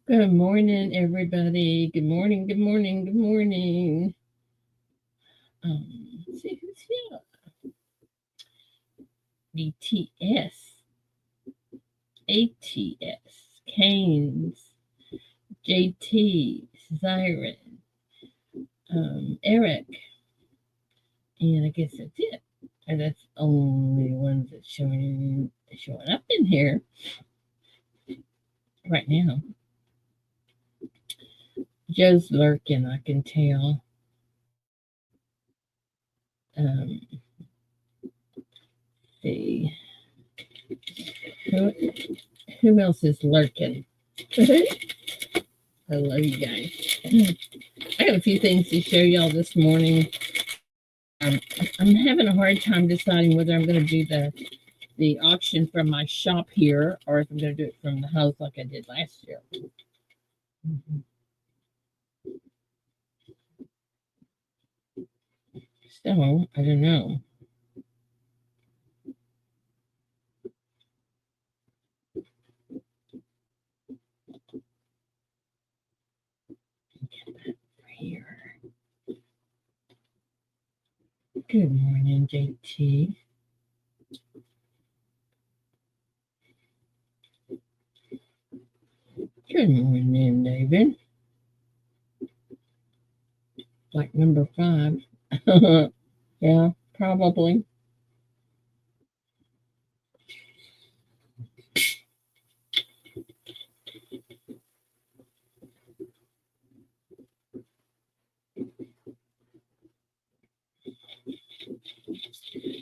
Good morning, everybody. Good morning, good morning, good morning. Let's see who's here. BTS, ATS, Canes, JT, Siren, Eric, and I guess that's it. And that's the only ones that's showing up in here right now. Joe's lurking, I can tell. Um, see who who else is lurking? I love you guys. I got a few things to show y'all this morning. I'm having a hard time deciding whether I'm going to do the auction from my shop here or if I'm going to do it from the house like I did last year. So I don't know. Here. Good morning, JT. Good morning, David. Like number 5. Yeah, probably.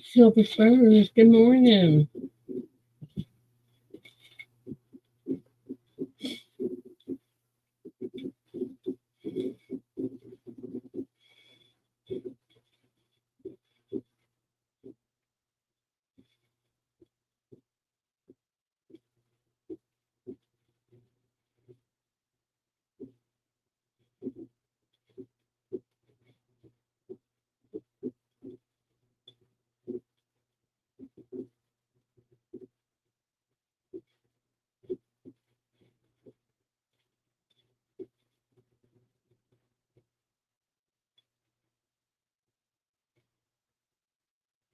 Silver Spurs, good morning.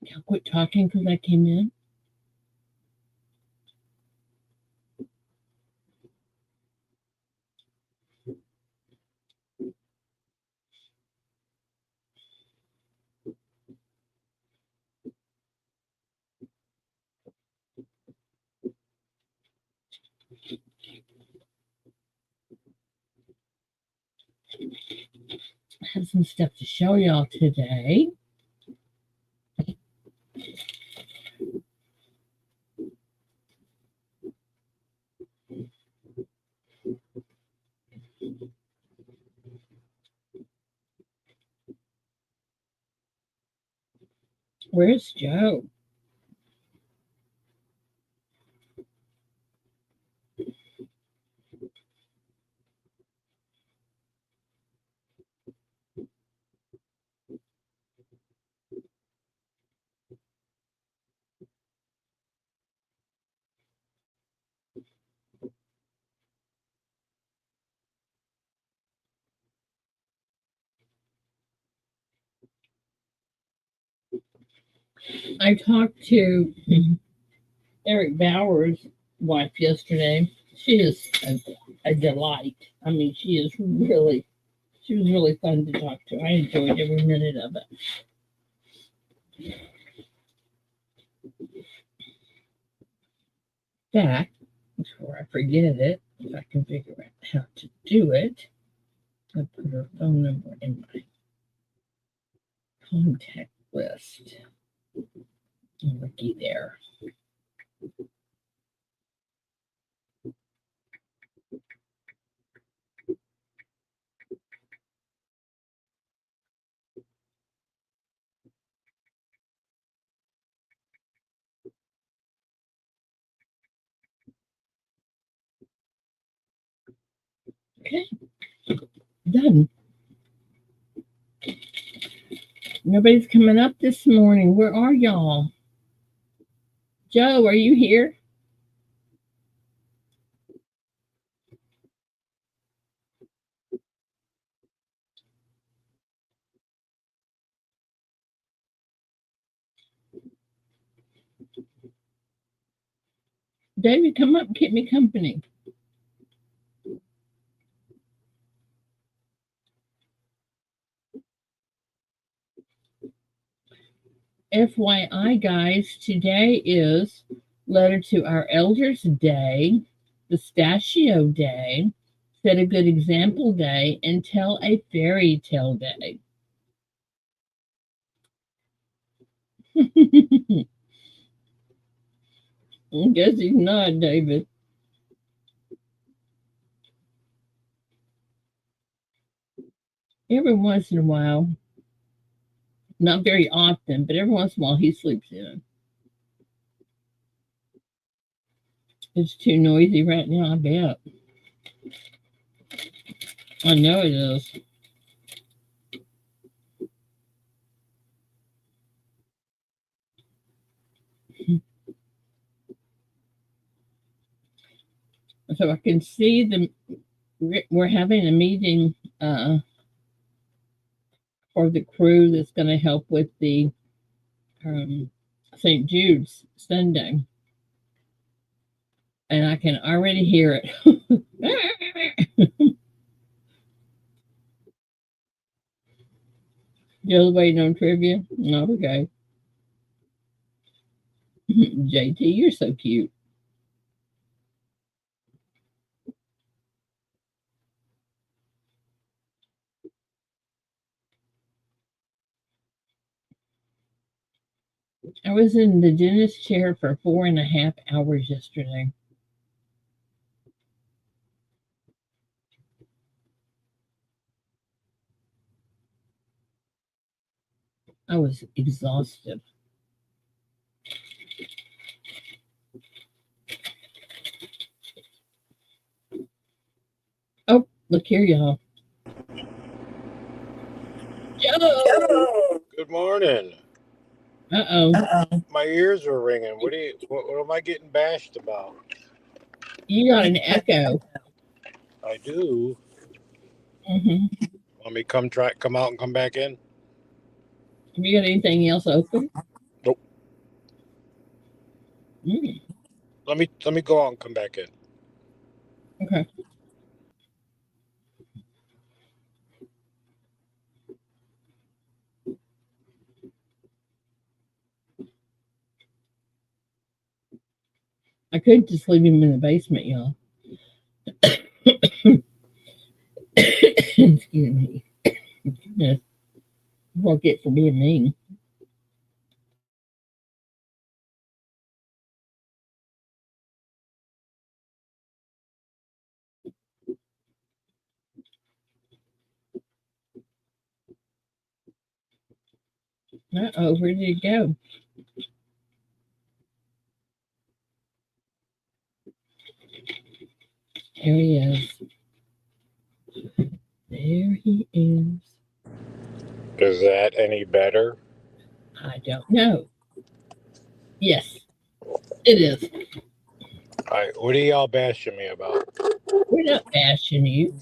Y'all quit talking because I came in. I have some stuff to show y'all today. Where's Joe? I talked to Eric Bauer's wife yesterday. She is a delight. I mean, she was really fun to talk to. I enjoyed every minute of it. In fact, before I forget it, if I can figure out how to do it, I'll put her phone number in my contact list. Looky there. Okay, done. Nobody's coming up this morning. Where are y'all? Joe, are you here? David, come up and keep me company. FYI, guys, today is Letter to Our Elders Day, Pistachio Day, Set a Good Example Day, and Tell a Fairy Tale Day. I guess he's not, David. Every once in a while, not very often, but every once in a while he sleeps in. It's too noisy right now, I bet. I know it is. So I can see we're having a meeting for the crew that's going to help with the St. Jude's Sunday. And I can already hear it. Just waiting on trivia? No, okay. JT, you're so cute. I was in the dentist chair for 4.5 hours yesterday. I was exhausted. Oh, look here, y'all. Joe! Good morning. Uh-oh. My ears are ringing. What am I getting bashed about? You got an echo. I do. Mm-hmm. Want me come out and come back in? Have you got anything else open? Nope. Mm. Let me go out and come back in. Okay. I could just leave him in the basement, y'all. Excuse me. Goodness. Won't get for being mean. Uh-oh, where did it go? There he is. There he is. Is that any better? I don't know. Yes, it is. What are y'all bashing me about? We're not bashing you.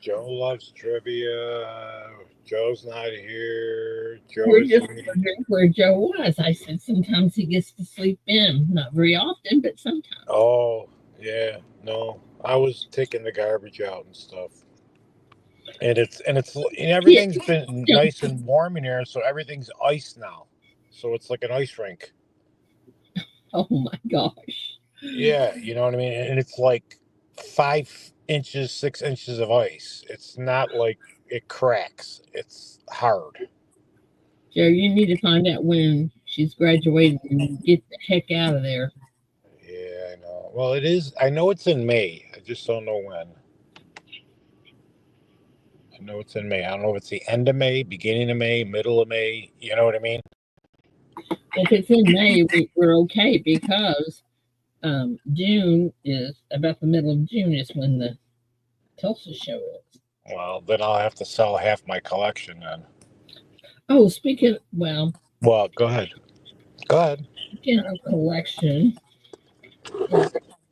Joe loves trivia. Joe's not here. We're just wondering where Joe was. I said sometimes he gets to sleep in. Not very often, but sometimes. Oh, yeah. No. I was taking the garbage out and stuff. And everything's been nice and warm in here, so everything's ice now. So it's like an ice rink. Oh my gosh. Yeah, you know what I mean? And it's like 5 inches, 6 inches of ice. It's not like it cracks. It's hard. Joe, you need to find out when she's graduating and get the heck out of there. Yeah, I know. Well, it is. I know it's in May. I just don't know when. I know it's in May. I don't know if it's the end of May, beginning of May, middle of May. You know what I mean? If it's in May, we're okay because June is about the middle of June is when the Tulsa show is. Well, then I'll have to sell half my collection then. Oh, Well, go ahead. Go ahead. Speaking of collection,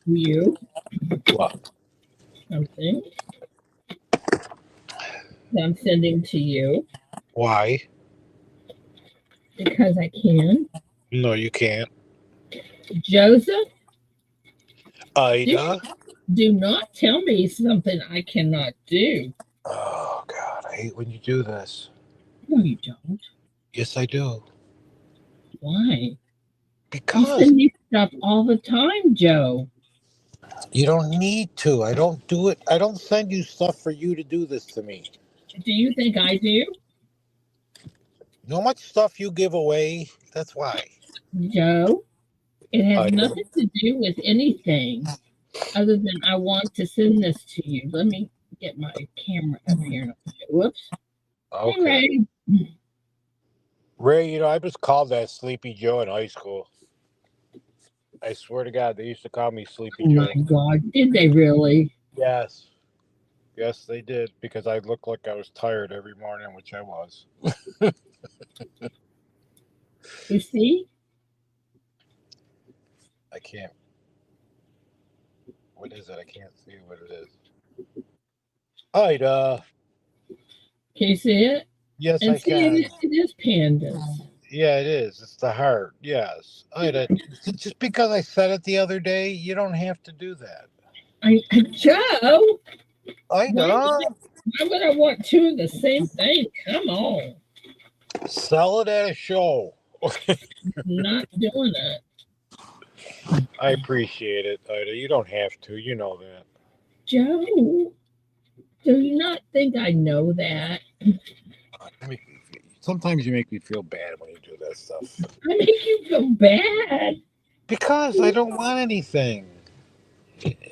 you What? something that I'm sending to you Why? because I can. No, you can't. Joseph Ida. Do not tell me something I cannot do. Oh God, I hate when you do this. No, you don't. Yes, I do. Why? You Because send me stuff all the time, Joe. you don't need to. I don't do it. I don't send you stuff for you to do this to me. Do you think I do? You know how much stuff you give away? That's why. Joe, it has Ida. nothing to do with anything other than I want to send this to you. Let me get my camera up here. Whoops. Hey, Okay. Ray. Ray, I was called that Sleepy Joe in high school. I swear to God, they used to call me Sleepy Oh, my Joe. God. Did they really? Yes. Yes, they did, because I looked like I was tired every morning, which I was. You see? I can't. What is it? I can't see what it is. Ida. Can you see it? Yes, And I see, can. it is pandas. Yeah, it is. It's the heart. Yes. Ida, just because I said it the other day, you don't have to do that. Joe, why, Ida. why would I want two of the same thing? Come on. Sell it at a show. Not doing it. I appreciate it, Ida. You don't have to. You know that. Joe, do you not think I know that? Sometimes you make me feel bad when you do that stuff. I make you feel bad. Because I don't want anything.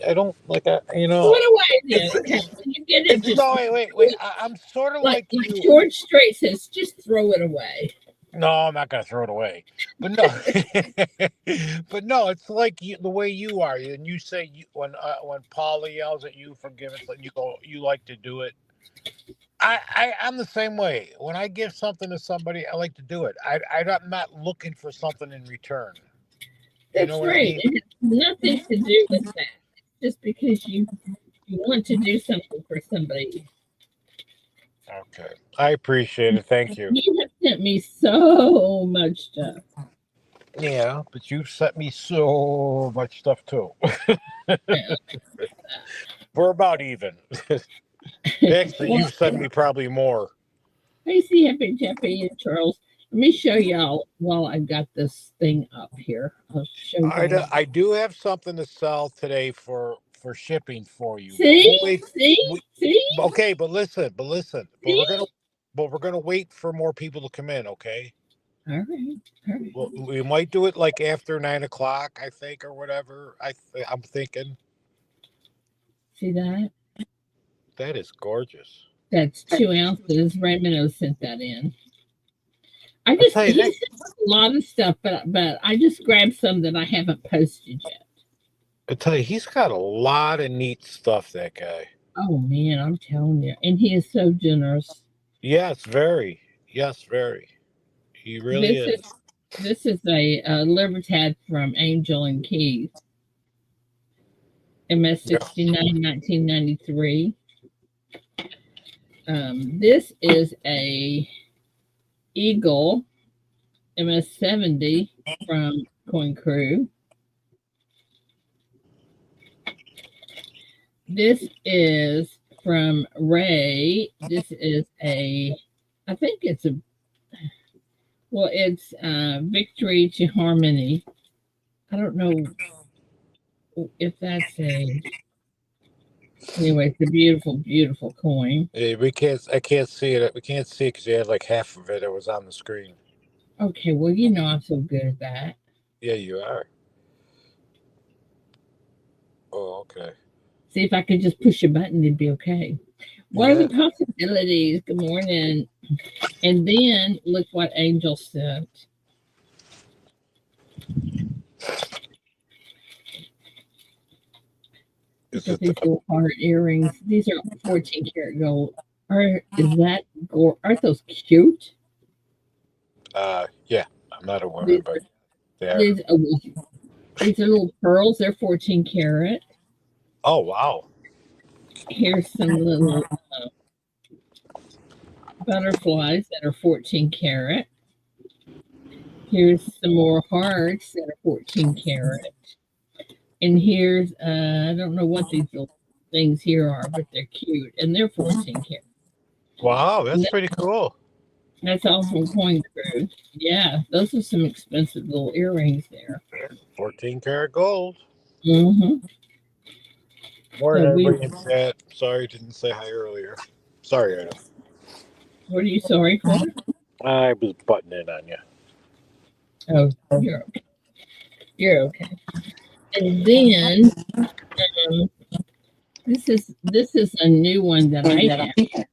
I don't like. Throw it away then. It's Okay. When you get it, it's just no wait. I'm sort of like like you. George Strait says, just throw it away. No, I'm not gonna throw it away. But no, but no, it's like the way you are, and you say when Paula yells at you for giving, you go, you like to do it. I'm the same way. When I give something to somebody, I like to do it. I'm not looking for something in return. You know That's what I right. mean? It has nothing to do with that. Just because you want to do something for somebody. Okay, I appreciate it. Thank you. You have sent me so much stuff. Yeah, but you've sent me so much stuff too. Yeah. We're about even. Actually, Well, you've sent me probably more. Tracy, Happy Jeffy, and Charles. Let me show y'all while I've got this thing up here. I'll show y'all. I do have something to sell today for shipping for you, but See? we'll wait. See? We, See? okay, but listen, See? but we're gonna wait for more people to come in. Okay, All right. All right. well, we might do it like after 9 o'clock, I think, or whatever. I'm thinking See that? that is gorgeous. That's 2 ounces. Raymond sent that in. I tell you He that. sent a lot of stuff, but I just grabbed some that I haven't posted yet. I tell you, he's got a lot of neat stuff. That guy. Oh man, I'm telling you, and he is so generous. Yes, very. Yes, very. He really This is. is this is a Libertad from Angel and Keith, MS Yeah. 69, 1993. This is a Eagle MS 70 from Coin Crew. This is from Ray. This is I think it's it's Victory to Harmony. I don't know if that's anyway, it's a beautiful, beautiful coin. Yeah, we can't. I can't see it. We can't see it because you had like half of it. It was on the screen. Okay, well, you know I'm so good at that. Yeah, you are. Oh, okay. See if I could just push a button, it'd be okay. What are Yeah. the possibilities? Good morning. And then look what Angel sent. Look at these little heart earrings. These are 14 karat gold. Aren't those cute? Yeah. I'm not a woman, These but are, they are. these, are, these are little pearls. They're 14 karat. Oh, wow. Here's some little butterflies that are 14 karat. Here's some more hearts that are 14 karat. And here's I don't know what these little things here are, but they're cute, and they're 14 karat. Wow, And that's pretty cool. that's all from Coin Crew. Yeah, those are some expensive little earrings there. 14 karat gold. Hmm. Morning, So we, everybody in chat. Sorry, didn't say hi earlier. Sorry, Adam. what are you sorry for? I was butting in on you. Oh, you're okay. You're okay. And then um, this is a new one that I have.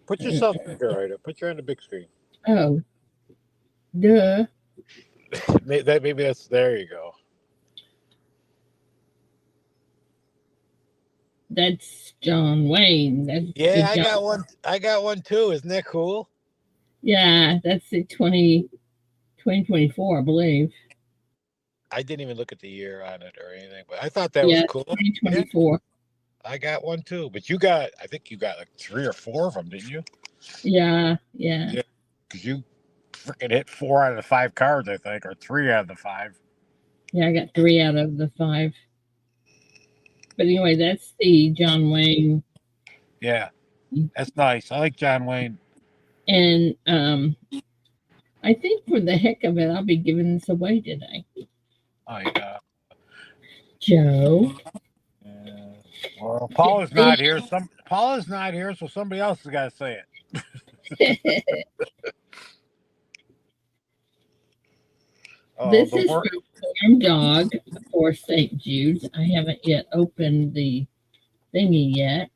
Put yourself bigger, Ida. Put you on the big screen. Oh, duh. Maybe that's there. You go. That's John Wayne. That's the Yeah, I John. got one. I got one too. Isn't that cool? Yeah, that's the 2024, I believe. I didn't even look at the year on it or anything, but I thought that was Yeah, cool. Yeah, 2024. I got one too. But you got, I think you got like 3 or 4 of them, didn't you? Yeah, yeah. Yeah, because you freaking hit 4 out of the 5 cards, I think, or 3 out of the 5. Yeah, I got 3 out of the 5. But anyway, that's the John Wayne. Yeah, that's nice. I like John Wayne. And I think for the heck of it, I'll be giving this away today. Oh yeah. Joe. Yeah. Well, Paula's not here. Paula's not here, so somebody else has got to say it. Oh, This the is work from Farm Dog for St. Jude's. I haven't yet opened the thingy yet.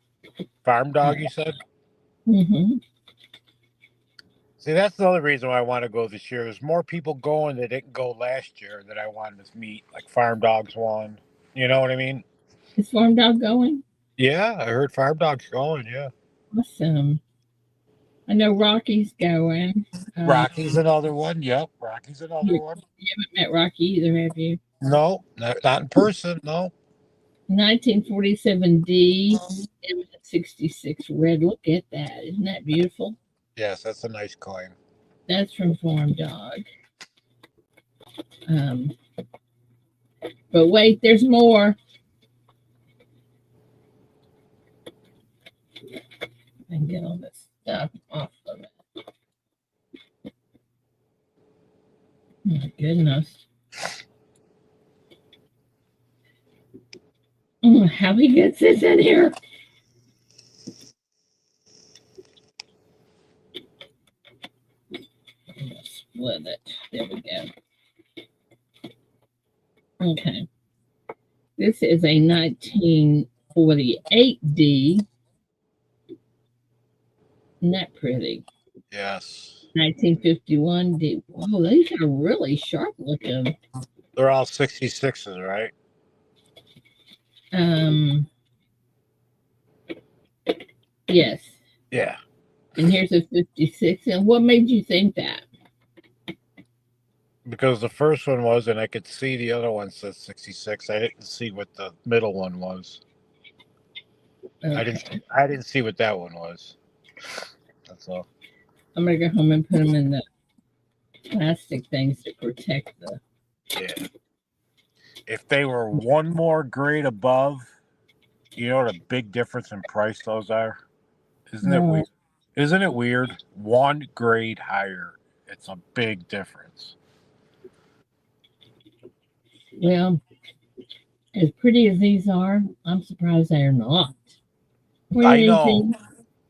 farm dog. You said. Hmm. See, that's the other reason why I want to go this year. There's more people going that didn't go last year that I wanted to meet, like Farm Dogs one. You know what I mean? Is Farm Dog going? Yeah, I heard Farm Dogs going. Yeah, Awesome. I know Rocky's going. Um, Rocky's another one. Yep, Rocky's another you, one. you haven't met Rocky either, have you? No, not in person. No. 1947D M66 red. Look at that. Isn't that beautiful? Yes, that's a nice coin. That's from Farm Dog. Um, but wait, there's more. I can get all this stuff off of it. My goodness. How he gets this in here. I'm gonna split it. There we go. Okay. This is a 1948D. Isn't that pretty? Yes, 1951D. Whoa, these are really sharp looking. they're all 66s, right? Um, yes. Yeah, And here's a 56. And what made you think that? because the first one was, and I could see the other one says 66. I didn't see what the middle one was. I Okay. didn't. I didn't see what that one was. That's all. I'm gonna go home and put them in the plastic things to protect the. Yeah. If they were one more grade above, you know what a big difference in price those are? Isn't it No, weird? Isn't it weird? One grade higher. It's a big difference. well, as pretty as these are, I'm surprised they are not. I know.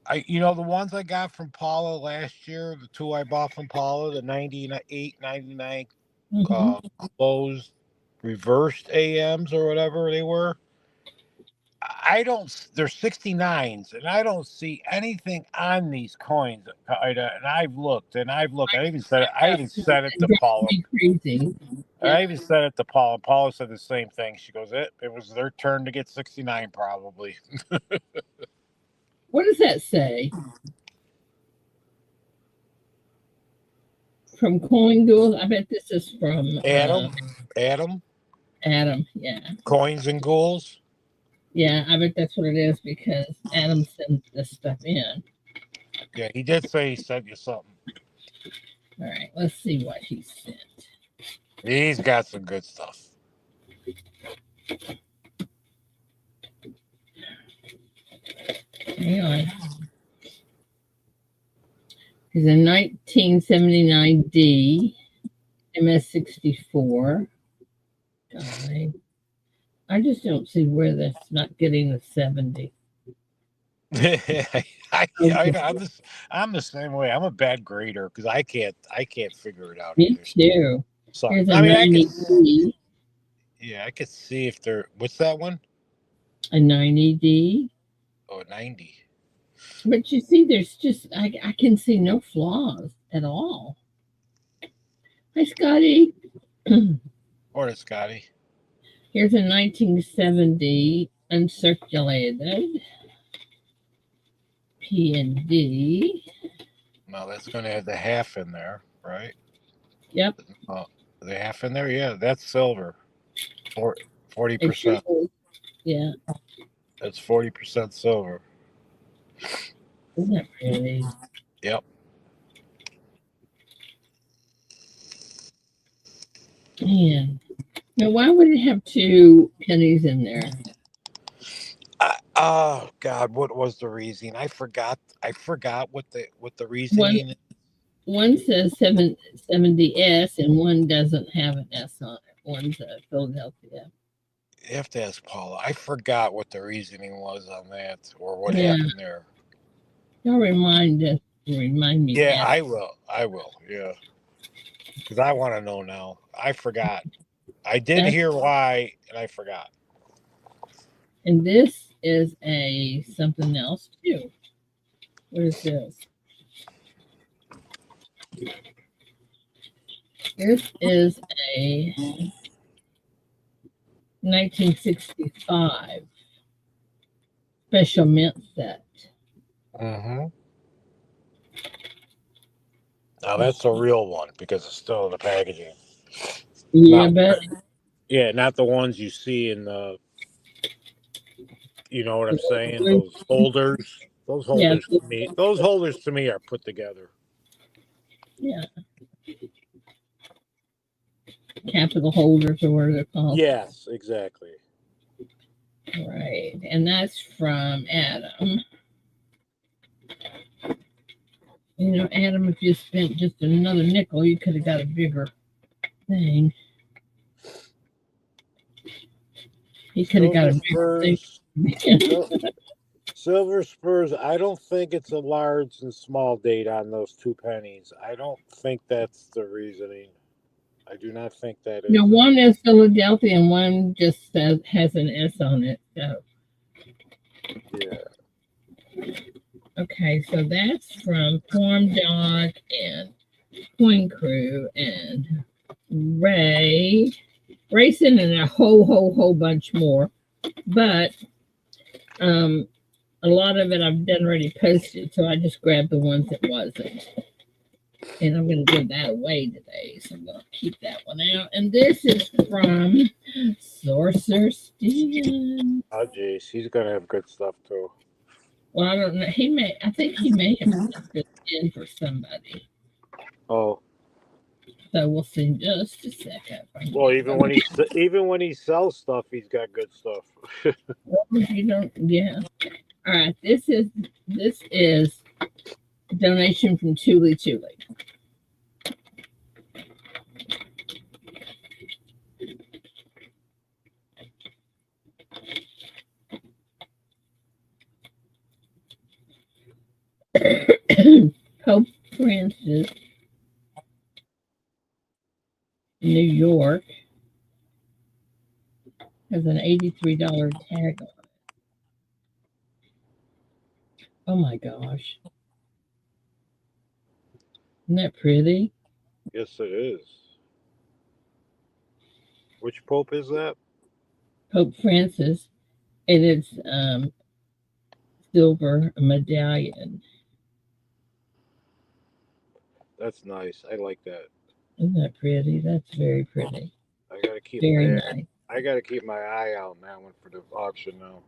Pretty. The ones I got from Paula last year, the 2 I bought from Paula, the 98, 99 Mm-hmm. closed reversed AMs or whatever they were. I don't. They're 69s, and I don't see anything on these coins. And I've looked, and I've looked. I even said it. I even said it to Paula. Me crazy. Yeah. I even said it to Paula. Paula said the same thing. She goes, "It was their turn to get 69, probably." What does that say? From Coin Duel? I bet this is from Adam, Adam. Yeah. coins and ghouls. Yeah, I bet that's what it is because Adam sent this stuff in. Yeah, he did say he sent you something. All right, let's see what he sent. He's got some good stuff. Hang on. It's a 1979D MS-64. God, I just don't see where that's not getting a 70. I'm the same way. I'm a bad grader because I can't figure it out Me either. too. So Here's a I mean, 90D. I could see if they're what's that one? A 90D. Oh, 90. But you see, there's just, I can see no flaws at all. Hi, Scotty. Or Scotty. Here's a 1970 uncirculated P&D. No, that's going to have the half in there, right? Yep. Oh, the half in there, yeah, that's silver. 40%. Yeah. That's 40% silver. Isn't that pretty? Yep. Man. Now, why would it have two pennies in there? Oh God, what was the reasoning? I forgot. What the One reasoning. one says 70S and one doesn't have an S on it. One's a Philadelphia. You have to ask Paula. I forgot what the reasoning was on that or what Yeah. happened there. Y'all remind me. Yeah, I will. Yeah, because I want to know now. I forgot. I did hear why, and I forgot. And this is a something else too. What is this? This is a 1965 special mint set. Mm-hmm. Now that's a real one because it's still in the packaging. Yeah, but not the ones you see in the. You know what I'm saying? Those holders. Those holders to me. Those holders to me are put together. Yeah. Capital holders or what they're called. Yes, exactly. Right. And that's from Adam. You know, Adam, if you spent just another nickel, you could have got a bigger thing. He could have got a bigger thing. Silver Spurs, I don't think it's a large and small date on those 2 pennies. I don't think that's the reasoning. I do not think that is. No, one is Philadelphia and one just has an S on it. So. Yeah. Okay, so that's from Farm Dog and Coin Crew and Ray. Racing and a whole bunch more. But a lot of it I've done already posted, so I just grabbed the ones that wasn't. And I'm going to give that away today, so I'm going to keep that one out. And this is from Sorcerer Steven. Oh, geez, he's going to have good stuff too. Well, I don't know. I think he may have something in for somebody. Oh. So we'll see in just a second. Well, even when he sells stuff, he's got good stuff. Well, you don't, yeah. All right. This is a donation from Chuli. Pope Francis, New York, has an $83 tag on it. Oh my gosh. Isn't that pretty? Yes, it is. Which Pope is that? Pope Francis, and it's silver medallion. That's nice. I like that. Isn't that pretty? That's very pretty. I gotta keep very nice. I gotta keep my eye out on that one for the auction now.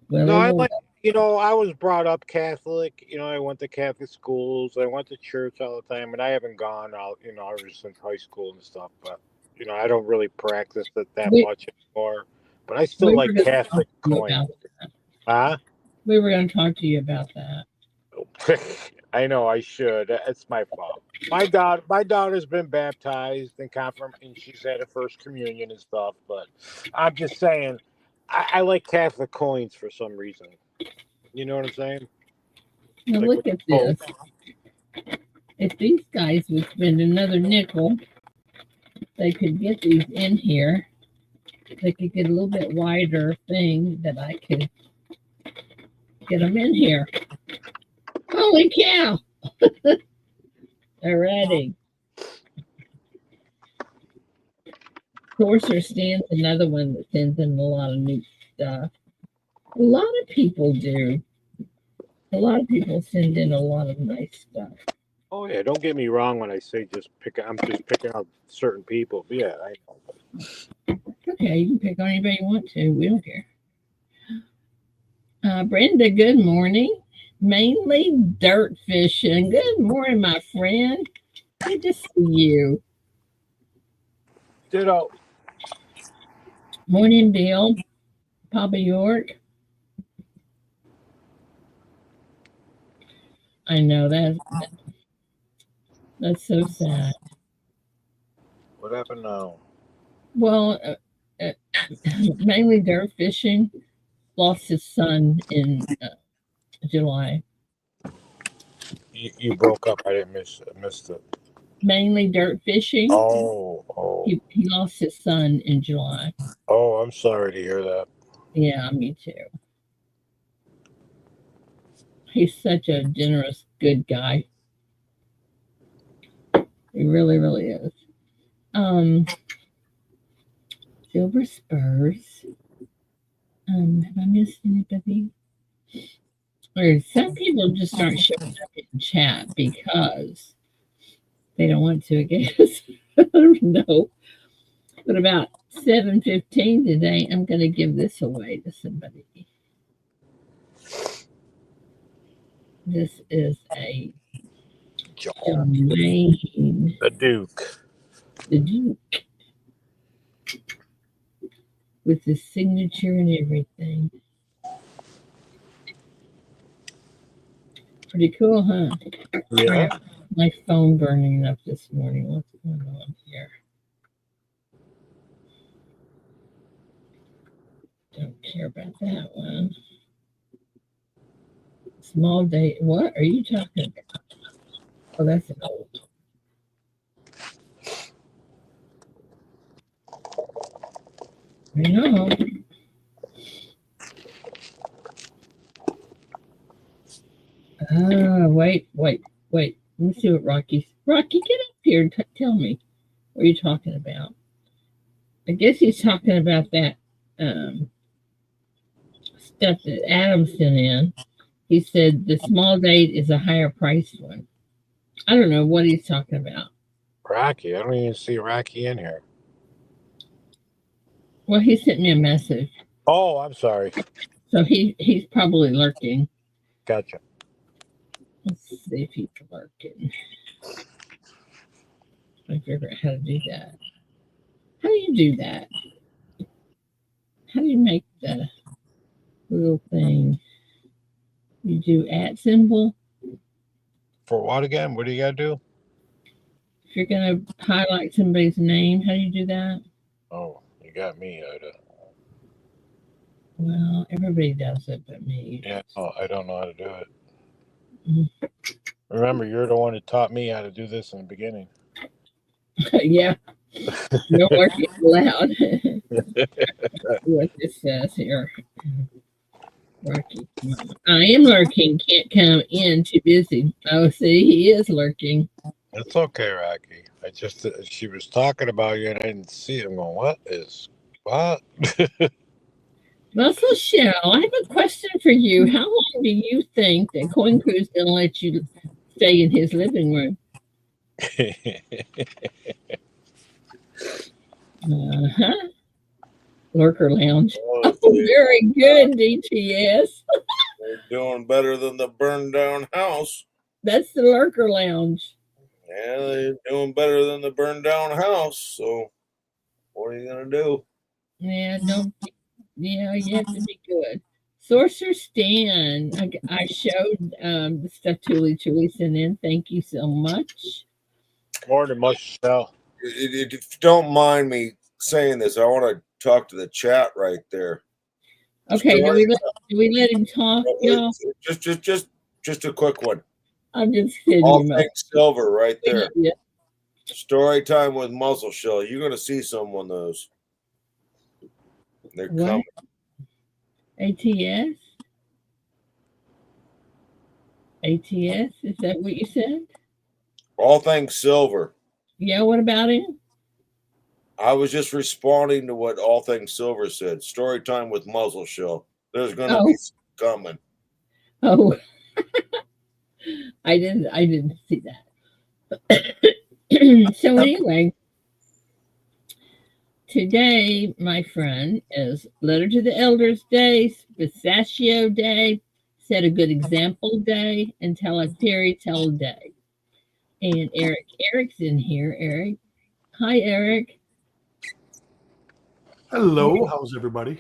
Well, no, I like. I was brought up Catholic. I went to Catholic schools. I went to church all the time, and I haven't gone out. Ever since high school and stuff. But I don't really practice it that We much anymore. But I still we were like going to talk Catholic to you coins. about that. Huh? We were going to talk to you about that. I know I should. It's my fault. My daughter's been baptized and and she's had a first communion and stuff. But I'm just saying, I like Catholic coins for some reason. You know what I'm saying? Now Like look with the at Pope. this. If these guys would spend another nickel, they could get these in here. They could get a little bit wider thing that I could get them in here. Holy cow! They're ready. Of course, there stands another one that sends in a lot of new stuff. A lot of people do. A lot of people send in a lot of nice stuff. Oh yeah, don't get me wrong when I say I'm just picking out certain people. But yeah, I know. Okay, you can pick on anybody you want to. We don't care. Brenda, good morning. Mainly dirt fishing. Good morning, my friend. Good to see you. Ditto. Morning, Bill. Papa York. I know that's so sad. What happened now? Well, mainly dirt fishing. Lost his son in July. You broke up. I didn't missed it. Mainly dirt fishing. Oh. He lost his son in July. Oh, I'm sorry to hear that. Yeah, me too. He's such a generous, good guy. He really, really is. Silver Spurs. Have I missed anybody? Or some people just aren't showing up in chat because they don't want to, I guess. I don't know. But about 7:15 today, I'm going to give this away to somebody. This is a Jermaine. The Duke. The Duke. With his signature and everything. Pretty cool, huh? Yeah. My phone burning up this morning. What's going on here? Don't care about that one. Small date. What are you talking about? Oh, that's an old. I know. Wait. Let me see what Rocky, get up here and tell me what you're talking about. I guess he's talking about that stuff that Adam sent in. He said the small date is a higher priced one. I don't know what he's talking about. Rocky. I don't even see Rocky in here. Well, he sent me a message. Oh, I'm sorry. So he's probably lurking. Gotcha. Let's see if he's lurking. I figure out how to do that. How do you do that? How do you make the little thing? You do @ symbol. For what again? What do you got to do? If you're going to highlight somebody's name, how do you do that? Oh, you got me, Ida. Well, everybody does it but me. Yeah, no, I don't know how to do it. Mm-hmm. Remember, you're the one that taught me how to do this in the beginning. Yeah. No working loud. What this says here. Rocky. I am lurking. Can't come in. Too busy. Oh, see, he is lurking. It's okay, Rocky. She was talking about you and I didn't see it. I'm going, what? Muscle Shell, I have a question for you. How long do you think that Coin Crew's going to let you stay in his living room? Uh-huh. Lurker Lounge. Oh, very good, DTS. They're doing better than the burned down house. That's the Lurker Lounge. Yeah, they're doing better than the burned down house. So What are you gonna do? Yeah, don't. Yeah, you have to be good. Sorcerer Stan, I showed the stuff Julie sent in. Thank you so much. More than much so. If you don't mind me saying this, I want to talk to the chat right there. Okay, Story, do we let him talk, y'all? just a quick one. I'm just kidding All you, Mo. things silver right We there. love you. Story time with Muzzle Shell. You're gonna see some of those. They're What? coming. ATS? ATS? Is that what you said? All things silver. Yeah, what about him? I was just responding to what All Things Silver said. Story time with Muzzle Shell. There's gonna be some coming. Oh, I didn't see that. So anyway, today, my friend, is Letter to the Elders Day, Pistachio Day, Set a Good Example Day, and Tell a Fairy Tale Day. And Eric's in here. Eric, hi, Eric. Hello, how's everybody?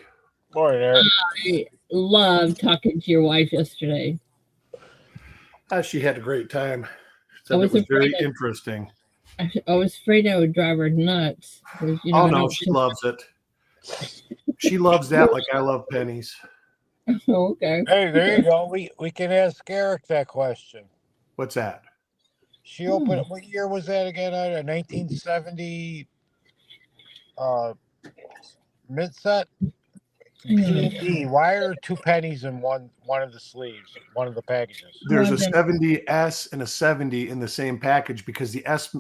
Morning, Eric. I loved talking to your wife yesterday. She had a great time. I Said was it was very afraid interesting. I was afraid I would drive her nuts. 'Cause, you know, Oh I no, don't she loves it. She loves that like I love pennies. Oh, okay. Hey, there you go. We can ask Eric that question. What's that? She opened. What year was that again? 1970 mid set. P&D. Why are 2 pennies in one of the sleeves, one of the packages? There's a Well, then- 70S and a 70 in the same package because the S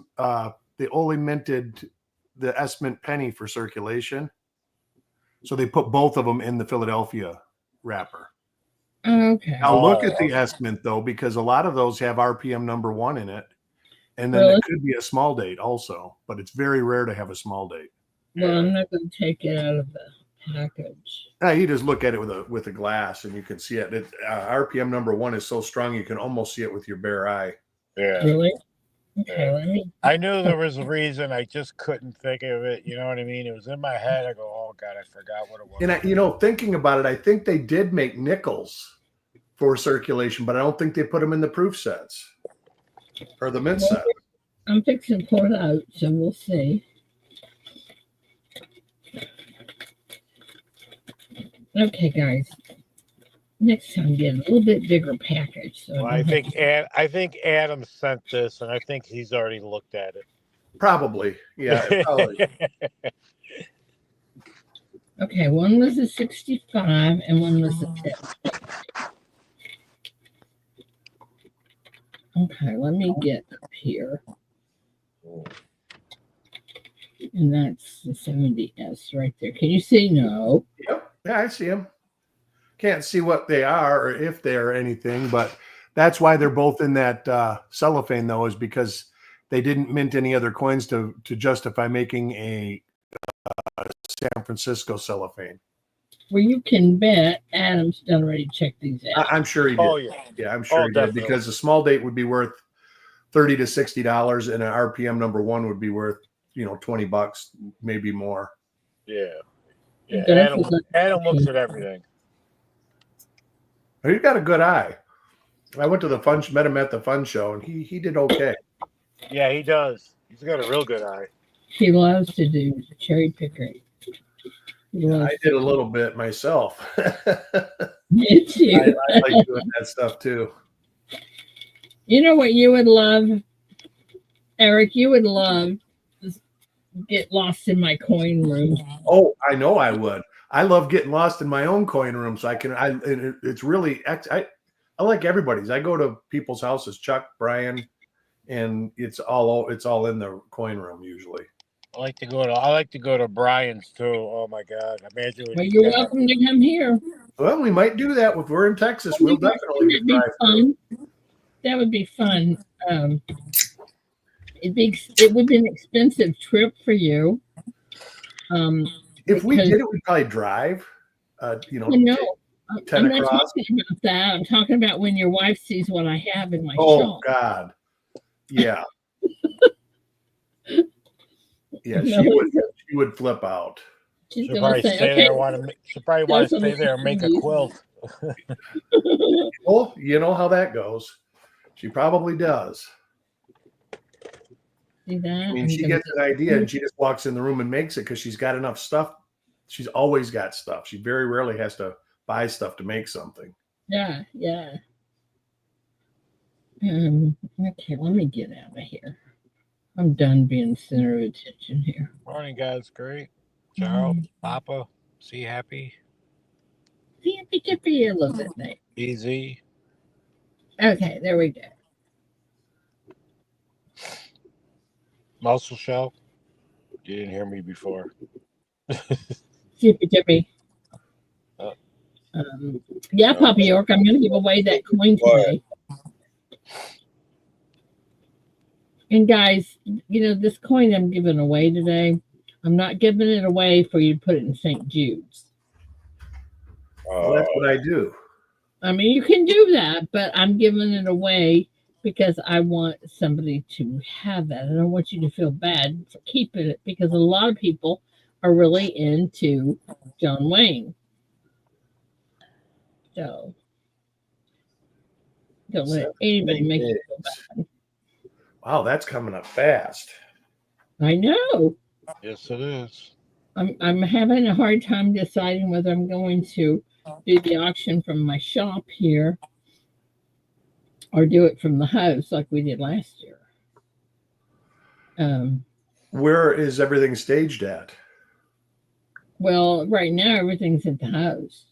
they only minted the S mint penny for circulation. So they put both of them in the Philadelphia wrapper. Okay. Now look at the S mint though, because a lot of those have RPM number 1 in it. And then Really? it could be a small date also, but it's very rare to have a small date. Well, I'm not going to take it out of the package. You just look at it with a glass and you can see it. RPM number 1 is so strong you can almost see it with your bare eye. Yeah. Really? Okay, Yeah. let me. I knew there was a reason. I just couldn't think of it. You know what I mean? It was in my head. I go, oh God, I forgot what it was. And thinking about it, I think they did make nickels for circulation, but I don't think they put them in the proof sets or the mint set. I'm fixing to pour it out, so we'll see. Okay, guys. Next time, get a little bit bigger package. So Well, I think Adam sent this, and I think he's already looked at it. Probably, yeah. Probably. Okay, one was a 65 and one was a 10. Okay, let me get up here. And that's the 70S right there. Can you see? No. Yep. Yeah, I see them. Can't see what they are or if they're anything, but that's why they're both in that cellophane, though, is because they didn't mint any other coins to justify making a San Francisco cellophane. Well, you can bet Adam's done already checked these out. I'm sure he did. Oh yeah. Yeah, I'm sure he did, because a small date would be worth $30 to $60, and an RPM number 1 would be worth $20, maybe more. Yeah. Yeah. That's Adam looks at everything. He's got a good eye. I went to met him at the fun show, and he did okay. Yeah, he does. He's got a real good eye. He loves to do cherry picking. I did a little bit myself. Me too. I like doing that stuff too. You know what you would love, Eric? You would love to get lost in my coin room. Oh, I know I would. I love getting lost in my own coin room, so it's really I like everybody's. I go to people's houses, Chuck, Brian, and it's all in the coin room usually. I like to go to Brian's too. Oh my God! Imagine. Well, you're welcome to come here. Well, we might do that if we're in Texas. We'll definitely be fun. That would be fun. It would be an expensive trip for you. If we did it, we'd probably drive. No, 10 I'm not across. talking about that. I'm talking about when your wife sees what I have in my Oh shop. God, yeah. Yeah, No, she would flip out. she's She'll gonna probably say, stay "Okay, there. She'll probably show want to some stay there and make a ladies." quilt. Well, you know how that goes. She probably does. See that? I mean, she gets an idea and she just walks in the room and makes it because she's got enough stuff. She's always got stuff. She very rarely has to buy stuff to make something. Yeah, yeah. Okay, let me get out of here. I'm done being center of attention here. Morning, guys. Great. Charles, Papa, see happy, Tippy, a little bit late. easy. Okay, there we go. Muscle Shell. You didn't hear me before. Tippy. Oh. Yeah, Papa York, I'm going to give away that coin today. And guys, you know, this coin I'm giving away today, I'm not giving it away for you to put it in St. Jude's. Well, that's what I do. I mean, you can do that, but I'm giving it away because I want somebody to have that. I don't want you to feel bad for keeping it because a lot of people are really into John Wayne. So don't let anybody make you feel bad. Wow, that's coming up fast. I know. Yes, it is. I'm having a hard time deciding whether I'm going to do the auction from my shop here or do it from the house like we did last year. Where is everything staged at? Well, right now everything's at the house.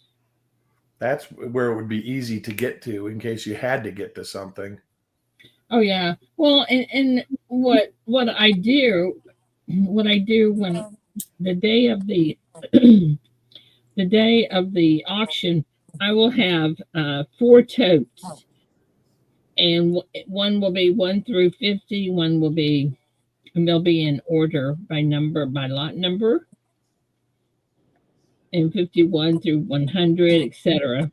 That's where it would be easy to get to in case you had to get to something. Oh yeah. Well, and what I do when the day of the the day of the auction, I will have 4 totes, and one will be 1 through 50. One will be, and they'll be in order by lot number, and 51 through 100, etc.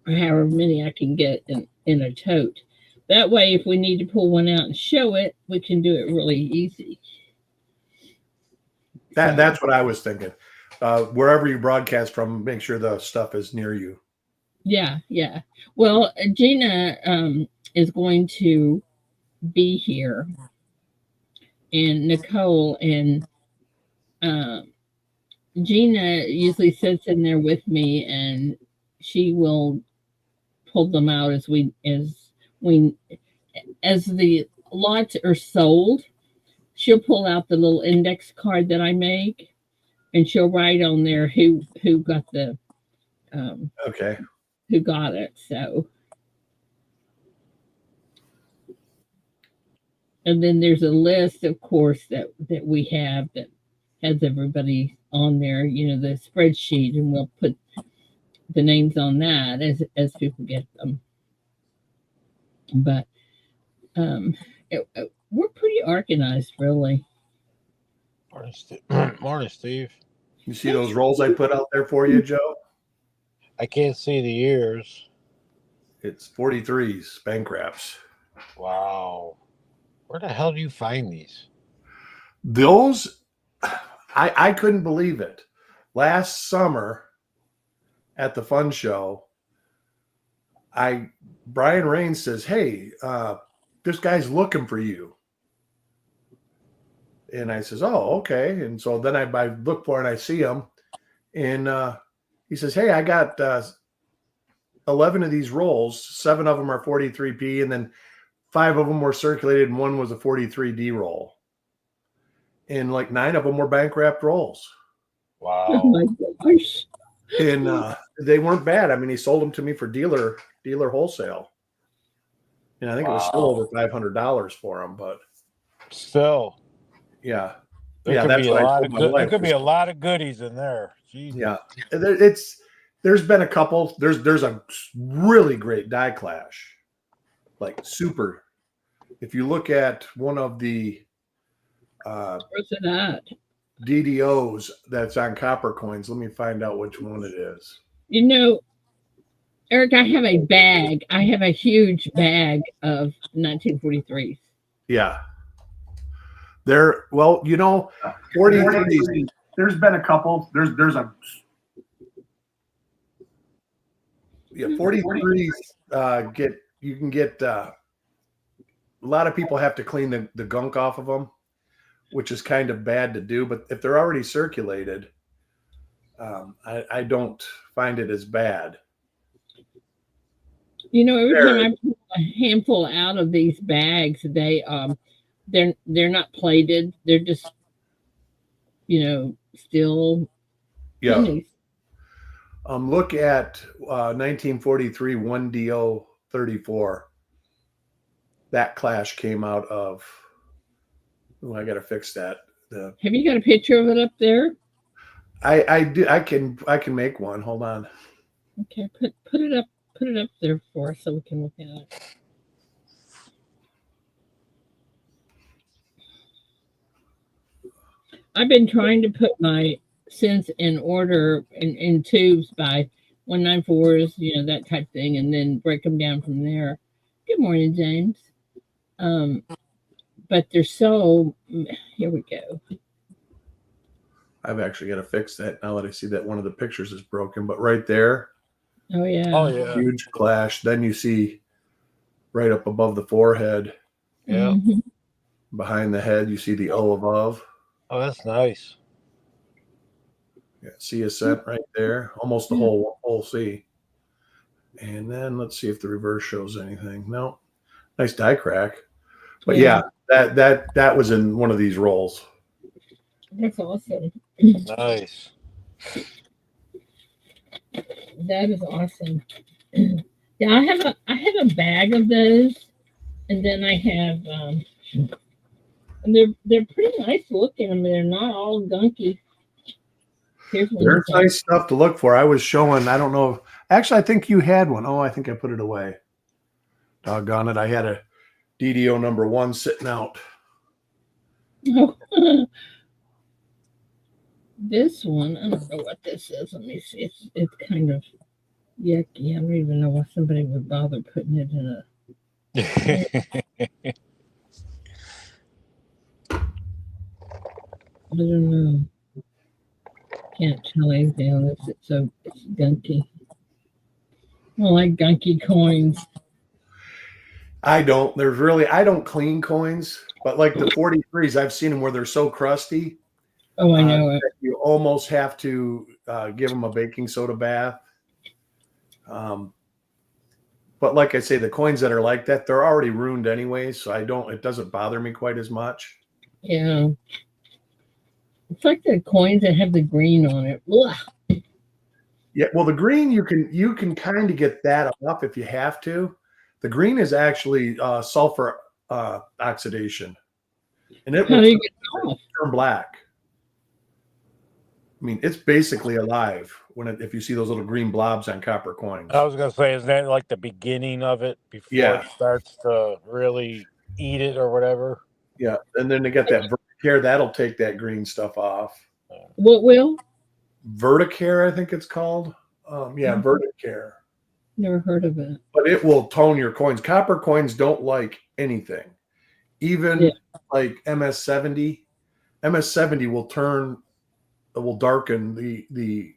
Or however many I can get in a tote. That way, if we need to pull one out and show it, we can do it really easy. That's what I was thinking. Wherever you broadcast from, make sure the stuff is near you. Yeah. Well, Gina is going to be here, and Nicole, and Gina usually sits in there with me, and she will pull them out as the lots are sold. She'll pull out the little index card that I make, and she'll write on there who got the okay, who got it. So, and then there's a list, of course, that we have that has everybody on there. You know, the spreadsheet, and we'll put the names on that as people get them. But we're pretty organized, really. Morning, Steve. You see those rolls I put out there for you, Joe? I can't see the ears. It's 43s, bank wraps. Wow. Where the hell do you find these? Those, I couldn't believe it. Last summer at the fun show, Brian Rains says, "Hey, this guy's looking for you." And I says, "Oh, okay." And so then I look for it and I see him. And he says, "Hey, I got 11 of these rolls. 7 of them are 43p, and then 5 of them were circulated, and 1 was a 43D roll. And like 9 of them were bank wrapped rolls." Wow. Oh my gosh. And they weren't bad. I mean, he sold them to me for dealer wholesale. And I think it was still over $500 for them, but still. Yeah. There could be a lot of goodies in there. Jeez. Yeah. There's been a couple. There's a really great die clash. Like super. If you look at one of the where's it at? DDOs that's on copper coins, let me find out which one it is. You know, Eric, I have a bag. I have a huge bag of 1943s. Yeah. There, well, 43. There's been a couple. There's a 43s you can get a lot of people have to clean the gunk off of them, which is kind of bad to do. But if they're already circulated, I don't find it as bad. Every time I pull a handful out of these bags, they're not plated. They're just still pennies. Look at 1943 1DO 34. That clash came out of. Oh, I got to fix that. Have you got a picture of it up there? I do. I can make one. Hold on. Okay, put it up there for us so we can look at it. I've been trying to put my scents in order in tubes by 194s, that type of thing, and then break them down from there. Good morning, James. But they're so. Here we go. I've actually got to fix that now that I see that one of the pictures is broken. But right there, oh yeah, huge clash. Then you see right up above the forehead, behind the head, you see the O above. Oh, that's nice. Yeah, see a scent right there, almost the whole C. And then let's see if the reverse shows anything. No, nice die crack. But yeah, that was in one of these rolls. That's awesome. Nice. That is awesome. Yeah, I have a bag of those, and then I have and they're pretty nice looking. I mean, they're not all gunky. There's nice stuff to look for. I was showing. I don't know. Actually, I think you had one. Oh, I think I put it away. Doggone it! I had a DDO number 1 sitting out. Oh. This one, I don't know what this is. Let me see. It's kind of yucky. I don't even know why somebody would bother putting it in a. I don't know. Can't tell anything on this. It's gunky. I don't like gunky coins. I don't. I don't clean coins, but like the 43s, I've seen them where they're so crusty. Oh, I know it. You almost have to give them a baking soda bath. But like I say, the coins that are like that, they're already ruined anyway, so it doesn't bother me quite as much. Yeah. It's like the coins that have the green on it. Ugh. Yeah, well, the green you can kind of get that off if you have to. The green is actually sulfur oxidation, and it will turn black. I mean, it's basically alive if you see those little green blobs on copper coins. I was gonna say, isn't that like the beginning of it before it starts to really eat it or whatever? Yeah, and then they get that Verticare, that'll take that green stuff off. What will? Verticare, I think it's called. Verticare. Never heard of it. But it will tone your coins. Copper coins don't like anything. Even like MS70. MS70 will darken the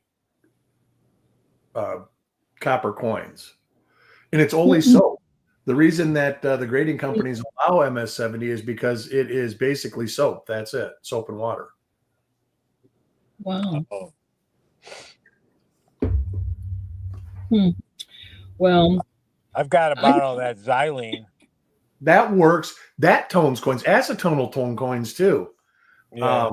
copper coins. And it's only soap. The reason that the grading companies allow MS70 is because it is basically soap. That's it. Soap and water. Wow. Well, I've got a bottle of that xylene. That works. That tones coins. Acetone will tone coins too. Yeah.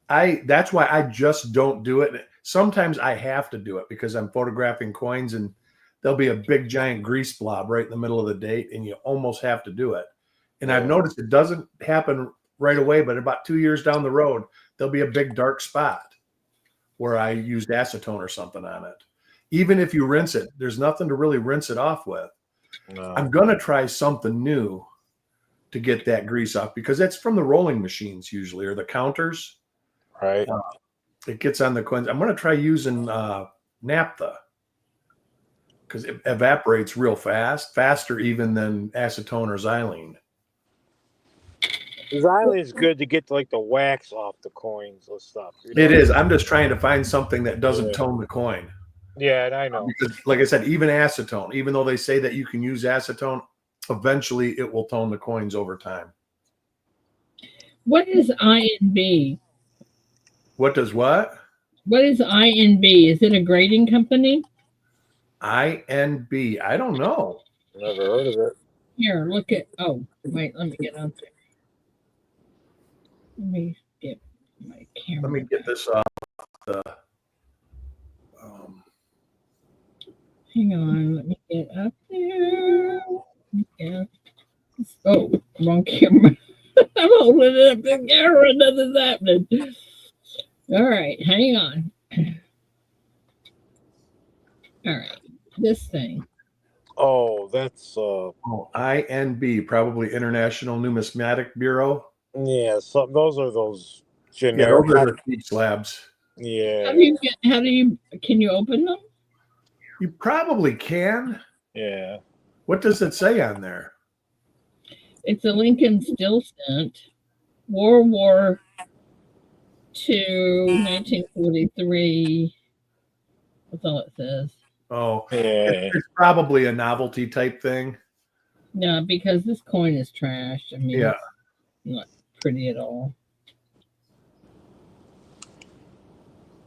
That's why I just don't do it. Sometimes I have to do it because I'm photographing coins and there'll be a big giant grease blob right in the middle of the date and you almost have to do it. And I've noticed it doesn't happen right away, but about 2 years down the road, there'll be a big dark spot where I used acetone or something on it. Even if you rinse it, there's nothing to really rinse it off with. No. I'm going to try something new to get that grease off because that's from the rolling machines usually or the counters. Right. It gets on the coins. I'm going to try using naphtha because it evaporates real fast, faster even than acetone or xylene. Xylene is good to get like the wax off the coins and stuff. You know? It is. I'm just trying to find something that doesn't Yeah. tone the coin. Yeah, and I know. Because, like I said, even acetone, even though they say that you can use acetone, eventually it will tone the coins over time. What is INB? What does what? What is INB? Is it a grading company? INB. I don't know. Never heard of it. Here, look at. Oh, wait. Let me get out there. Let me get my camera. Let me get this off the. Hang on. Let me get up there. Yeah. Oh, wrong camera. I'm holding up the camera. Nothing's happening. All right, hang on. All right, this thing. Oh, that's INB, probably International Numismatic Bureau. yeah. So those are those Yeah, generic. those are the cheap slabs. Yeah. Can you open them? You probably can. Yeah. What does it say on there? It's a Lincoln still sent. World War II, 1943. That's all it says. Oh, Yeah. it's probably a novelty type thing. No, because this coin is trash. I mean, Yeah. it's not pretty at all.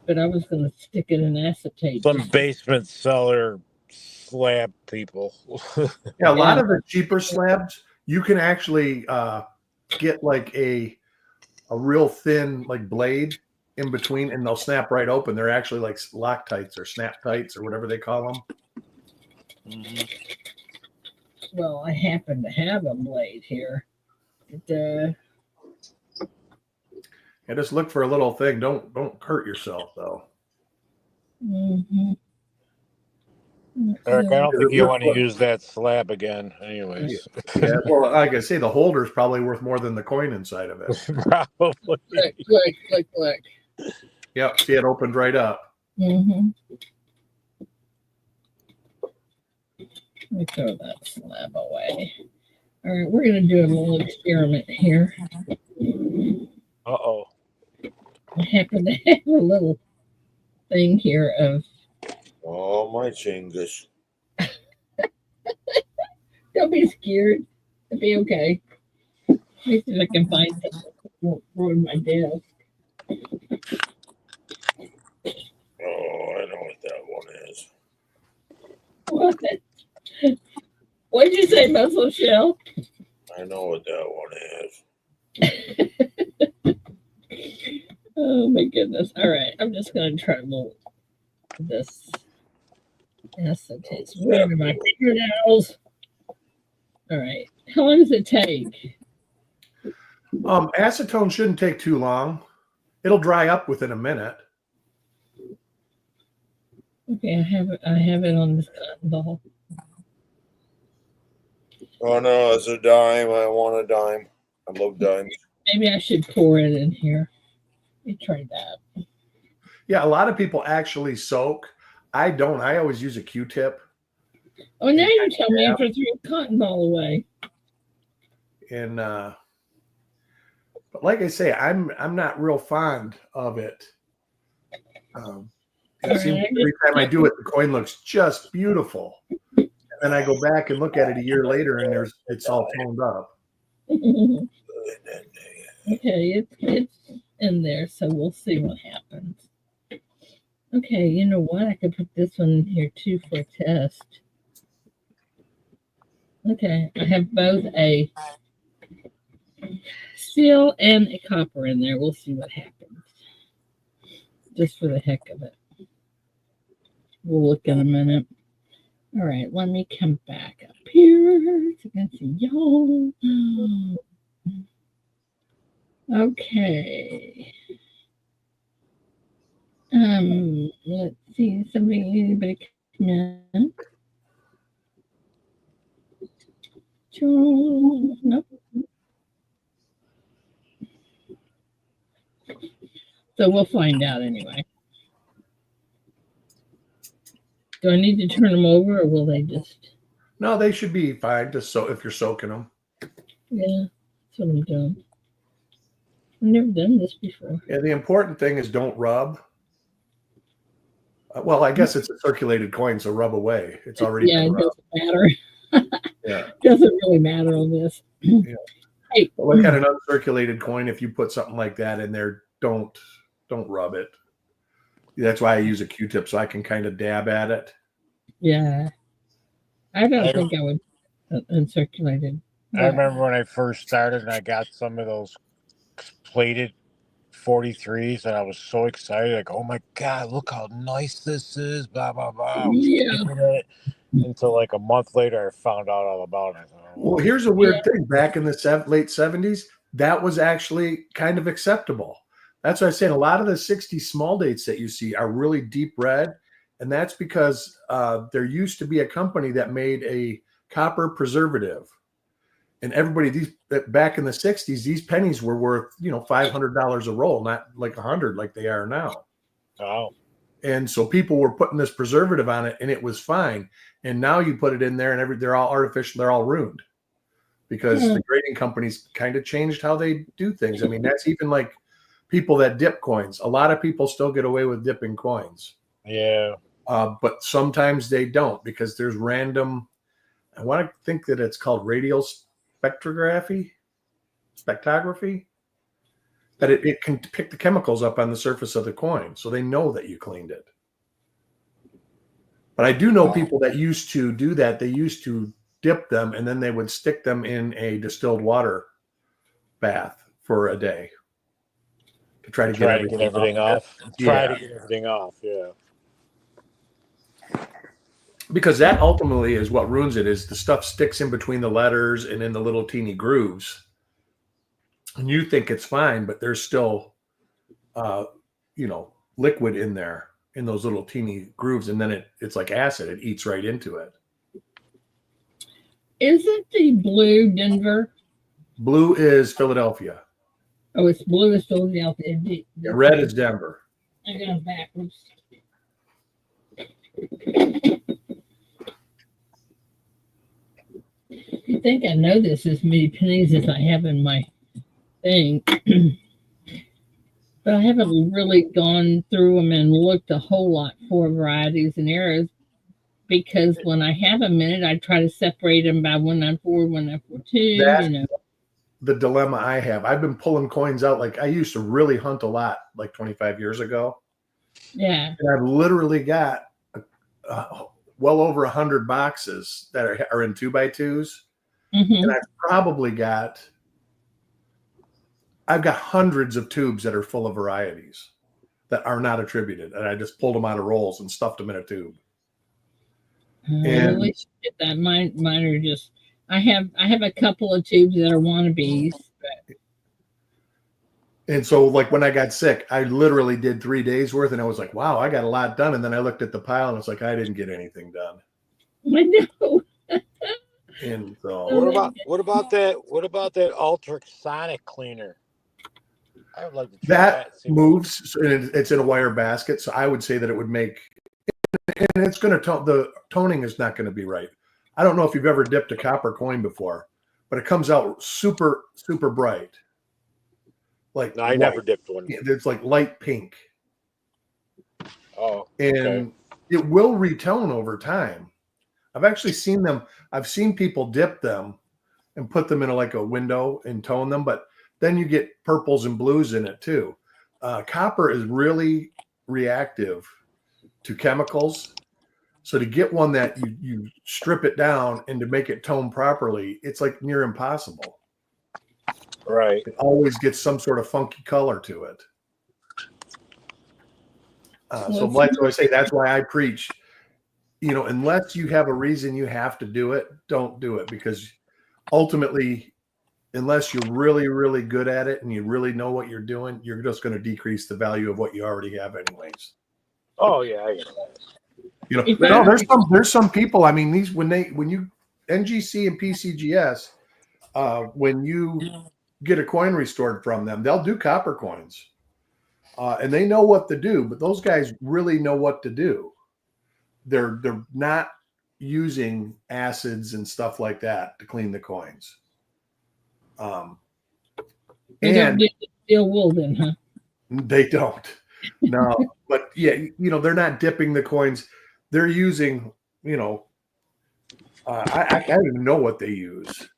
But I was going to stick it in acetate. Some basement cellar slab people. Yeah, a lot of the cheaper slabs, you can actually get like a real thin like blade in between, and they'll snap right open. They're actually like Loctites or snap tights or whatever they call them. Mhm. Well, I happen to have a blade here. Yeah, just look for a little thing. Don't hurt yourself though. Mm-hmm. Eric, I don't think you want to use that slab again, anyways. Yeah, well, like I say, the holder's probably worth more than the coin inside of it. Probably. Click. Yep, see, it opened right up. Mm-hmm. Let me throw that slab away. All right, we're going to do a little experiment here. Uh-oh. I happen to have a little thing here of. Oh, my chingus. Don't be scared. It'll be okay. Let me see if I can find something that won't ruin my desk. Oh, I know what that one is. What? What did you say, Muscle Shell? I know what that one is. Oh my goodness. All right. I'm just going to try to mold this. Acetate. Where are my fingernails? All right. How long does it take? Acetone shouldn't take too long. It'll dry up within a minute. Okay, I have it on this cotton ball. Oh, no, it's a dime. I want a dime. I love dimes. Maybe I should pour it in here. Let me try that. Yeah, a lot of people actually soak. I don't. I always use a Q-tip. Oh, now you tell me after I threw a cotton ball away. And but like I say, I'm not real fond of it. It seems every time I do it, the coin looks just beautiful. And then I go back and look at it a year later, and it's all toned up. Okay, it's in there, so we'll see what happens. Okay, you know what? I could put this one in here too for a test. Okay, I have both a steel and a copper in there. We'll see what happens. Just for the heck of it. We'll look in a minute. All right, let me come back up here so I can see y'all. Okay. Let's see. Anybody come in? Nope. So we'll find out anyway. Do I need to turn them over, or will they just? No, they should be fine. Just so if you're soaking them. Yeah, that's what I'm doing. never done this before. Yeah, the important thing is don't rub. Well, I guess it's a circulated coin, so rub away. It's already Yeah, been it rubbed. doesn't matter. Yeah. Doesn't really matter on this. Yeah. Hey, But like at an uncirculated coin, if you put something like that in there, don't rub it. That's why I use a Q-tip so I can kind of dab at it. yeah, I don't think I would uncirculated. I remember when I first started and I got some of those plated 43s and I was so excited, like, oh my God, look how nice this is, blah, blah, blah. I was Yeah. keeping it until like a month later, I found out all about it. Well, here's a weird thing. Back in the late 70s, that was actually kind of acceptable. That's why I said a lot of the 60s small dates that you see are really deep red. And that's because there used to be a company that made a copper preservative. And everybody, back in the 60s, these pennies were worth, $500 a roll, not like 100 like they are now. Oh. And so people were putting this preservative on it and it was fine. And now you put it in there and they're all artificial, they're all ruined because the grading companies kind of changed how they do things. I mean, that's even like people that dip coins. A lot of people still get away with dipping coins. Yeah. But sometimes they don't because there's random, I want to think that it's called radial spectrography, that it can pick the chemicals up on the surface of the coin. So they know that you cleaned it. But I do know people that used to do that. They used to dip them and then they would stick them in a distilled water bath for a day to try to get everything off. Yeah. Try to get everything off. Yeah. Because that ultimately is what ruins it, is the stuff sticks in between the letters and in the little teeny grooves. And you think it's fine, but there's still, liquid in there in those little teeny grooves. And then it's like acid. It eats right into it. Isn't the blue Denver? Blue is Philadelphia. Oh, it's blue is Philadelphia. Red is Denver. I got it backwards. You think I know this as many pennies as I have in my thing. But I haven't really gone through them and looked a whole lot for varieties and eras because when I have a minute, I try to separate them by 194, 194.2, That's the dilemma I have. I've been pulling coins out. Like I used to really hunt a lot like 25 years ago. Yeah. And I've literally got well over 100 boxes that are in 2x2s. And I've got hundreds of tubes that are full of varieties that are not attributed. And I just pulled them out of rolls and stuffed them in a tube. And get that. Mine are just, I have a couple of tubes that are wannabes. And so like when I got sick, I literally did 3 days worth and I was like, wow, I got a lot done. And then I looked at the pile and it's like, I didn't get anything done. I know. And so what about that ultrasonic cleaner? I would like to try that moves, and it's in a wire basket. So I would say that it would make, and it's going to the toning is not going to be right. I don't know if you've ever dipped a copper coin before, but it comes out super, super bright. Like no, I never dipped one. It's like light pink. Oh, and it will retone over time. I've actually seen them. I've seen people dip them and put them in like a window and tone them, but then you get purples and blues in it too. Copper is really reactive to chemicals. So to get one that you strip it down and to make it tone properly, it's like near impossible. Right. It always gets some sort of funky color to it. So that's why I say, that's why I preach, unless you have a reason you have to do it, don't do it, because ultimately, unless you're really, really good at it and you really know what you're doing, you're just going to decrease the value of what you already have anyways. Oh yeah, I get that. No, there's some people. I mean, when you NGC and PCGS, when you get a coin restored from them, they'll do copper coins, and they know what to do. But those guys really know what to do. They're not using acids and stuff like that to clean the coins. And Steel wool then, huh? They don't. No, but yeah, they're not dipping the coins. They're using, I don't even know what they use.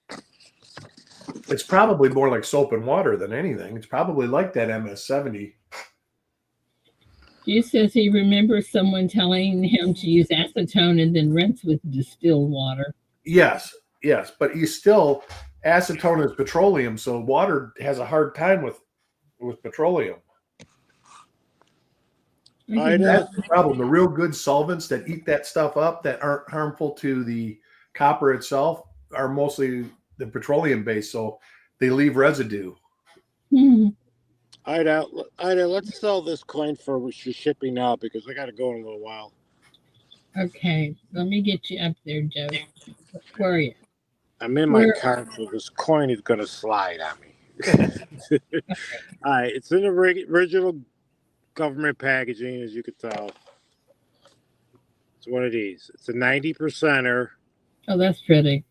It's probably more like soap and water than anything. It's probably like that MS-70. He says he remembers someone telling him to use acetone and then rinse with distilled water. Yes, but acetone is petroleum, so water has a hard time with petroleum. That's the problem. The real good solvents that eat that stuff up that aren't harmful to the copper itself are mostly the petroleum based, so they leave residue. Ida, let's sell this coin for shipping now because I got to go in a little while. Okay, let me get you up there, Joe. Where are you? I'm in my car, so this coin is going to slide on me. All right, it's in the original government packaging, as you can tell. It's one of these. It's a 90%er. Oh, that's pretty.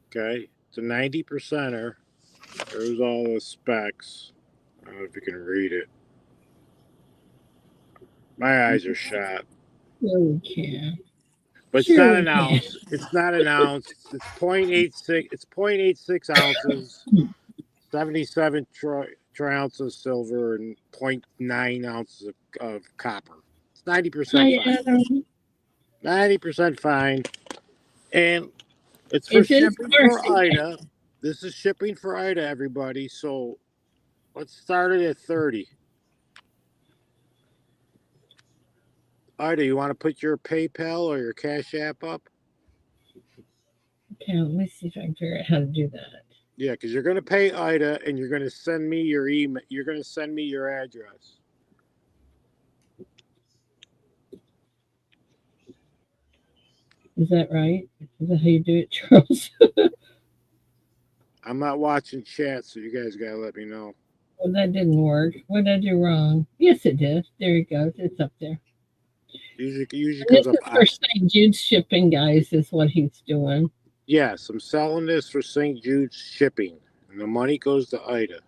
Okay, it's a 90%er. There's all the specs. I don't know if you can read it. My eyes are shot. Yeah, we can. But it's not an ounce. It's not an ounce. It's 0.86. It's 0.86 ounces. 77 ounces silver and 0.9 ounces of copper. It's 90% fine. 90% fine. And it's for shipping for Ida. This is shipping for Ida, everybody. So let's start it at 30. Ida, you want to put your PayPal or your Cash App up? Okay, let me see if I can figure out how to do that. Yeah, because you're going to pay Ida and you're going to send me your email. You're going to send me your address. Is that right? Is that how you do it, Charles? I'm not watching chat, so you guys got to let me know. Well, that didn't work. What did I do wrong? Yes, it did. There you go. It's up there. Usually comes up. For St. Jude's shipping, guys, is what he's doing. Yes, I'm selling this for St. Jude's shipping, and the money goes to Ida.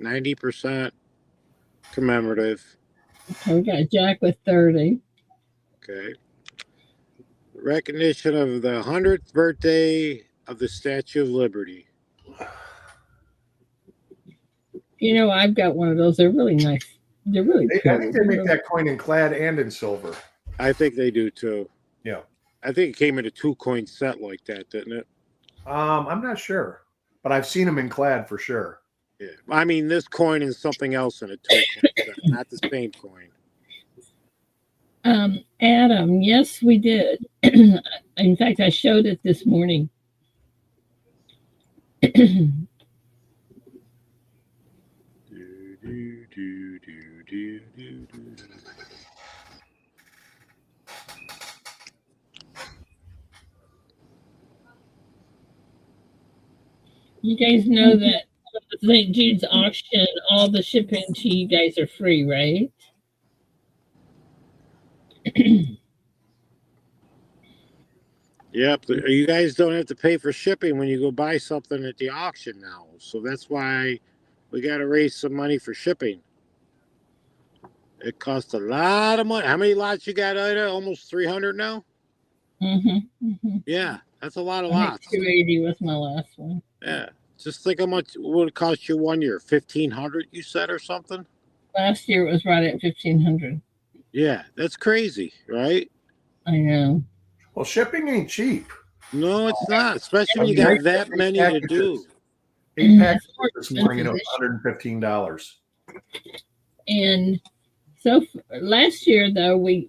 90% commemorative. Okay, we got Jack with 30. Okay. Recognition of the 100th birthday of the Statue of Liberty. I've got one of those. They're really nice. They're really pretty. I think they make that coin in clad and in silver. I think they do too. Yeah. I think it came in a 2-coin set like that, didn't it? I'm not sure, but I've seen them in clad for sure. Yeah. I mean, this coin is something else in a 2-coin set, not the same coin. Adam, yes, we did. In fact, I showed it this morning. You guys know that St. Jude's auction, all the shipping to you guys are free, right? Yep. You guys don't have to pay for shipping when you go buy something at the auction now. So that's why we got to raise some money for shipping. It costs a lot of money. How many lots you got, Ida? Almost 300 now? Yeah, that's a lot of lots. 280 was my last one. Yeah. Just think how much would it cost you 1 year? 1,500, you said, or something? Last year it was right at 1,500. Yeah, that's crazy, right? I know. Well, shipping ain't cheap. No, it's not, especially when you got that many to do. 8 packages this morning, it was $115. And so last year, though, we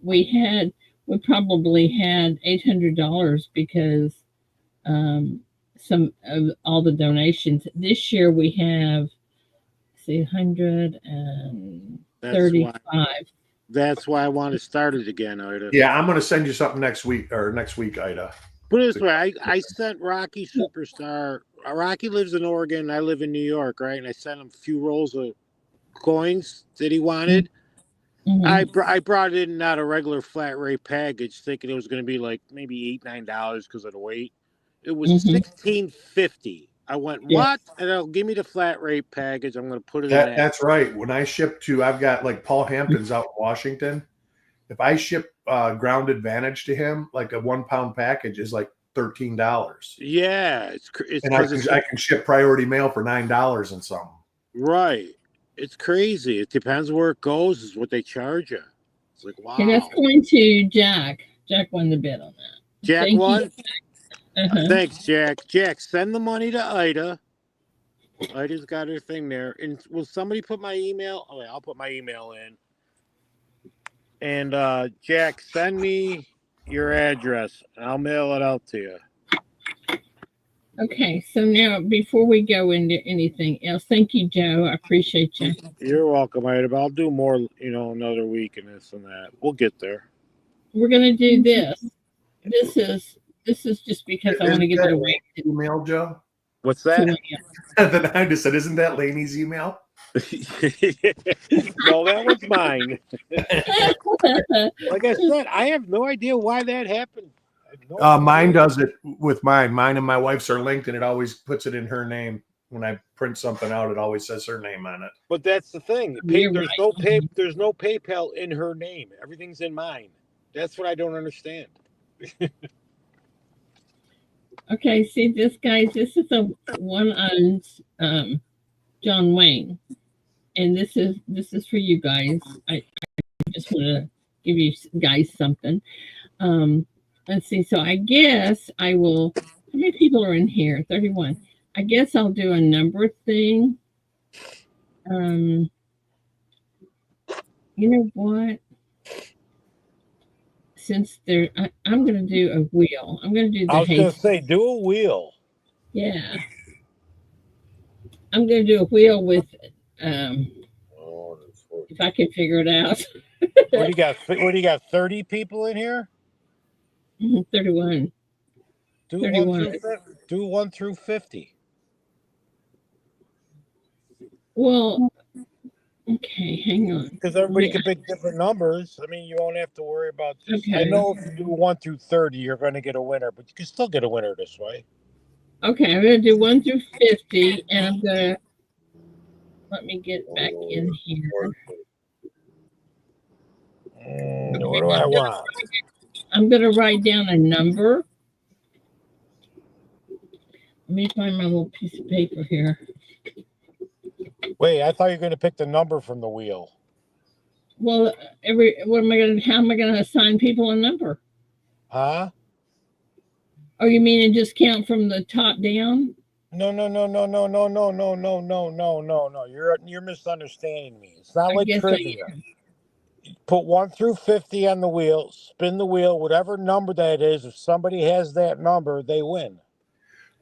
probably had $800 because some of all the donations. This year we have 135. That's why I want to start it again, Ida. Yeah, I'm going to send you something next week, Ida. Put it this way, I sent Rocky Superstar. Rocky lives in Oregon, and I live in New York, right? And I sent him a few rolls of coins that he wanted. Mm-hmm. I brought it in not a regular flat rate package, thinking it was going to be like maybe $8-9 because of the weight. It was $16.50 I went, Yeah. what? And they'll give me the flat rate package. I'm going to put it in that. That's right. When I ship to, I've got like Paul Hampton's out in Washington. If I ship Ground Advantage to him, like a 1 pound package is like $13. Yeah, it's And I can ship priority mail for $9 and something. right. It's crazy. It depends where it goes, is what they charge you. It's like, wow. Okay, that's going to Jack. Jack won the bid on that. Jack Thank won? you. Thanks, Jack. Jack, send the money to Ida. Ida's got her thing there. And will somebody put my email? Oh, wait, I'll put my email in. And Jack, send me your address. And I'll mail it out to you. Okay, so now before we go into anything else, thank you, Joe. I appreciate you. You're welcome, Ida. But I'll do more, another week and this and that. We'll get there. We're gonna do this. This is just because I want to get it away. Email, Joe? What's that? Then I just said, isn't that Laney's email? No, that was mine. Like I said, I have no idea why that happened. Mine does it with mine. Mine and my wife's are linked, and it always puts it in her name. When I print something out, it always says her name on it. But that's the thing. There's no PayPal in her name. Everything's in mine. That's what I don't understand. Okay, see this, guys. This is a one on John Wayne, and this is for you guys. I just want to give you guys something. Let's see. So I guess I will. How many people are in here? 31. I guess I'll do a number thing. You know what? Since I'm going to do a wheel. I'm going to do the. I was going to say, do a wheel. Yeah. I'm going to do a wheel with. If I can figure it out. What do you got? 30 people in here? 31. Do 31. Do 1 through 50. Well, okay, hang on. Because everybody can pick different numbers. I mean, you won't have to worry about this. Okay. I know if you do 1 through 30, you're going to get a winner, but you can still get a winner this way. Okay, I'm going to do 1 through 50, and I'm going to let me get back in here. What do I want? I'm going to write down a number. Let me find my little piece of paper here. Wait, I thought you were going to pick the number from the wheel. Well, how am I going to assign people a number? Huh? Oh, you mean and just count from the top down? No. You're misunderstanding me. It's not like trivia. Put 1 through 50 on the wheel, spin the wheel, whatever number that is. If somebody has that number, they win.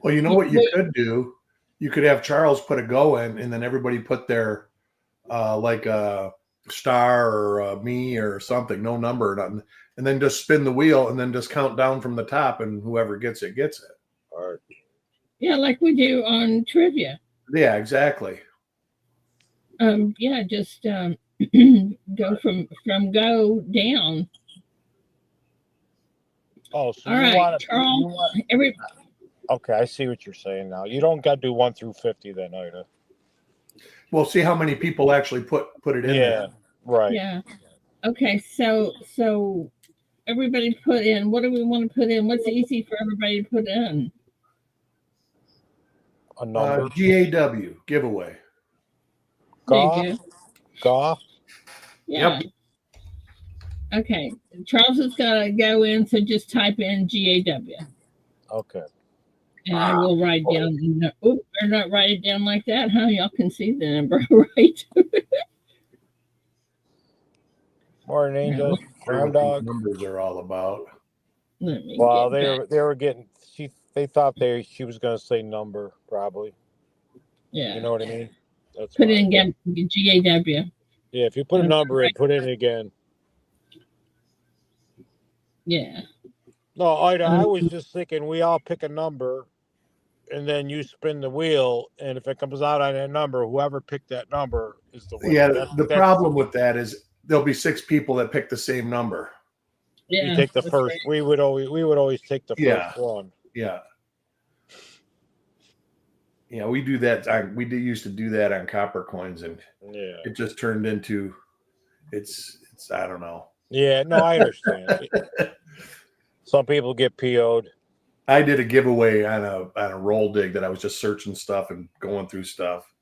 Well, you know what you could do? You could have Charles put a go in, and then everybody put their like a star or a me or something, no number, nothing, and then just spin the wheel and then just count down from the top, and whoever gets it gets it. All right. Yeah, like we do on trivia. Yeah, exactly. Yeah, just go from go down. Oh, so all you right, want to, Charles. Okay, I see what you're saying now. You don't got to do 1 through 50 then, Ida. We'll see how many people actually put it in there. Right. Yeah. Okay, so everybody put in. What do we want to put in? What's easy for everybody to put in? A number. GAW giveaway. Gaw. Yeah. Yep. Okay. Charles is gonna go in, so just type in GAW. Okay. And I will write down. Or not write it down like that, huh? Y'all can see the number, right? Morning, Angels. Ground dog. Numbers are all about. Well, they were getting. They thought she was going to say number probably. Yeah. You know what I mean? That's put in GAW. Yeah, if you put a number in, put it in again. Yeah. No, Ida, I was just thinking we all pick a number, and then you spin the wheel, and if it comes out on that number, whoever picked that number is the winner. Yeah, the problem with that is there'll be 6 people that pick the same number. Yeah, you take the first. Right. We would always take the first one. Yeah. we do that. We used to do that on copper coins, and Yeah. it just turned into it's I don't know. Yeah, no, I understand. Some people get PO'd. I did a giveaway on a roll dig that I was just searching stuff and going through stuff,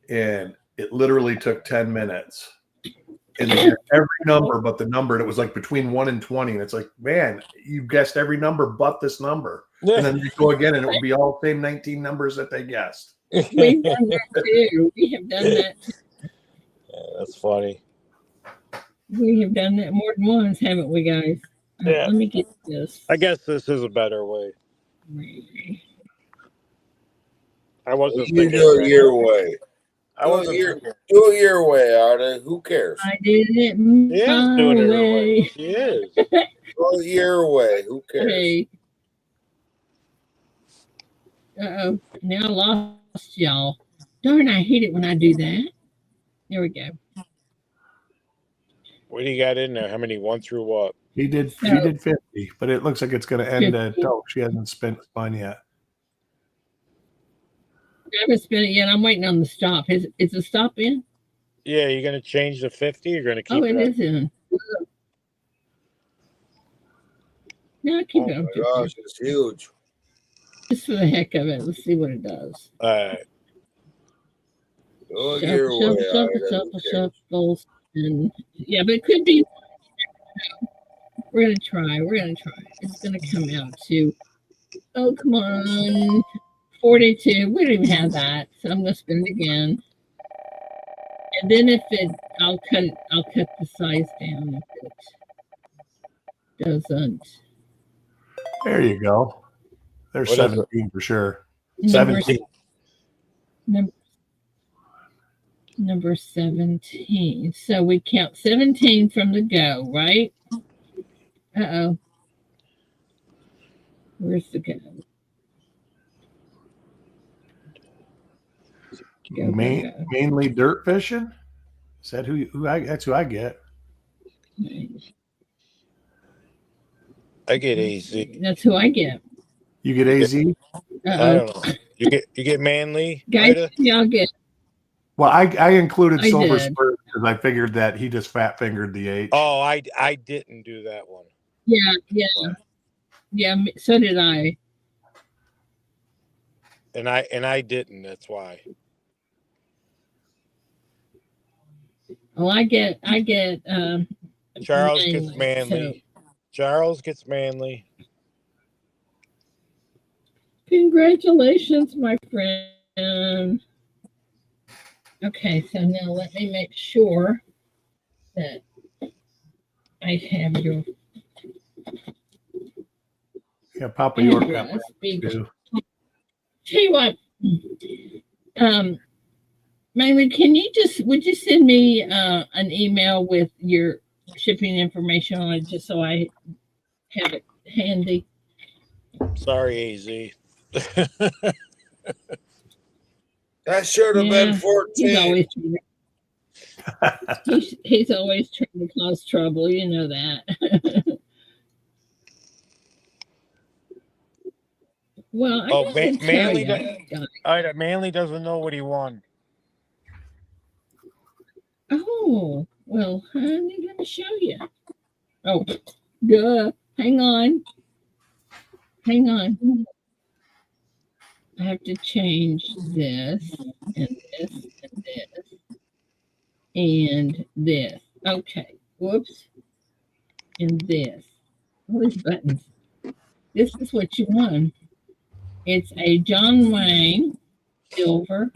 and it literally took 10 minutes. And they had every number but the number, and it was like between 1 and 20. And it's like, man, you guessed every number but this number. And then you go again, and it would be all the same 19 numbers that they guessed. We've done that too. We have done that too. Yeah, that's funny. We have done that more than once, haven't we, guys? Yeah. Let me get this. I guess this is a better way. I wasn't You thinking do that. it your way. I wasn't Do thinking. it your way, Arda. Who cares? I did it She is my doing it her way. way. She is. Do it your way. Who cares? Hey. Uh-oh. Now I lost y'all. Darn, I hate it when I do that. There we go. What do you got in there? How many? 1 through what? He did 50, but it looks like it's going to end at she hasn't spun yet. I haven't spent it yet. I'm waiting on the stop. Is the stop in? Yeah, you're going to change the 50? You're going to keep it it is in. No, I keep it on 50. Gosh, it's huge. Just for the heck of it. Let's see what it does. All right. Do it your way, Arda. Shuffle. And yeah, but it could be. We're gonna try. It's gonna come out to. Oh, come on. 42. We don't even have that, so I'm gonna spin it again. And then I'll cut the size down if it doesn't. There you go. There's What is 17 for sure. Number 17. Number 17. So we count 17 from the go, right? Uh-oh. Where's the go? Go. Mainly dirt fishing? Is that that's who I get? I get AZ. That's who I get. You get AZ? I don't know. You get Manly? Guys, Ida? y'all get. Well, I included I Silver did. Spur because I figured that he just fat fingered the H. Oh, I didn't do that one. Yeah. So did I. And I didn't. That's why. Oh, I get. Charles gets Manly. So. Charles gets Manly. Congratulations, my friend. Okay, so now let me make sure that I have your Papa York. address. Tell you what, Maynard, would you send me an email with your shipping information on it just so I have it handy? Sorry, AZ. That should have been 14. He's always trying to cause trouble. You know that. Well, Manly doesn't know what he won. Oh, well, honey, let me show you. Oh, duh. Hang on. I have to change this and this and this and this. Okay. Whoops. And this. All these buttons. This is what you won. It's a John Wayne silver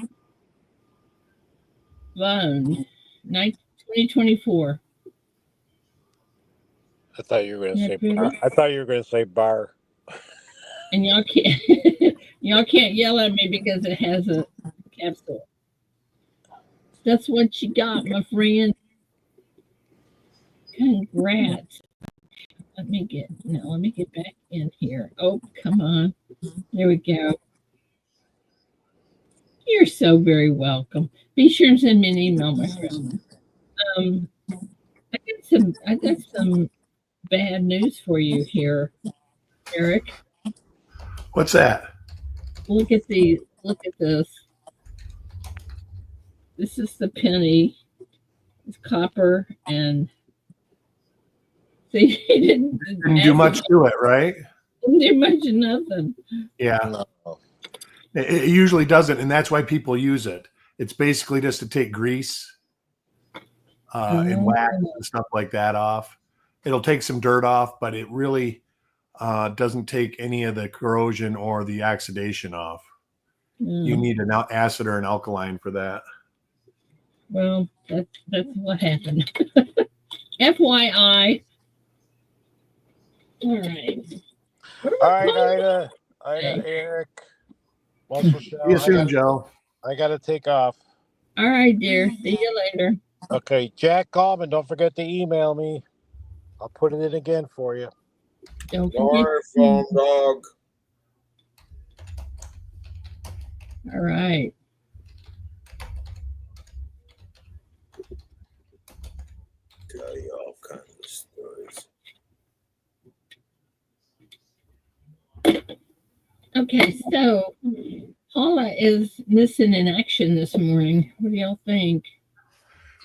bone, 2024. I thought you were going to say bar. I thought you were going to say bar. And y'all can't yell at me because it has a capsule. That's what you got, my friend. Congrats. Let me get back in here. Oh, come on. There we go. You're so very welcome. Be sure and send me an email, my friend. I got some bad news for you here, Eric. What's that? Look at these look at this. This is the penny. It's copper and see, he didn't do much to it, right? Didn't do much of nothing. Yeah. No. It usually doesn't, and that's why people use it. It's basically just to take grease and wax and stuff like that off. It'll take some dirt off, but it really doesn't take any of the corrosion or the oxidation off. You need an acid or an alkaline for that. Well, that's what happened. FYI. All right. All right, Ida, Eric. See you soon, Joe. I got to take off. All right, dear. See you later. Okay, Jack Coleman, don't forget to email me. I'll put it in again for you. Don't Sorry, phone dog. All right. Tell you all kinds of stories. Okay, so Paula is missing in action this morning. What do y'all think?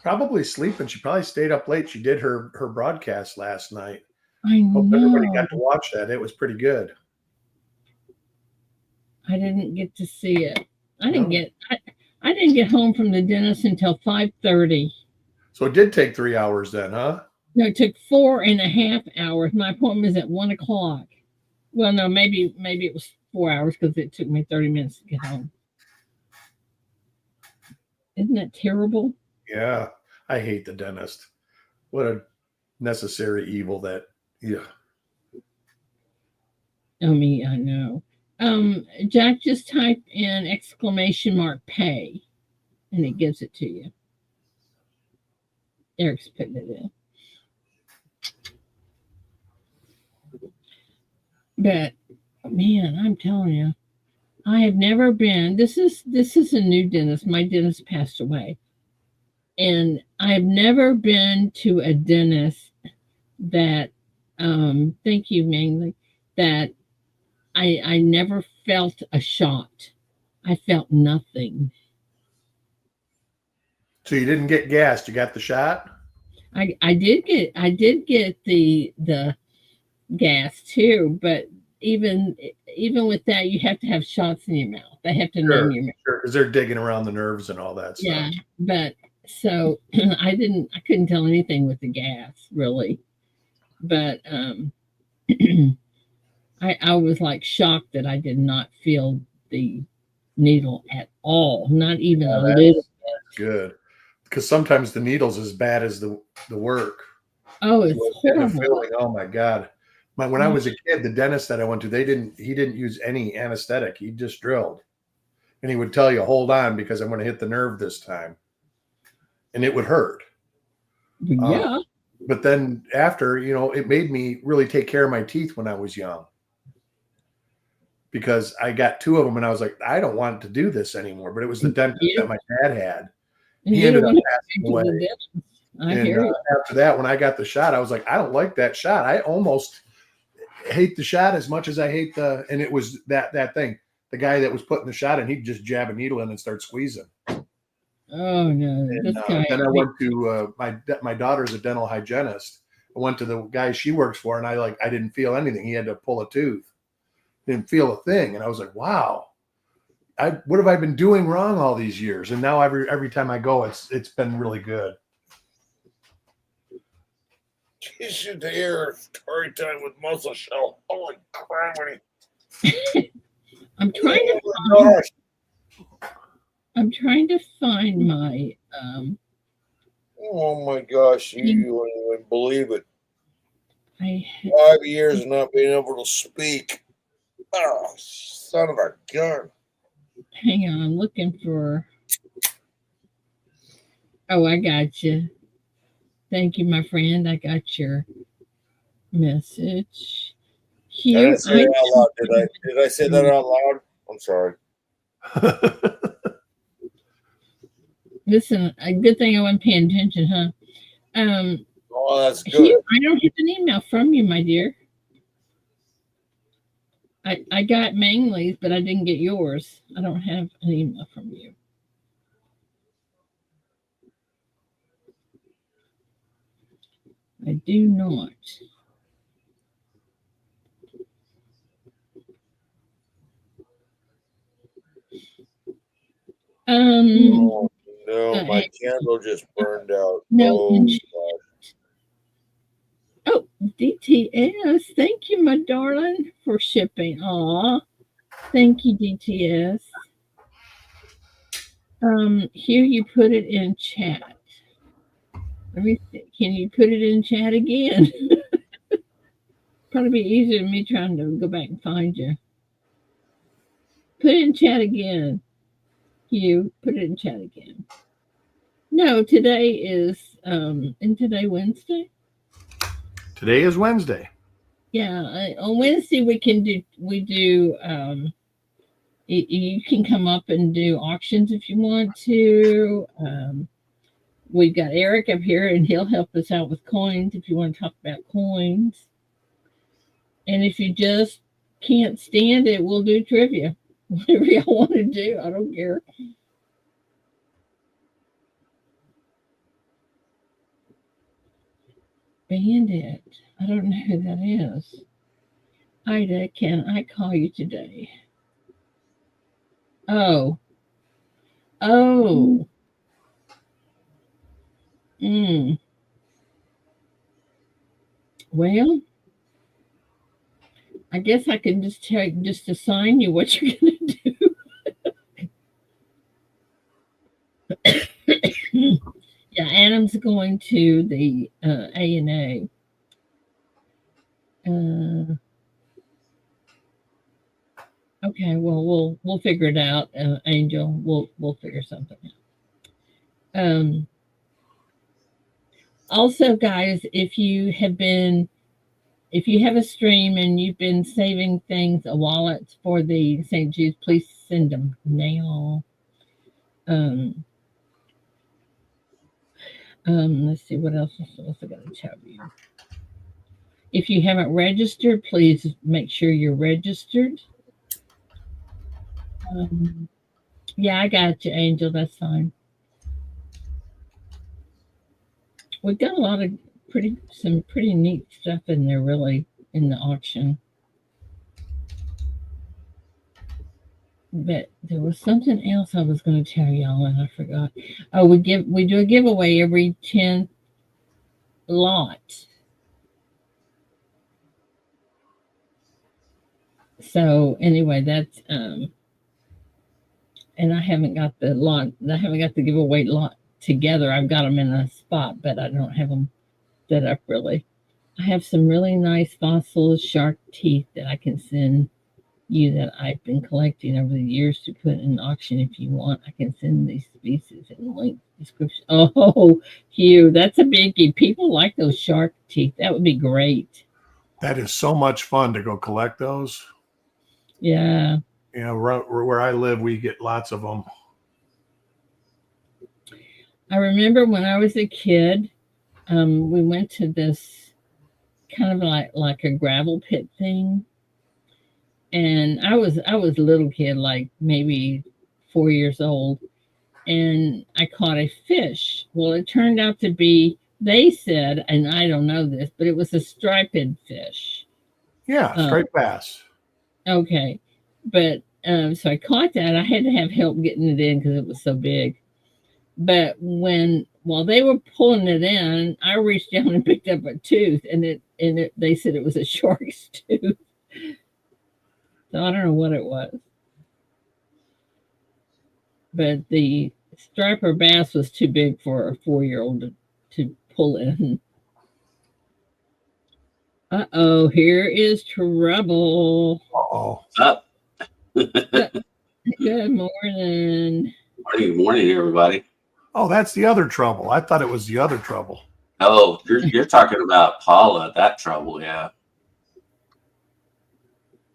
Probably sleeping. She probably stayed up late. She did her broadcast last night. I Hope know. everybody got to watch that. It was pretty good. I didn't get to see it. I didn't get home from the dentist until 5:30. So it did take 3 hours then, huh? No, it took 4.5 hours. My appointment was at 1 o'clock. Well, no, maybe it was 4 hours because it took me 30 minutes to get home. Isn't that terrible? Yeah. I hate the dentist. What a necessary evil that, yeah. I mean, I know. Jack, just type in !pay and it gives it to you. Eric's putting it in. But man, I'm telling you, I have never been. This is a new dentist. My dentist passed away. And I've never been to a dentist that thank you, mainly, that I never felt a shot. I felt nothing. So you didn't get gassed, you got the shot? I did get the gas too, but even with that, you have to have shots in your mouth. They have to numb your mouth. Sure, because they're digging around the nerves and all that stuff. Yeah, but so I couldn't tell anything with the gas really, but I was like shocked that I did not feel the needle at all, not even a little. Good, because sometimes the needle's as bad as the work. Oh, it's horrible. Feeling, oh my God. When I was a kid, the dentist that I went to, he didn't use any anesthetic. He just drilled. And he would tell you, hold on, because I'm going to hit the nerve this time. And it would hurt. Yeah. But then after, it made me really take care of my teeth when I was young. Because I got 2 of them and I was like, I don't want to do this anymore. But it was the dentist that my dad had. He ended up passing away. After that, when I got the shot, I was like, I don't like that shot. I almost hate the shot as much as I hate and it was that thing. The guy that was putting the shot in, he'd just jab a needle in and start squeezing. Oh no! And, then I went to my daughter's a dental hygienist. I went to the guy she works for, and I didn't feel anything. He had to pull a tooth, didn't feel a thing, and I was like, wow, what have I been doing wrong all these years? And now every time I go, it's been really good. You should hear story time with Muscle Show. Holy crap! I'm trying to find my oh my gosh, you wouldn't even believe it. 5 years of not being able to speak. Oh, son of a gun. Hang on, I'm looking for. Oh, I got you. Thank you, my friend. I got your message. Here, I didn't say it out loud, did I say that out loud? I'm sorry. Listen, a good thing I wasn't paying attention, huh? Oh, that's good. Hugh, I don't have an email from you, my dear. I got Mangley's, but I didn't get yours. I don't have an email from you. I do not. Oh, no, my candle just burned out. No. Oh, Oh, DTS. Thank you, my darling, for shipping. Aw. Thank you, DTS. Here you put it in chat. Let me see. Can you put it in chat again? Probably be easier than me trying to go back and find you. Put it in chat again. Hugh, put it in chat again. No, today is isn't today Wednesday? Today is Wednesday. Yeah, on Wednesday we do you can come up and do auctions if you want to. We've got Eric up here and he'll help us out with coins if you want to talk about coins. And if you just can't stand it, we'll do trivia. Whatever y'all want to do, I don't care. Bandit. I don't know who that is. Ida, can I call you today? Oh. Oh. Well, I guess I can just assign you what you're going to do. Yeah, Adam's going to the A&A. Okay, well we'll figure it out, Angel. We'll figure something out. Also, guys, if you have a stream and you've been saving things, wallets for the St. Jude's, please send them now. Let's see what else I got to tell you. If you haven't registered, please make sure you're registered. Yeah, I got you, Angel. That's fine. We've got a lot of some pretty neat stuff in there, really, in the auction. But there was something else I was going to tell y'all, and I forgot. Oh, we do a giveaway every 10th lot. So anyway, that's and I haven't got the lot. I haven't got the giveaway lot together. I've got them in a spot, but I don't have them set up really. I have some really nice fossil shark teeth that I can send you that I've been collecting over the years to put in auction. If you want, I can send these species in link description. Oh, Hugh, that's a biggie. People like those shark teeth. That would be great. That is so much fun to go collect those. Yeah. You know, where I live, we get lots of them. I remember when I was a kid, we went to this kind of like a gravel pit thing. And I was a little kid, like maybe 4 years old, and I caught a fish. Well, it turned out to be, they said, and I don't know this, but it was a striped fish. Yeah, striped bass. Okay, but so I caught that. I had to have help getting it in because it was so big. But while they were pulling it in, I reached down and picked up a tooth, and they said it was a shark's tooth. So I don't know what it was. But the striper bass was too big for a 4-year-old to pull in. Uh-oh, here is trouble. Uh-oh. Up. Good morning. Morning, everybody. Oh, that's the other trouble. I thought it was the other trouble. Oh, you're talking about Paula, that trouble, yeah.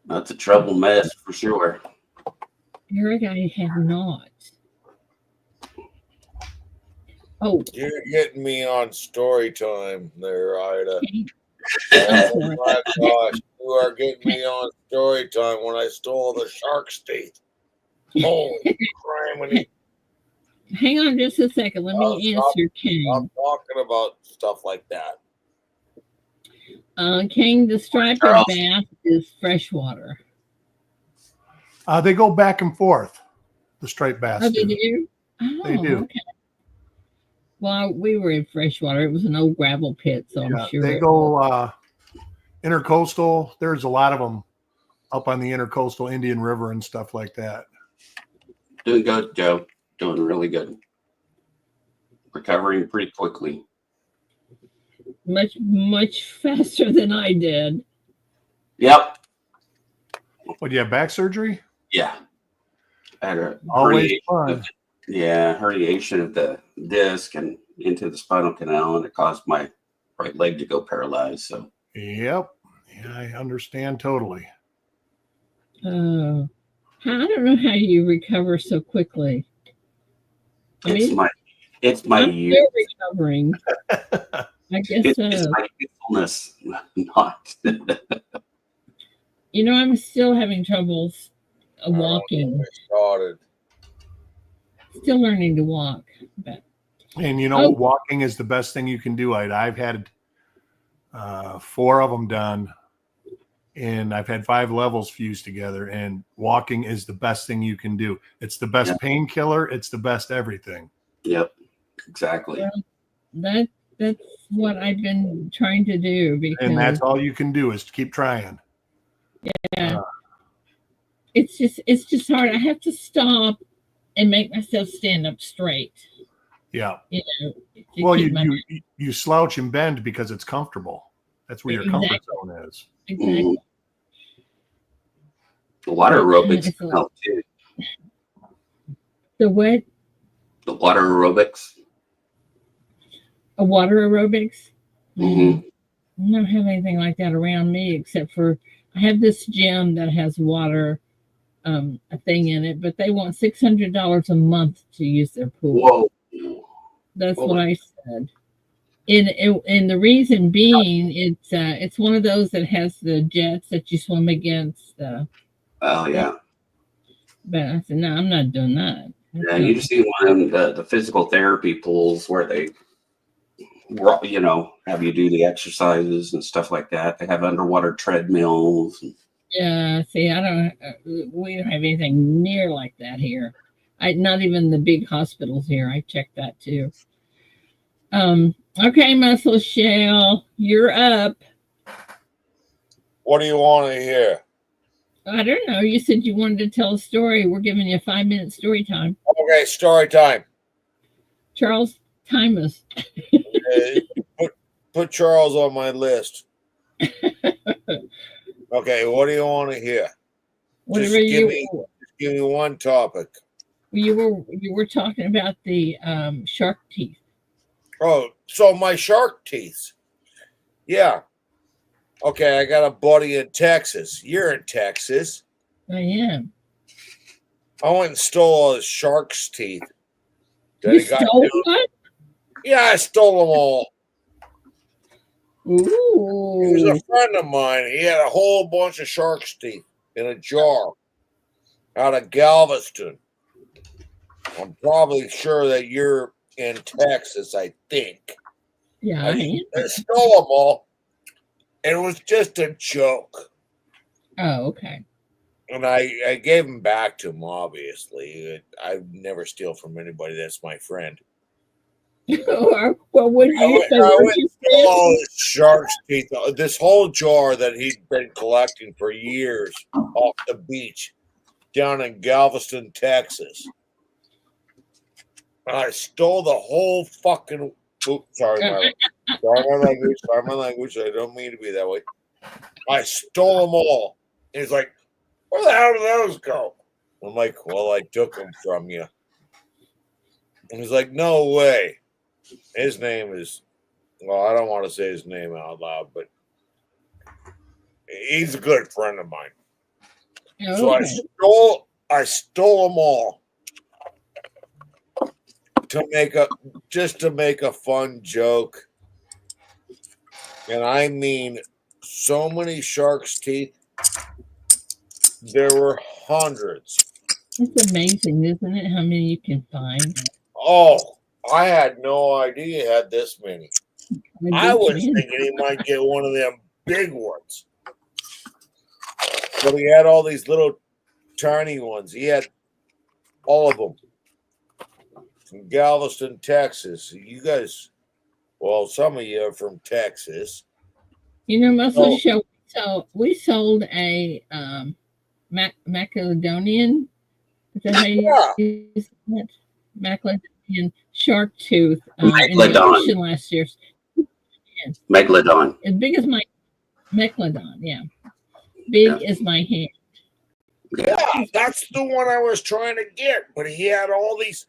That's a trouble mess for sure. Eric, I have not. Oh. You're getting me on story time there, Ida. Okay. Oh my gosh. You are getting me on story time when I stole the shark's teeth. Holy criminy. Hang on just a second. Let me answer King. I'm talking about stuff like that. King, the striped Charles. bass is freshwater. They go back and forth. The striped bass Oh, they do. do? Oh, They do. okay. Well, we were in freshwater. It was an old gravel pit, so I'm sure They go intercoastal. There's a lot of them up on the intercoastal Indian River and stuff like that. Doing good, Joe. Doing really good. Recovering pretty quickly. much faster than I did. Yep. What, do you have back surgery? Yeah. I had a Always herniation fun. herniation of the disc and into the spinal canal, and it caused my right leg to go paralyzed. So Yep. Yeah, I understand totally. I don't know how you recover so quickly. it's my I'm youth. still recovering. I guess It's my youthfulness, not. You know, I'm still having troubles walking. Started. Still learning to walk. But And you know, walking is the best thing you can do. I've had 4 of them done, and I've had 5 levels fused together. And walking is the best thing you can do. It's the best painkiller. It's the best everything. Yep, exactly. Well, that's what I've been trying to do. And that's all you can do is keep trying. Yeah. It's just hard. I have to stop and make myself stand up straight. Yeah. You know. Well, you slouch and bend because it's comfortable. That's where your comfort zone is. Exactly. The water aerobics can help too. The what? The water aerobics. A water aerobics? Mm-hmm. I don't have anything like that around me except for I have this gym that has water a thing in it, but they want $600 a month to use their pool. Whoa. That's what I said. And the reason being, it's one of those that has the jets that you swim against. Oh yeah. But I said, no, I'm not doing that. Yeah, you just need one of them, the physical therapy pools where they, have you do the exercises and stuff like that. They have underwater treadmills. Yeah, see, we don't have anything near like that here. Not even the big hospitals here. I checked that too. Okay, Muscle Shell, you're up. What do you want to hear? I don't know. You said you wanted to tell a story. We're giving you 5-minute story time. Okay, story time. Charles, time us. Put Charles on my list. Okay, what do you want to hear? Whatever give me one topic. You were talking about the shark teeth. Oh, so my shark teeth. Yeah. Okay, I got a buddy in Texas. You're in Texas. I am. I went and stole all his shark's teeth. You stole one? Yeah, I stole them all. Ooh. He was a friend of mine. He had a whole bunch of shark's teeth in a jar out of Galveston. I'm probably sure that you're in Texas, I think. Yeah, I stole them all. It was just a joke. Oh, okay. And I gave them back to him, obviously. I never steal from anybody that's my friend. Well, what did you say? I went and stole all his shark's teeth. This whole jar that he'd been collecting for years off the beach down in Galveston, Texas. And I stole the whole fucking... Oops, sorry my language. I don't mean to be that way. I stole them all. And he's like, where the hell did those go? I'm like, well, I took them from you. And he's like, no way. His name is, well, I don't want to say his name out loud, but he's a good friend of mine. Okay. So I stole them all to make a fun joke. And I mean so many shark's teeth. There were hundreds. It's amazing, isn't it? How many you can find? Oh, I had no idea he had this many. I bet was you thinking he might get one of them big ones. But he had all these little tiny ones. He had all of them. From Galveston, Texas. You guys, well, some of you are from Texas. You know, most of Oh. the show. So we sold a Macedonian. Is that how you say it? Macedonian shark tooth in the auction last year. Megalodon. As big as my Megalodon, yeah. Big as my hand. Yeah, that's the one I was trying to get. But he had all these,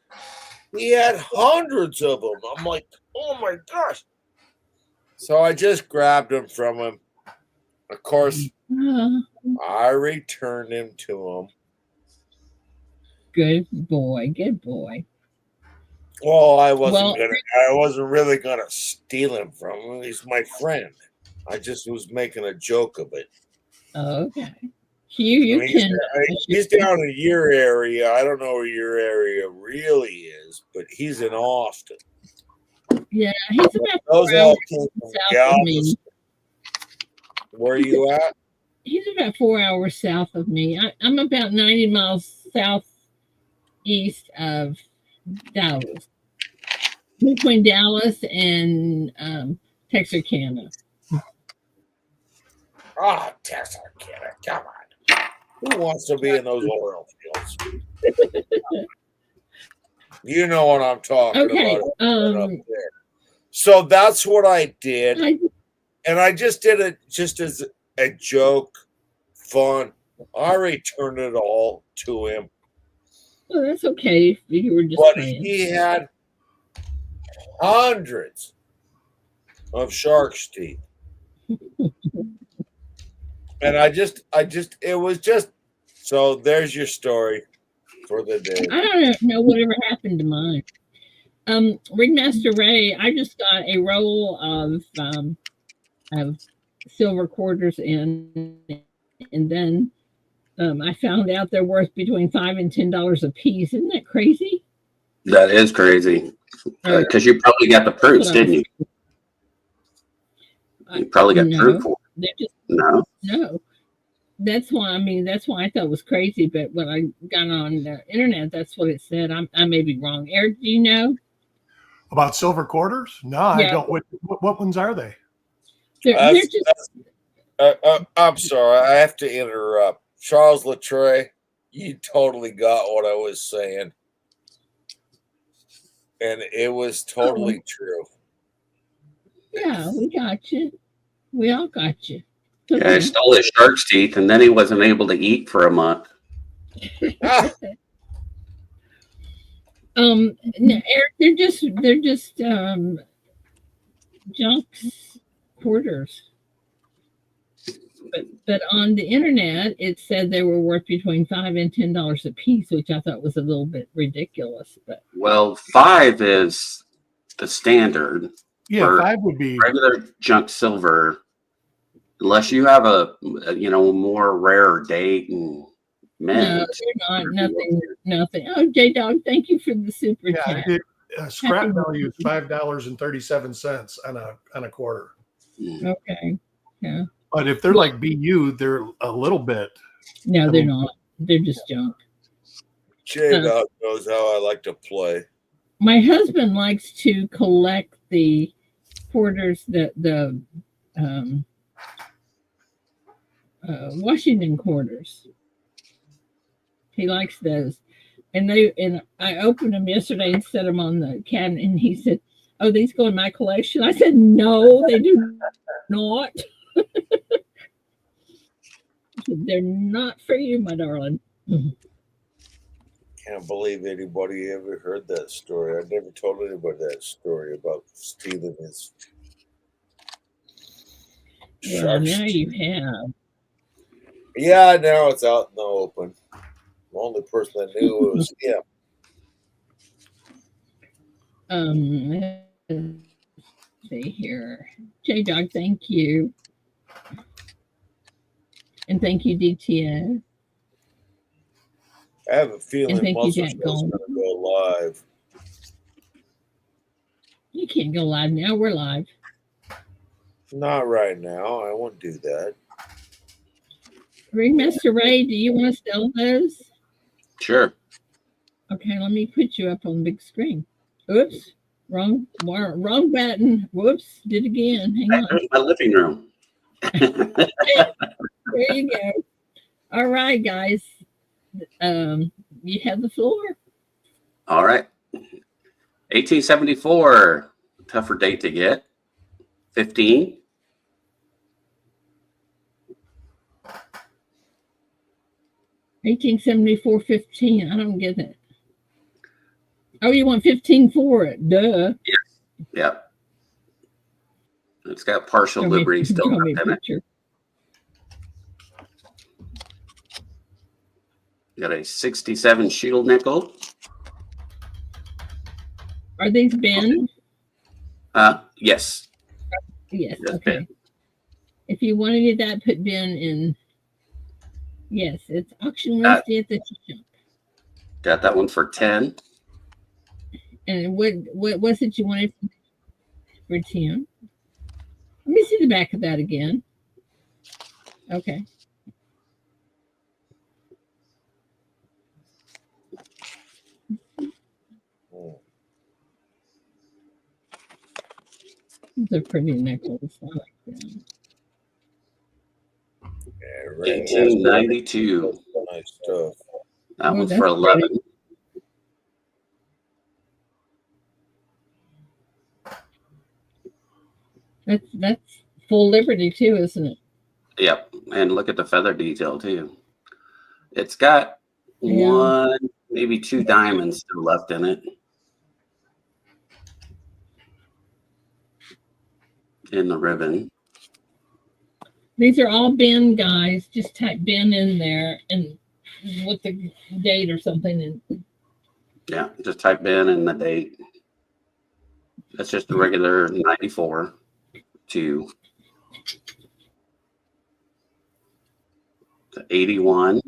he had hundreds of them. I'm like, oh my gosh. So I just grabbed them from him. Of course, I returned him to him. Good boy, good boy. Well, I wasn't really gonna steal him from him. He's my friend. I just was making a joke of it. Okay. You can. He's down in your area. I don't know where your area really is, but he's in Austin. Yeah, he's about Those 4 all hours came from south of me. Galveston. Where are you at? He's about 4 hours south of me. I'm about 90 miles southeast of Dallas, between Dallas and Texarkana. Ah, Texarkana, come on. Who wants to be in those oil fields? You know what I'm talking about. So that's what I did. And I just did it just as a joke, fun. I returned it all to him. Well, that's okay if you were just playing. He had hundreds of shark's teeth. And it was just, so there's your story for the day. I don't know whatever happened to mine. Ringmaster Ray, I just got a roll of silver quarters in, and then I found out they're worth between $5 and $10 a piece. Isn't that crazy? That is crazy. Because you probably got the proofs, didn't you? You probably got proof for it. No. That's why I thought it was crazy. But when I got on the internet, that's what it said. I may be wrong. Eric, do you know about silver quarters? No, yeah. I don't. What ones are they? They're just. I'm sorry, I have to interrupt. Charles Latre, you totally got what I was saying, and it was totally true. Yeah, we got you. We all got you. Yeah, I stole his shark's teeth, and then he wasn't able to eat for a month. No, Eric, they're just junk quarters. But on the internet, it said they were worth between $5 and $10 a piece, which I thought was a little bit ridiculous. But well, $5 is the standard. Yeah, $5 would be regular junk silver, unless you have a more rare date and mint. No, they're not. Nothing. Oh, J Dog, thank you for the super chat. Scrap value is $5.37 on a quarter. Okay. Yeah. But if they're like BU, they're a little bit. No, they're not. They're just junk. J-Dog knows how I like to play. My husband likes to collect the quarters, the Washington quarters. He likes those. And I opened them yesterday and set them on the cabinet, and he said, "Oh, these go in my collection." I said, "No, they do not." They're not for you, my darling. Can't believe anybody ever heard that story. I never told anybody that story about stealing his. Well, now you have. Yeah, now it's out in the open. The only person I knew was him. Let's see here. J Dog, thank you. And thank you, DTS. I have a And feeling thank you, Muscle Jack Show's Gold. going to go live. You can't go live now. We're live. Not right now. I won't do that. Ringmaster Ray, do you want to sell those? Sure. Okay, let me put you up on the big screen. Oops, wrong button. Whoops, did it again. Hang on. There's my living room. There you go. All right, guys. You have the floor. All right. 1874, tougher date to get. 15. 1874, 15. I don't get it. Oh, you want 15 for it? Duh. Yes. Yep. It's got partial Show me- liberty still show me a left in it. picture. Got a 67 shield nickel. Are these Ben? Yes. Yes. Yes, Okay. Ben. If you wanted that, put Ben in. Yes, it's auction Wednesday at the shop. Got that one for 10. And what was it you wanted for 10? Let me see the back of that again. Okay. It's a pretty necklace. I like that. Yeah, right. 1892. That's nice stuff. That Oh, one's that's for 11. That's full liberty too, isn't it? Yep. And look at the feather detail too. It's got Yeah. one, maybe two diamonds still left in it. In the ribbon. These are all Ben, guys. Just type Ben in there and with the date or something. And Yeah, just type in and the date. That's just the regular 94 to 81.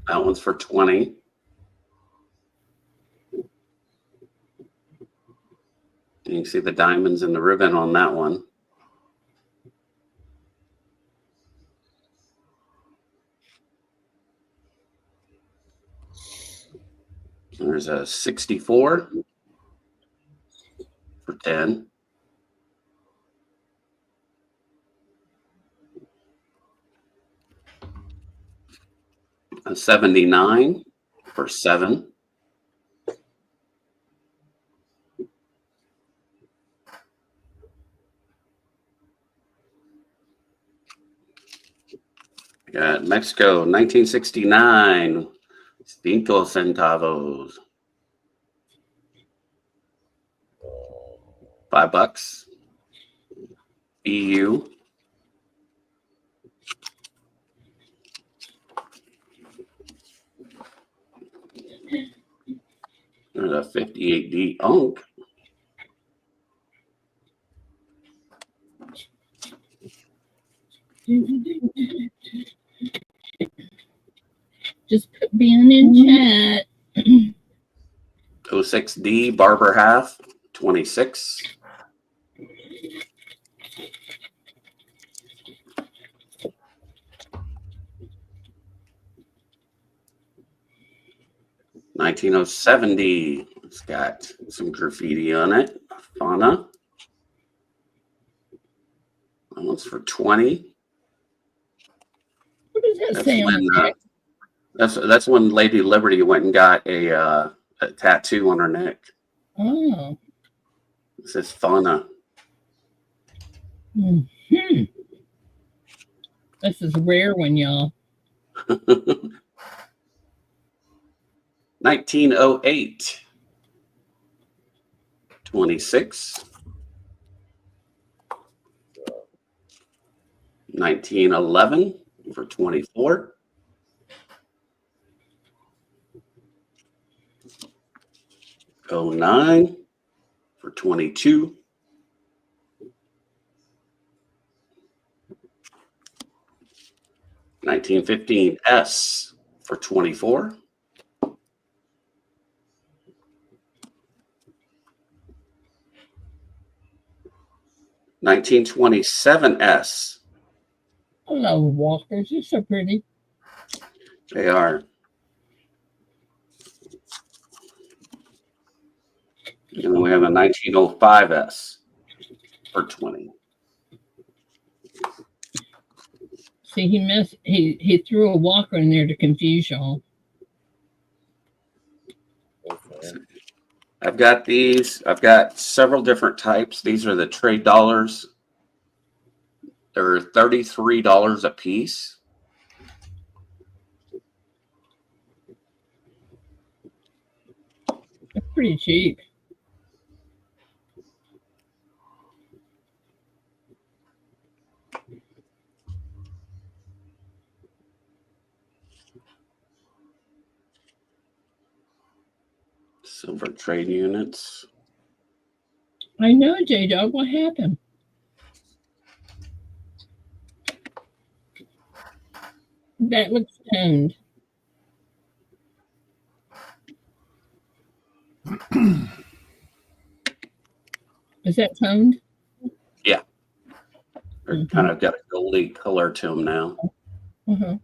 That one's for 20. You can see the diamonds in the ribbon on that one. There's a 64 for 10. A 79 for 7. Got Mexico, 1969, 5 centavos. $5. EU. There's a 58D Unk. just put Ben in chat. 06D Barber Half, 26. $1907D. It's got some graffiti on it. Fauna. That one's for 20. What does that That's say on when, the neck? that's when Lady Liberty went and got a tattoo on her neck. Oh. It says Fauna. Hmm. This is a rare one, y'all. 1908. 26. 1911 for 24. '09 for 22. 1915 S for 24. 1927 S. I love walkers. They're so pretty. They are. And then we have a 1905 S for 20. See, he threw a walker in there to confuse y'all. Okay. I've got these. I've got several different types. These are the trade dollars. They're $33 a piece. They're pretty cheap. Silver trade units. I know, J-Dog. What happened? That looks toned. Is that toned? Yeah. They're kind of got a goldy color to them now. Mm-hmm.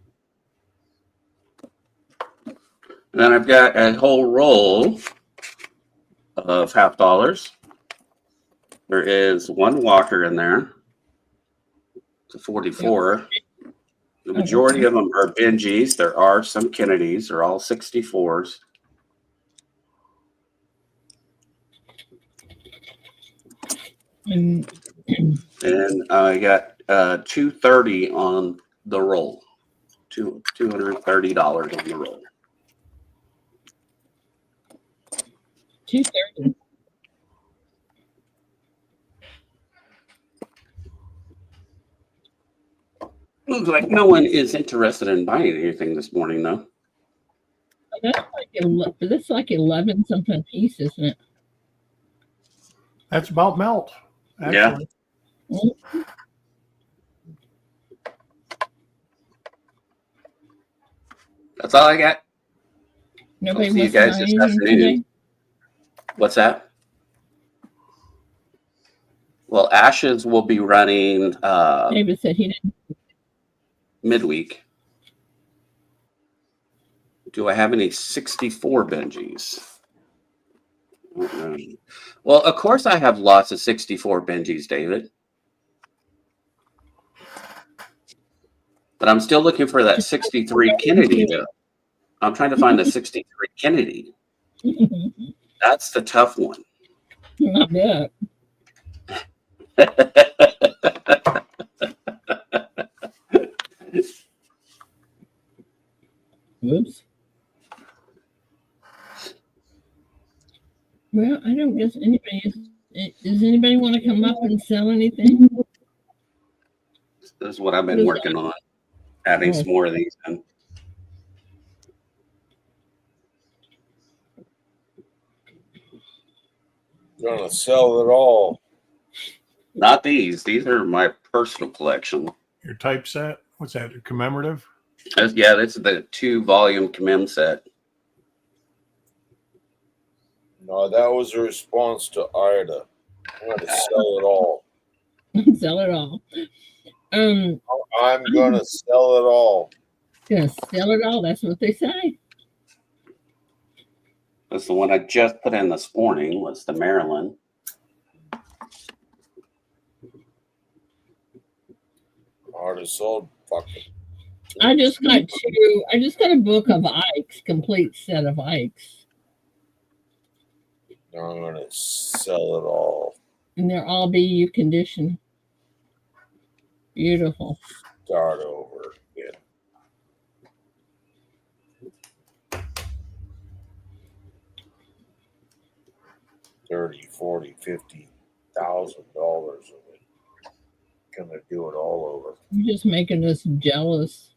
And then I've got a whole roll of half dollars. There is one walker in there. It's a 44. The majority of them are Benjis. There are some Kennedys. They're all 64s. And I got 230 on the roll. $230 on the roll. 230. Looks like no one is interested in buying anything this morning, though. That's like 11 something a piece, isn't it? That's about melt. Actually. Yeah. That's all I got. Nobody I'll see you wants to guys buy this anything afternoon. today? What's that? Well, Ashes will be running David said he didn't. midweek. Do I have any 64 Benjis? Well, of course I have lots of 64 Benjis, David. But I'm still looking for that 63 Kennedy, though. I'm trying to find the 63 Kennedy. That's the tough one. Not bad. Whoops. Well, I don't guess anybody does anybody want to come up and sell anything? This is what I've been working on. Adding some more of these in. Gonna sell it all. Not these. These are my personal collection. Your typeset? What's that? Commemorative? Yeah, that's the 2-volume commem set. No, that was a response to Ida. I'm gonna sell it all. Sell it all. I'm gonna sell it all. Gonna sell it all. That's what they say. That's the one I just put in this morning. Was the Maryland. Already sold. Fucking. I just got a book of Ike's, complete set of Ike's. Now I'm gonna sell it all. And they're all BU condition. Beautiful. Start over again. $30,000, $40,000, $50,000 of it. Gonna do it all over. You're just making us jealous.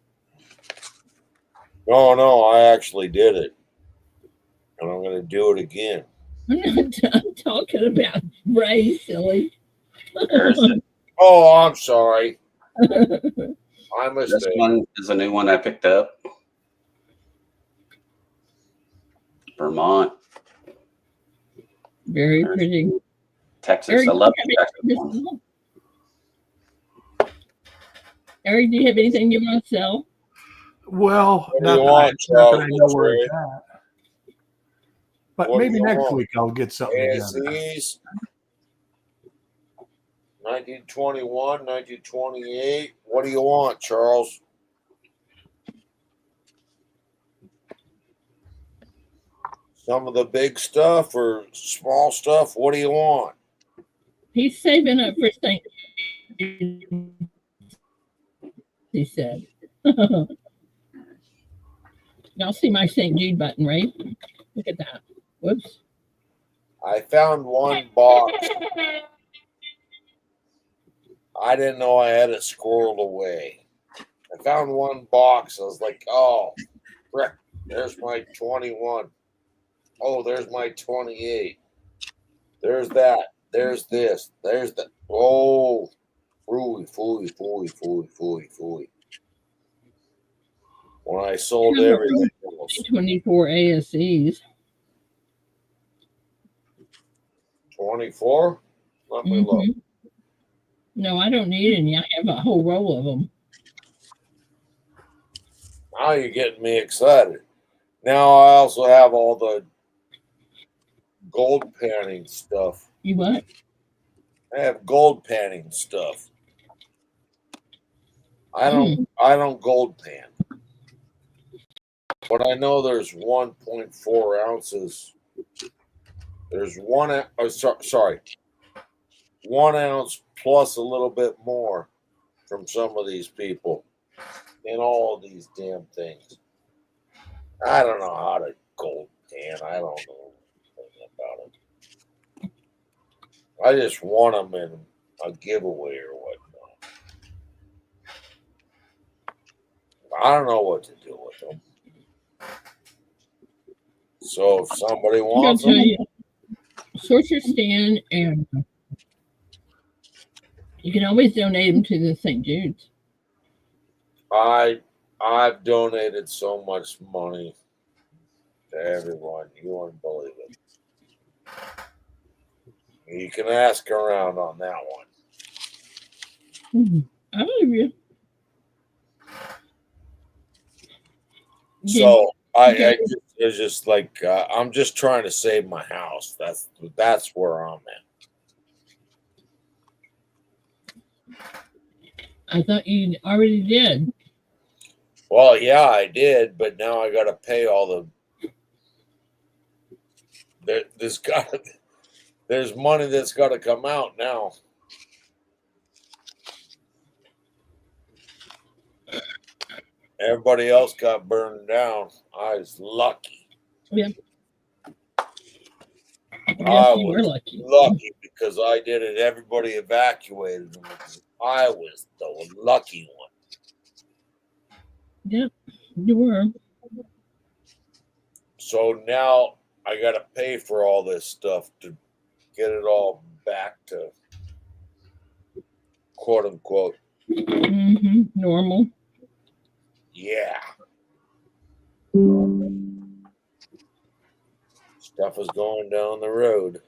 No, I actually did it. And I'm gonna do it again. I'm talking about Ray, silly. Oh, I'm sorry. My This mistake. one is a new one I picked up. Vermont, Very pretty. Texas. Eric, I love do the you have Texas any- ones. Eric, do you have anything you want to sell? Well, What do not you that, want, not that I Charles? know where Trade? it's at. But What do maybe you next want? week I'll get something together. ASEs, 1921, 1928. What do you want, Charles? Some of the big stuff or small stuff? What do you want? He's saving up for St. He said. Y'all see my St. Jude button, right? Look at that. Whoops. I found one box. I didn't know I had it squirreled away. I found one box. I was like, oh, frick, there's my 21. Oh, there's my 28. There's that. There's this. There's that. Oh, fooey. When I sold everything else. 24 ASEs. 24? Let me look. Mhm. No, I don't need any. I have a whole roll of them. Now you're getting me excited. Now I also have all the gold panning stuff. You what? I have gold panning stuff. I don't gold pan. But I know there's 1.4 ounces. There's 1 ounce plus a little bit more from some of these people in all of these damn things. I don't know how to gold pan. I don't know anything about it. I just want them in a giveaway or whatnot. I don't know what to do with them. So if somebody I'm going wants to tell them, you. Sort your stand, and you can always donate them to the St. Jude's. I've donated so much money to everyone. You wouldn't believe it. You can ask around on that one. I believe you. So it's just like I'm just trying to save my house. That's where I'm at. I thought you already did. Well, yeah, I did, but now I got to pay all the. There's money that's got to come out now. Everybody else got burned down. I was lucky. Yeah. I Yes, you were was lucky because I did it. Everybody evacuated them. I was the lucky one. Yep, you were. So now I got to pay for all this stuff to get it all back to quote unquote. Normal. Yeah. Stuff is going down the road.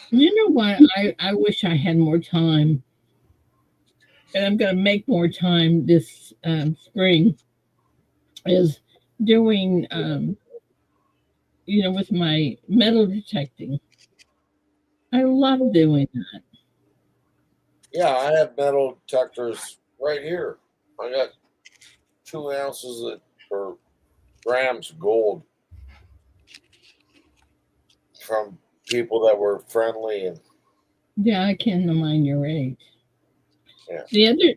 You know what? I wish I had more time. And I'm going to make more time this spring. Is doing, with my metal detecting. I love doing that. Yeah, I have metal detectors right here. I got 2 ounces or grams of gold from people that were friendly and Yeah, I can mind your age. yeah.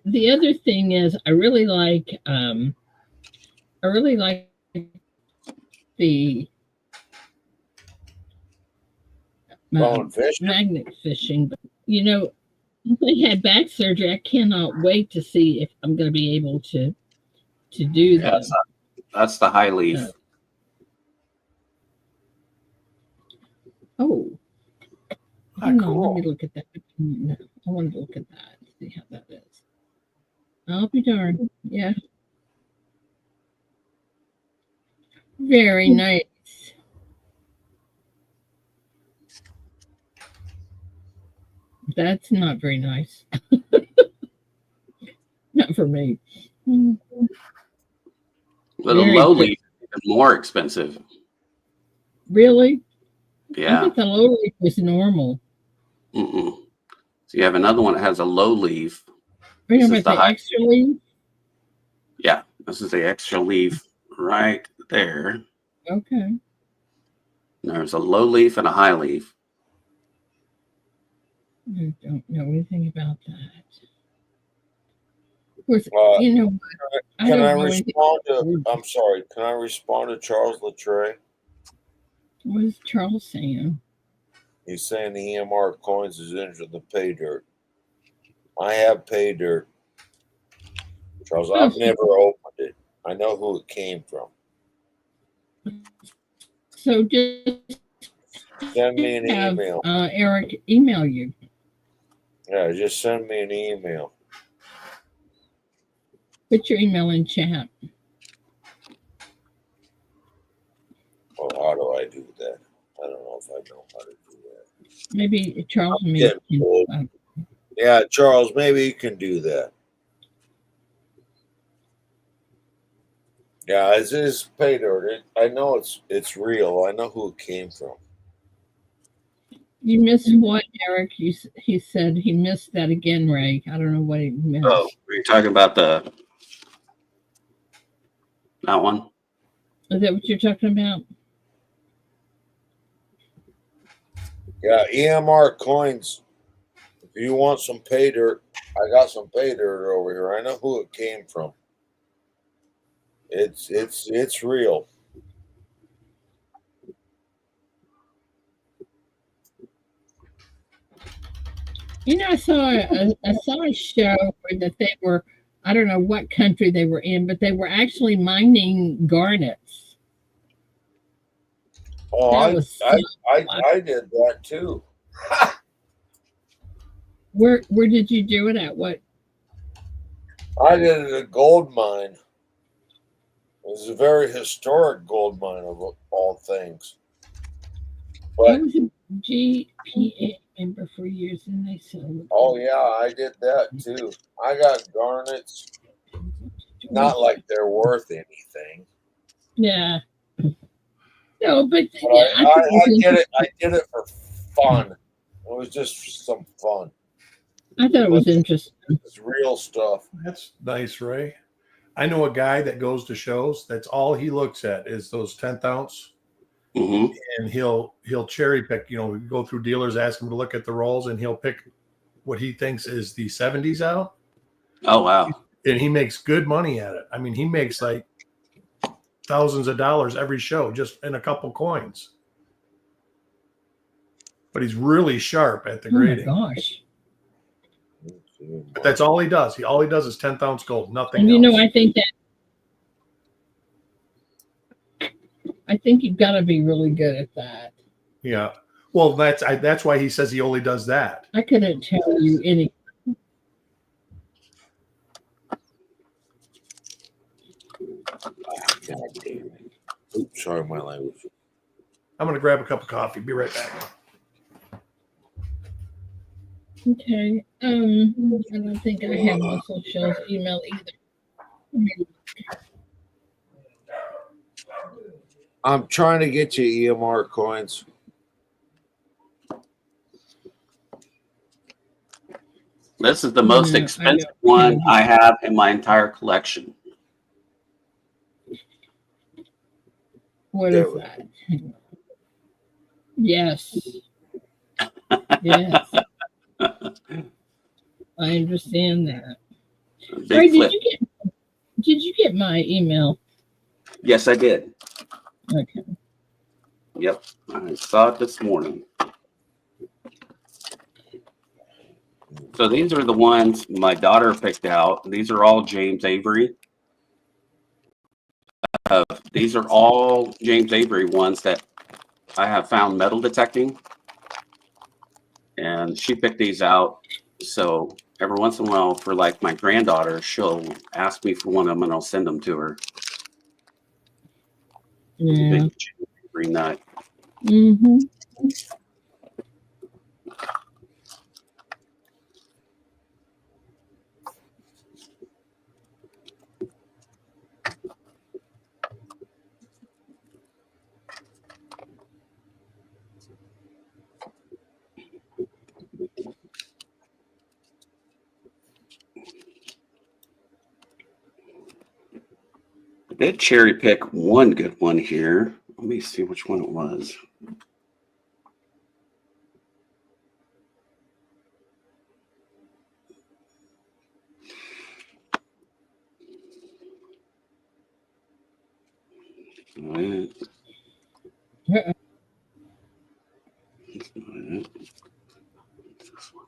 The other thing is I really like the magnet fishing. But, since I had back surgery, I cannot wait to see if I'm going to be able to do that. That's the high leaf. Oh. Hold on, let cool. me look at that. No, I want to look at that. See how that is. I'll be darned. Yeah. Very nice. That's not very nice. Not for me. But a Very low pretty. leaf is even more expensive. Really? I Yeah. thought the low leaf was normal. Mm-mm. So you have another one that has a low leaf. Are you This talking is about the the high. extra leaf? Yeah, this is the extra leaf right there. Okay. There's a low leaf and a high leaf. I don't know anything about that. Of course, Uh, you know what? I can I don't know anything. respond to? I'm sorry. Can I respond to Charles Latre? What is Charles saying? He's saying the EMR coins is into the pay dirt. I have pay dirt, Charles. Oh, I've never opened it. I know who it came from. so just Send me an have email. Eric email you. Yeah, just send me an email. Put your email in chat. Well, how do I do that? I don't know if I know how to do that. Maybe Charles I'm may. getting old. Yeah, Charles, maybe you can do that. Yeah, it's his pay dirt. I know it's real. I know who it came from. You missed what, Eric? He said he missed that again, Ray. I don't know what he missed. Oh, are you talking about that one? Is that what you're talking about? Yeah, EMR coins. If you want some pay dirt, I got some pay dirt over here. I know who it came from. It's real. You know, I saw a show where that they were. I don't know what country they were in, but they were actually mining garnets. Oh, That was so I did that too. Where did you do it at? What? I did it at a gold mine. It was a very historic gold mine of all things. I But was a GPA member for years, and they sold. oh yeah, I did that too. I got garnets. Not like they're worth anything. Yeah. No, but But yeah, I thought it was I did it. interesting. I did it for fun. It was just some fun. I thought it was interesting. It's real stuff. That's nice, Ray. I know a guy that goes to shows. That's all he looks at is those 10th ounce, Mm-hmm. and he'll cherry pick. You know, we go through dealers, ask him to look at the rolls, and he'll pick what he thinks is the 70s out, Oh, wow. and he makes good money at it. I mean, he makes like thousands of dollars every show just in a couple coins. But he's really sharp at the Oh my grading. gosh! But that's all he does. All he does is 10th ounce gold, nothing And else. you know, I think you've got to be really good at that. Yeah. Well, that's why he says he only does that. I couldn't tell you any. God damn it. Oops, sorry, my language. I'm going to grab a cup of coffee. Be right back. Okay. I don't think I have Muscle Shell's email either. I'm trying to get you EMR coins. This is the most No, I expensive don't one have- I have in my entire collection. What There is we that? Yes. Yes. I understand that. Big Sorry, flip. did you get my email? Yes, I did. Okay. Yep. I saw it this morning. So these are the ones my daughter picked out. These are all James Avery. These are all James Avery ones that I have found metal detecting. and she picked these out. So every once in a while, for like my granddaughter, she'll ask me for one of them, and I'll send them to her. It's a Yeah. big green nut. Mm-hmm. I did cherry pick one good one here. Let me see which one it was. Alright. Uh-uh. That's not it. This one.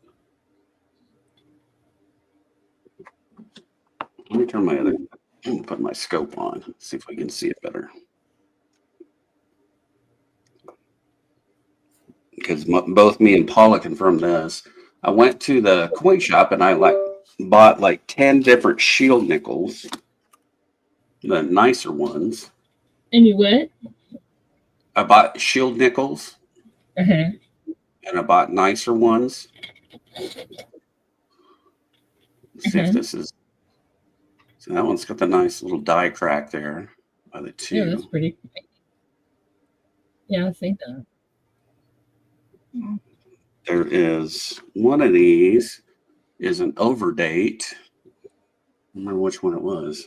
Let me turn my other, put my scope on, see if we can see it better. Because both me and Paula confirmed this. I went to the coin shop and I bought like 10 different shield nickels, the nicer ones. And you what? I bought shield nickels Uh-huh. and I bought nicer ones. Let's see if this is. So that one's got the nice little die crack there by the two. Yeah, that's pretty. Yeah, I think that. There is one of these is an overdate. I don't remember which one it was.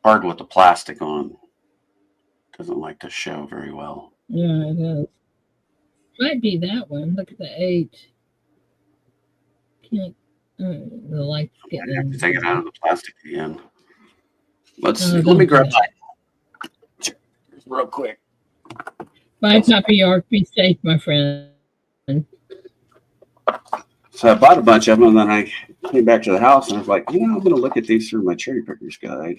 Hard with the plastic on. Doesn't like to show very well. Yeah, it is. Might be that one. Look at the 8. Can't. The light's I getting have to in. take it out of the plastic again. Let's No, see. Let don't me do grab that. my real quick. Bye, Papa York. Be safe, my friend. So I bought a bunch of them, and then I came back to the house, and I was like, I'm going to look at these through my cherry picker's guide.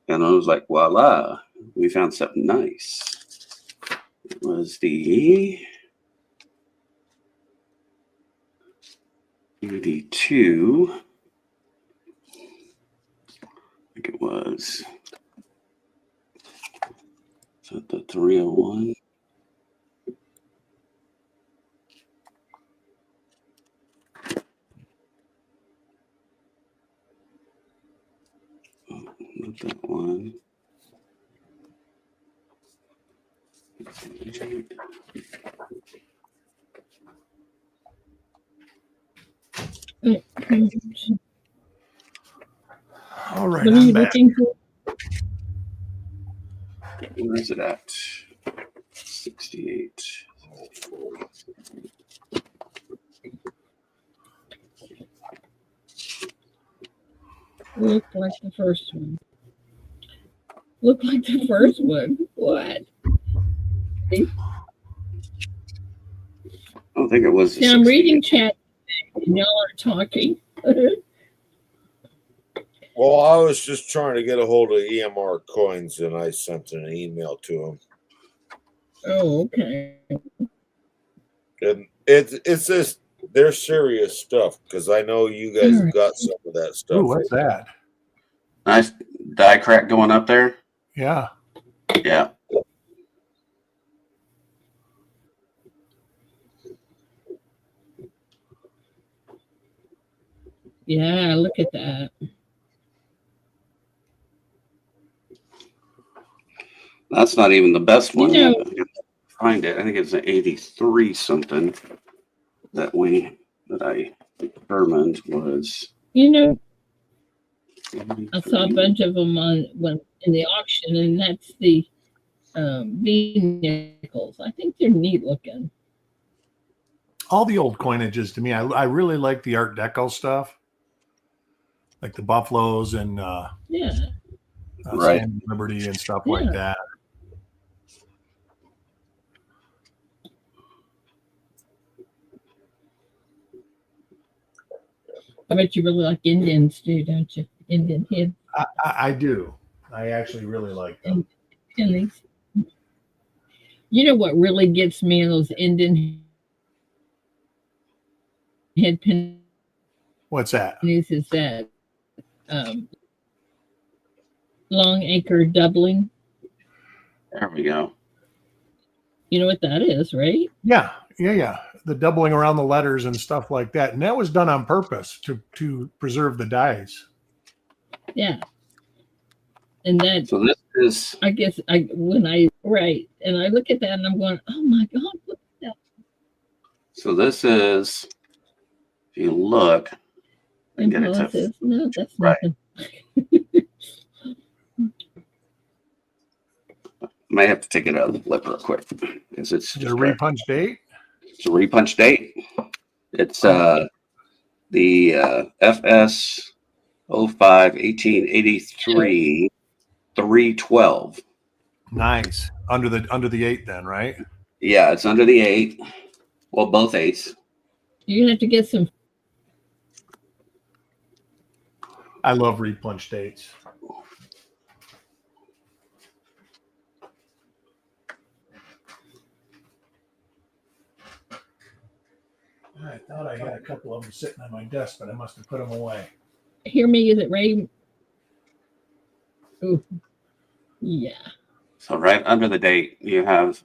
And I was like, voila, we found something nice. It was the UD2. I think it was. Is that the 301? Oh, not that one. All right, What are you I'm back. looking for? Where is it at? 68. Look like the first one. Look like the first one. What? I don't think it was. See, I'm reading chat and y'all are talking. Well, I was just trying to get a hold of EMR Coins, and I sent an email to him. Oh, okay. And it's just they're serious stuff because I know you guys All right. got some of that stuff. Ooh, what's that? Nice die crack going up there. Yeah. Yeah. Yeah, look at that. That's not even the best one. You know, Find it. I think it's an 83 something that I determined was. you know, I 83. saw a bunch of them in the auction, and that's the V nickels. I think they're neat looking. All the old coinages to me, I really like the Art Deco stuff, like the Buffaloes and Yeah. Right. Stand Liberty and stuff Yeah. like that. I bet you really like Indians too, don't you? Indian head I do. I actually really like them. pennies. You know what really gets me in those Indian head pennies What's that? is that long acre doubling. There we go. You know what that is, right? Yeah. The doubling around the letters and stuff like that. And that was done on purpose to preserve the dies. Yeah. And that, So this is, I guess, and I look at that and I'm going, oh my God, look at that. so this is, if you look, I get it to, No, that's right. nothing. May have to take it out of the flip real quick because it's Is it a repunch date? It's a repunch date. It's the FS 05 1883 312. Nice. Under the 8 then, right? Yeah, it's under the 8. Well, both 8s. You're gonna have to get some. I love repunch dates. I thought I had a couple of them sitting on my desk, but I must have put them away. Hear me? Is it ready? Ooh, yeah. So right under the date, you have.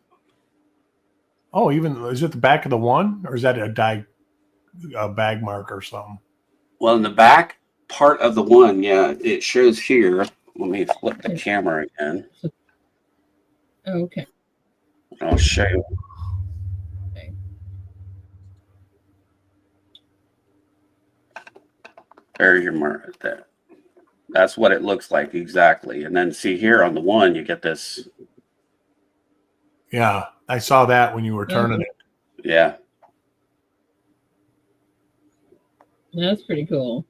Oh, even is it the back of the one, or is that a bag mark or something? Well, in the back part of the one, yeah, it shows here. Let me flip the camera again. Okay. I'll show you. Okay. There's your mark there. That's what it looks like exactly. And then see here on the one, you get this. Yeah, I saw that when you were turning it. Yeah. That's pretty cool.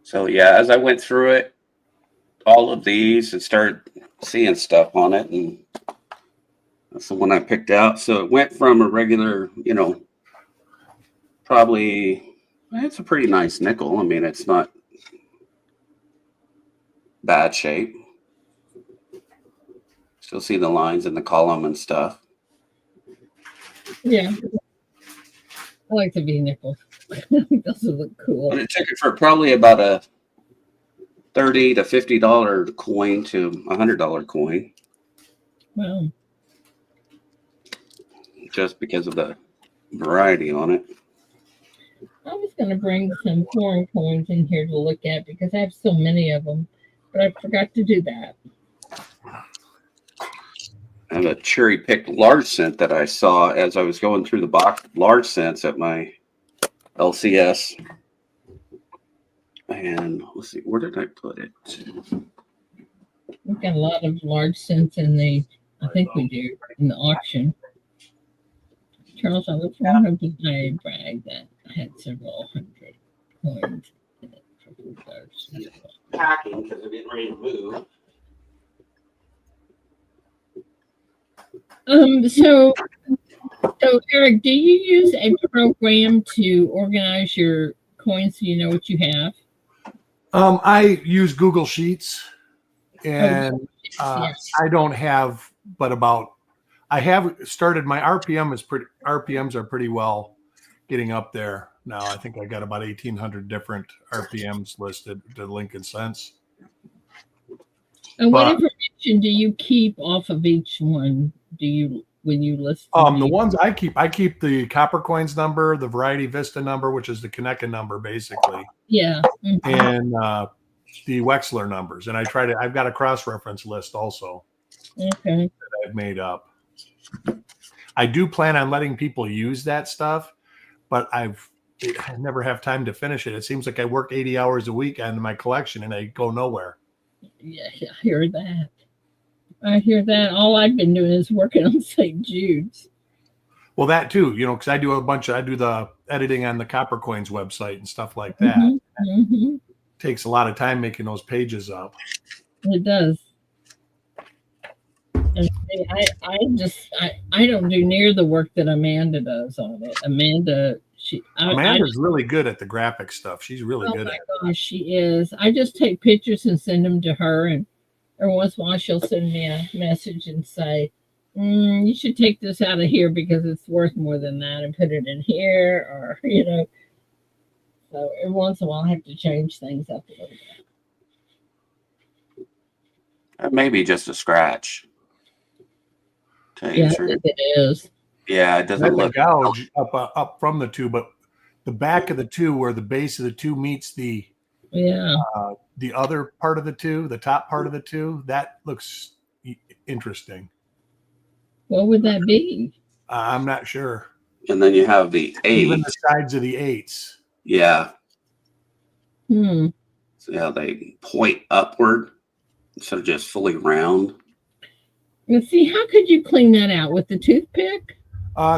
So yeah, as I went through it, all of these and started seeing stuff on it, and that's the one I picked out. So it went from a regular, probably it's a pretty nice nickel. I mean, it's not bad shape. Still see the lines in the column and stuff. Yeah. I like the V nickels. Those look cool. But it took it for probably about a $30 to $50 coin to a $100 coin. Wow. Just because of the variety on it. I was going to bring some foreign coins in here to look at because I have so many of them, but I forgot to do that. I have a cherry picked large cent that I saw as I was going through the box of large cents at my LCS. And let's see, where did I put it? We've got a lot of large cents in I think we do, in the auction. Charles, I looked for one of the bag that had several hundred coins in it for $4. Packing because I'm getting ready to move. So Eric, do you use a program to organize your coins so you know what you have? I use Google Sheets, and Yes. I don't have, but I have started. My RPMs are pretty well getting up there now. I think I got about 1,800 different RPMs listed to Lincoln Cents. And what information do you keep off of each one? When you list them? The ones I keep the Copper Coins number, the Variety Vista number, which is the Kaneka number, basically. Yeah. Mm-hmm. And the Wexler numbers, and I've got a cross-reference list also. Okay. That I've made up. I do plan on letting people use that stuff, but I never have time to finish it. It seems like I work 80 hours a week on my collection and I go nowhere. Yeah, I hear that. All I've been doing is working on St. Jude's. Well, that too, because I do the editing on the Copper Coins website and stuff like that. Mm-hmm. Mm-hmm. Takes a lot of time making those pages up. It does. And I don't do near the work that Amanda does on it. Amanda's really good at the graphic stuff. She's really good at it. Oh my gosh, she is. I just take pictures and send them to her, and every once in a while she'll send me a message and say, you should take this out of here because it's worth more than that and put it in here, or So every once in a while, I have to change things up a little bit. That may be just a scratch. To Yeah, I answer. think it is. Yeah, it doesn't That's a look. gouge up from the two, but the back of the two, where the base of the two meets the other part of the two, the top part of the two, that looks interesting. What would that be? I'm not sure. And then you have the Even eight. the sides of the eights. Yeah. Hmm. So yeah, they point upward instead of just fully round. Let's see. How could you clean that out with the toothpick?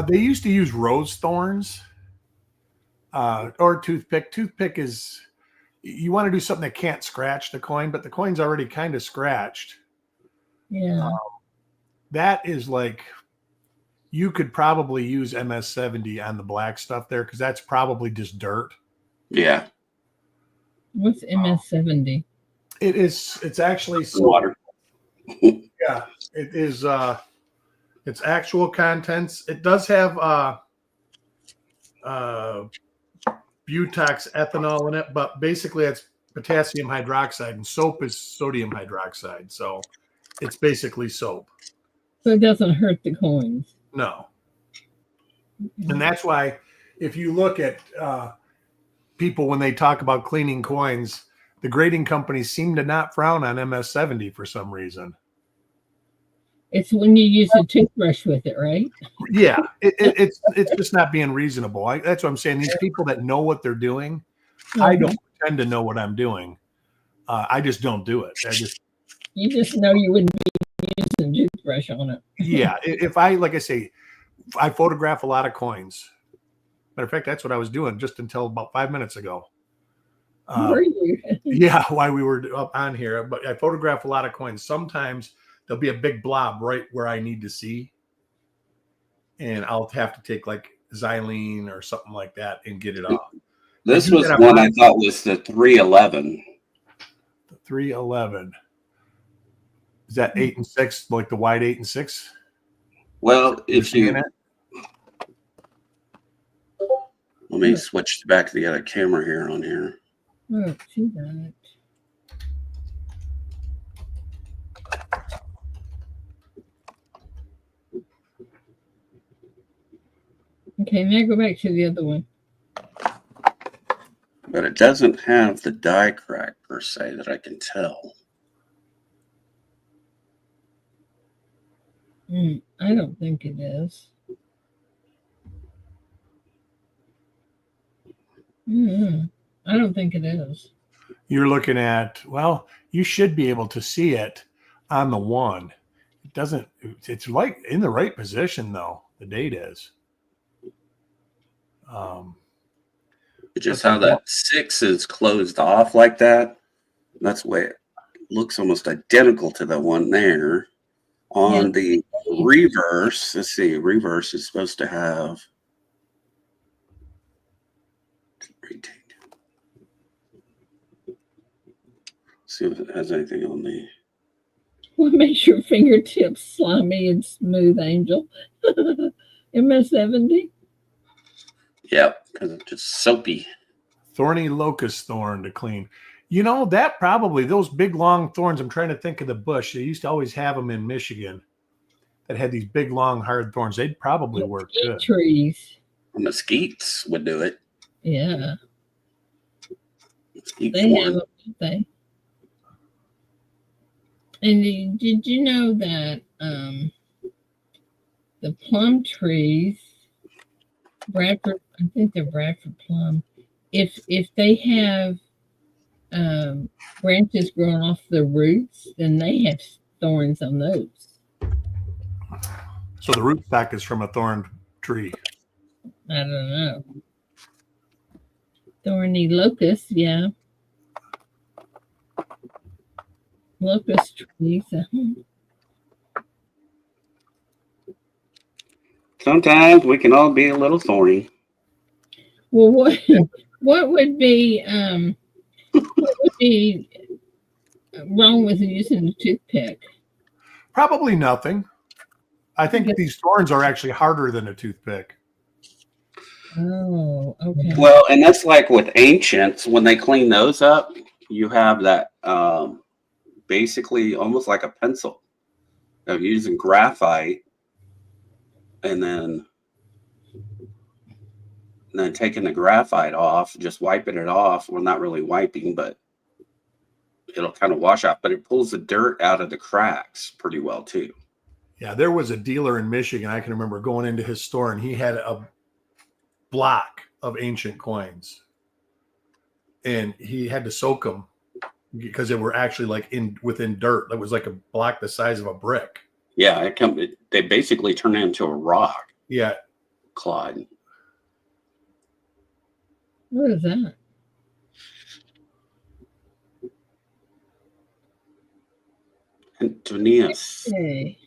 They used to use rose thorns or toothpick. Toothpick is, you want to do something that can't scratch the coin, but the coin's already kind of scratched. Yeah. That is like, you could probably use MS-70 on the black stuff there because that's probably just dirt. Yeah. What's MS-70? It's actually Water. Yeah, it is. It's actual contents. It does have butox ethanol in it, but basically it's potassium hydroxide, and soap is sodium hydroxide. So it's basically soap. So it doesn't hurt the coins. No. And that's why if you look at people when they talk about cleaning coins, the grading companies seem to not frown on MS-70 for some reason. It's when you use a toothbrush with it, right? Yeah, it's just not being reasonable. That's what I'm saying. These people that know what they're doing, I don't pretend to know what I'm doing. I just don't do it. You just know you wouldn't be using a toothbrush on it. Yeah, if I, like I say, I photograph a lot of coins. Matter of fact, that's what I was doing just until about 5 minutes ago. Were you? Yeah, while we were up on here, but I photograph a lot of coins. Sometimes there'll be a big blob right where I need to see, and I'll have to take like xylene or something like that and get it off. This was one I thought was the 311. The 311. Is that 8 and 6, like the wide 8 and 6? Well, if you let me switch back to the other camera here on here. Oh, see that. Okay, now go back to the other one. But it doesn't have the die crack per se that I can tell. I don't think it is. I don't think it is. You're looking at, well, you should be able to see it on the one. It doesn't, it's like in the right position though. The date is. Just how that 6 is closed off like that. That's the way it looks, almost identical to the one there. On the reverse, let's see, reverse is supposed to have. See if it has anything on the. What makes your fingertips slimy and smooth, Angel? MS-70? Yep, because it's just soapy. Thorny locust thorn to clean. You know, that probably, those big long thorns, I'm trying to think of the bush. They used to always have them in Michigan that had these big, long, hard thorns. They'd probably work good. Trees. Mesquites would do it. Yeah. Mesquite They thorn. have them, don't they? And did you know that the plum trees, Bradford, I think they're Bradford plum, if they have branches growing off the roots, then they have thorns on those. So the rootstock is from a thorn tree. I don't know. Thorny locust, yeah. Locust trees. Sometimes we can all be a little thorny. Well, what would be wrong with using a toothpick? Probably nothing. I think these thorns are actually harder than a toothpick. Oh, okay. Well, and that's like with ancients, when they clean those up, you have that basically almost like a pencil of using graphite and then taking the graphite off, just wiping it off. Well, not really wiping, but it'll kind of wash off, but it pulls the dirt out of the cracks pretty well too. Yeah, there was a dealer in Michigan. I can remember going into his store and he had a block of ancient coins and he had to soak them because they were actually like within dirt. That was like a block the size of a brick. Yeah, they basically turn into a rock. Yeah. Clyde. What is that? Antonius. Okay.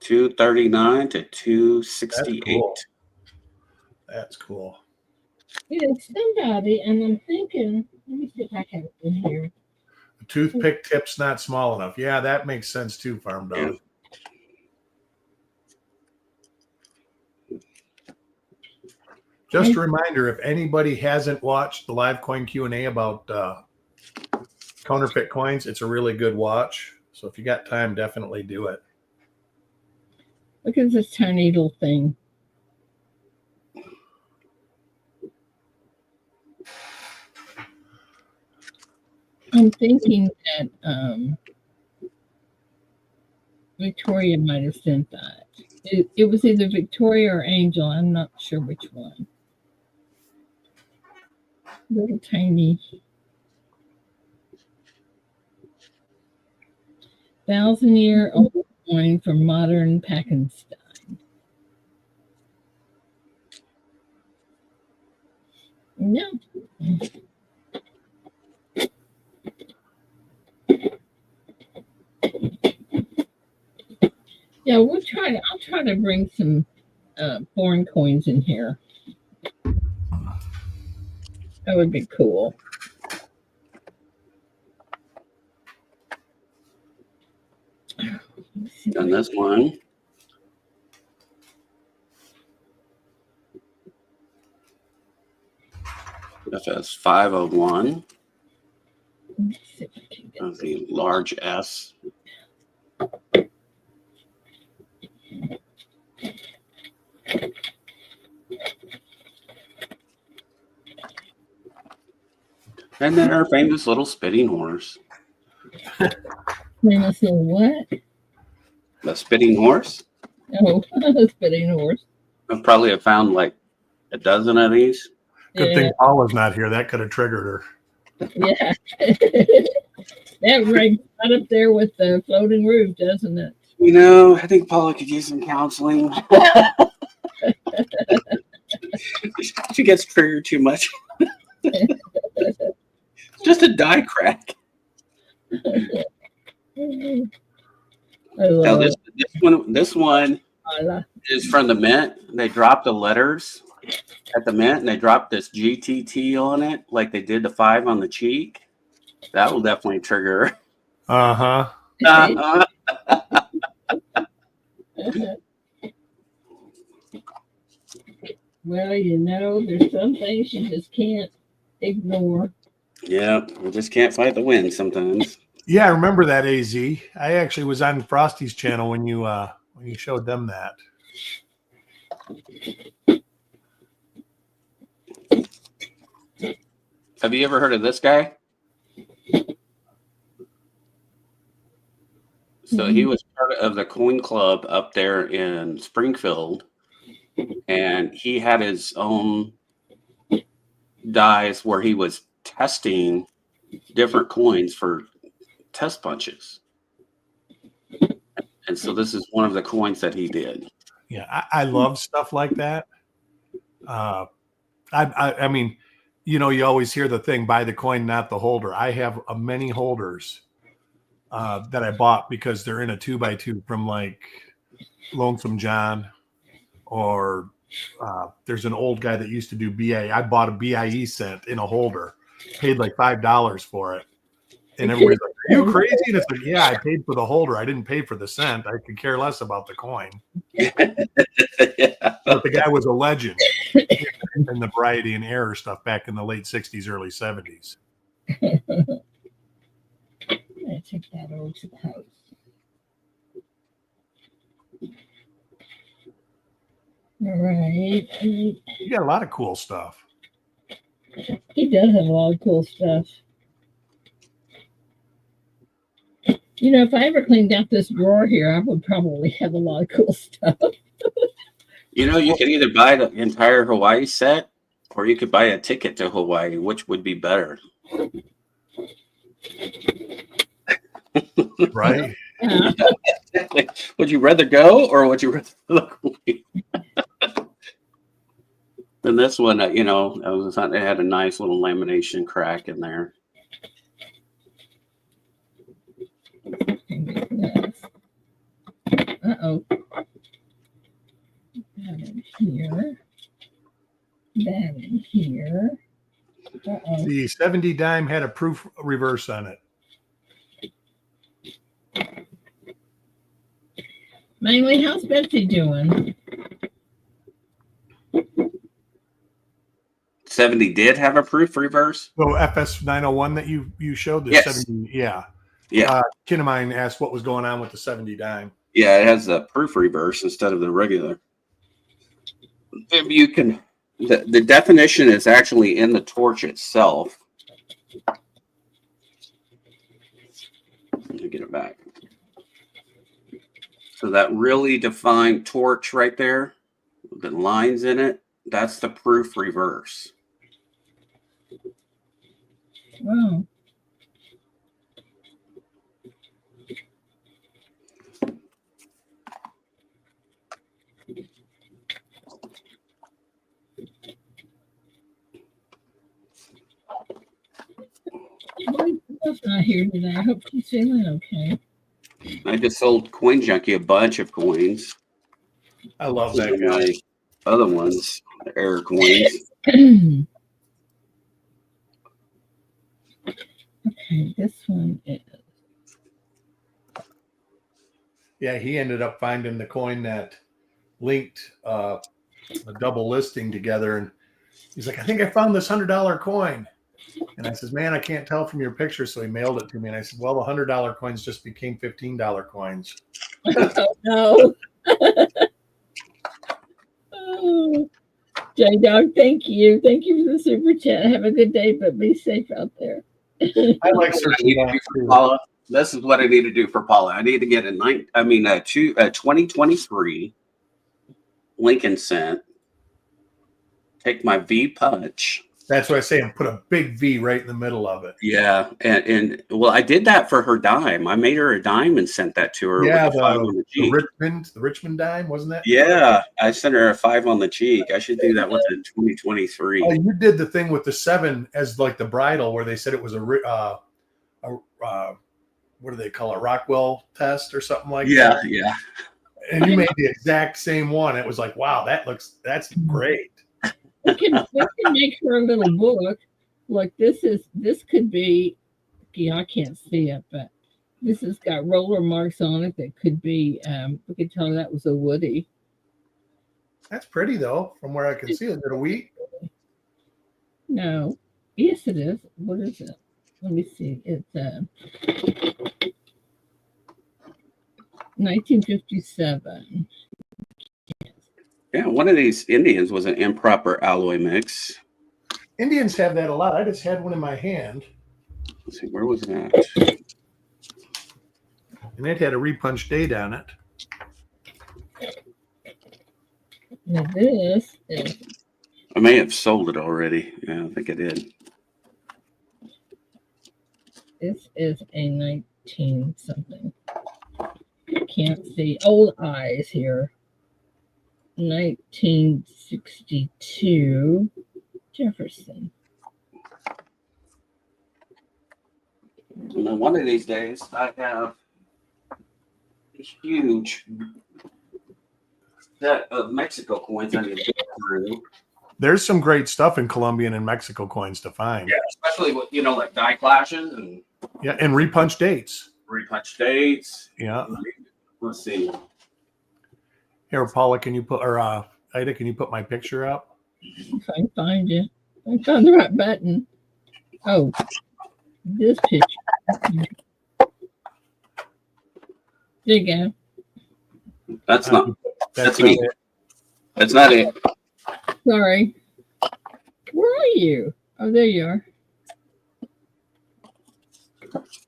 239 to 268. That's cool. It's somebody, and I'm thinking, let me see if I have it in here. The toothpick tip's not small enough. Yeah, that makes sense too, Farm Dog. Yeah. Just a reminder, if anybody hasn't watched the live coin Q&A about counterfeit coins, it's a really good watch. So if you got time, definitely do it. Look at this tiny little thing. I'm thinking that Victoria might have sent that. It was either Victoria or Angel. I'm not sure which one. Little tiny 1,000-year-old coin from modern Pakistan. No. Yeah, I'll try to bring some foreign coins in here. That would be cool. And this one. FS 501. Of the large S. And then our famous little spitting horse. Famous little what? The spitting horse. Oh, spitting horse. I probably have found like a dozen of these. Good thing Paula's not here. That could have triggered her. Yeah. That ranks right up there with the floating roof, doesn't it? You know, I think Paula could use some counseling. She gets triggered too much. Just a die crack. Now this one is from the Mint. They dropped the letters at the Mint and they dropped this GTT on it, like they did the 5 on the cheek. That will definitely trigger. Uh-huh. Well, you know, there's some things you just can't ignore. Yeah, we just can't fight the wind sometimes. Yeah, I remember that, AZ. I actually was on Frosty's channel when you showed them that. Have you ever heard of this guy? So he was part of the coin club up there in Springfield, and he had his own dies where he was testing different coins for test punches. And so this is one of the coins that he did. Yeah, I love stuff like that. I mean, you know, you always hear the thing, buy the coin, not the holder. I have many holders that I bought because they're in a 2x2 from like Lonesome John, or there's an old guy that used to do BA. I bought a BIE cent in a holder, paid like $5 for it. And everybody's like, You crazy? And it's like, yeah, I paid for the holder. I didn't pay for the cent. I could care less about the coin. Yeah. But the guy was a legend in the variety and error stuff back in the late 60s, early 70s. I'm gonna take that over to the house. All right. You got a lot of cool stuff. He does have a lot of cool stuff. You know, if I ever cleaned out this drawer here, I would probably have a lot of cool stuff. You know, you could either buy the entire Hawaii set or you could buy a ticket to Hawaii. Which would be better? Right? Would you rather go or would you rather look away? And this one, you know, it had a nice little lamination crack in there. Uh-oh. That in here. That in here. Uh-oh. The 70 dime had a proof reverse on it. Mainly, how's Betsy doing? 70 did have a proof reverse? So FS 901 that you showed, the Yes. 70, yeah. Yeah. Kid of mine asked what was going on with the 70 dime. Yeah, it has the proof reverse instead of the regular. If you can, the definition is actually in the torch itself. Let me get it back. So that really defined torch right there, with the lines in it, that's the proof reverse. Wow. That's not here today. I hope she's feeling okay. I just sold Coin Junkie a bunch of coins. I love Those that are guy. my other ones, the error coins. Okay, this one is. Yeah, he ended up finding the coin that linked a double listing together. And he's like, I think I found this $100 coin. And I says, man, I can't tell from your picture. So he mailed it to me. And I said, well, the $100 coins just became $15 coins. Oh, no. Oh. J-Dog, thank you. Thank you for the super chat. Have a good day, but be safe out there. I like searching that too. Paula, this is what I need to do for Paula. I need to get a 2023 Lincoln cent. Take my V punch. That's what I say. And put a big V right in the middle of it. Yeah, and well, I did that for her dime. I made her a dime and sent that to her. Yeah, with the 5 on the cheek. the Richmond dime, wasn't that? Yeah, I sent her a 5 on the cheek. I should do that with the 2023. Oh, you did the thing with the 7 as like the bridal, where they said it was a what do they call it, Rockwell test or something like that. Yeah. And you made the exact same one. It was like, wow, that's great. We can make her a little book. Look, this could be, yeah, I can't see it, but this has got roller marks on it that could be, we could tell that was a Woody. That's pretty though, from where I can see. Is it a wheat? No. Yes, it is. What is it? Let me see. It's 1957. Yeah, one of these Indians was an improper alloy mix. Indians have that a lot. I just had one in my hand. Let's see, where was that? And it had a repunch date on it. Now this is, I may have sold it already. Yeah, I think I did. this is a 19 something. Can't see. Old eyes here. 1962 Jefferson. And then one of these days, I have a huge set of Mexico coins I need to go through. There's some great stuff in Colombian and Mexico coins to find. Yeah, especially with, like die clashes and Yeah, and repunch dates. Repunch dates. Yeah. Let's see. Here, Paula, can you put, or Ida, can you put my picture up? If I can find you. I found the right button. Oh, this picture. There you go. That's not. That's not me. it. That's not it. Sorry. Where are you? Oh, there you are.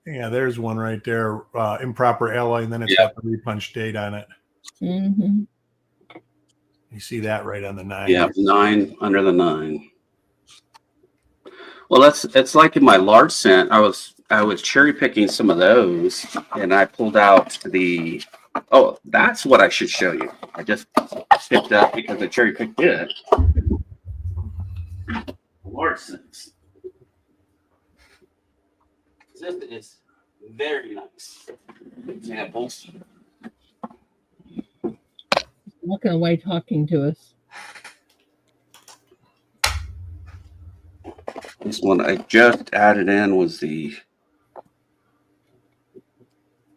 Yeah, there's one right there. Improper alloy, and then it's Yeah. got the repunch date on it. Mm-hmm. You see that right on the 9. Yeah, 9 under the 9. Well, it's like in my large scent. I was cherry picking some of those, and I pulled out the. Oh, that's what I should show you. I just skipped up because I cherry picked it. Large scents. This is very nice. Examples. Walking away talking to us. This one I just added in was the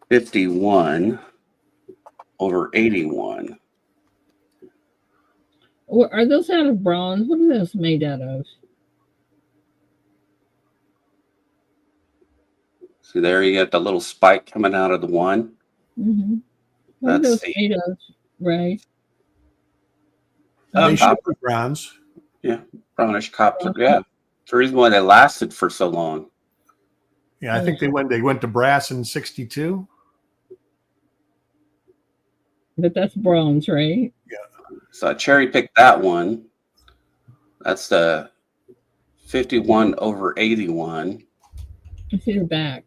51 over 81. Are those out of bronze? What are those made out of? See there, you got the little spike coming out of the one. Mm-hmm. What are That's those made of, Ray? They should Copper. be bronze. Yeah, brownish copper. Yeah, it's the reason why they lasted for so long. Yeah, I think they went to brass in 62. But that's bronze, right? So I cherry picked that one. That's the 51 over 81. I see the back.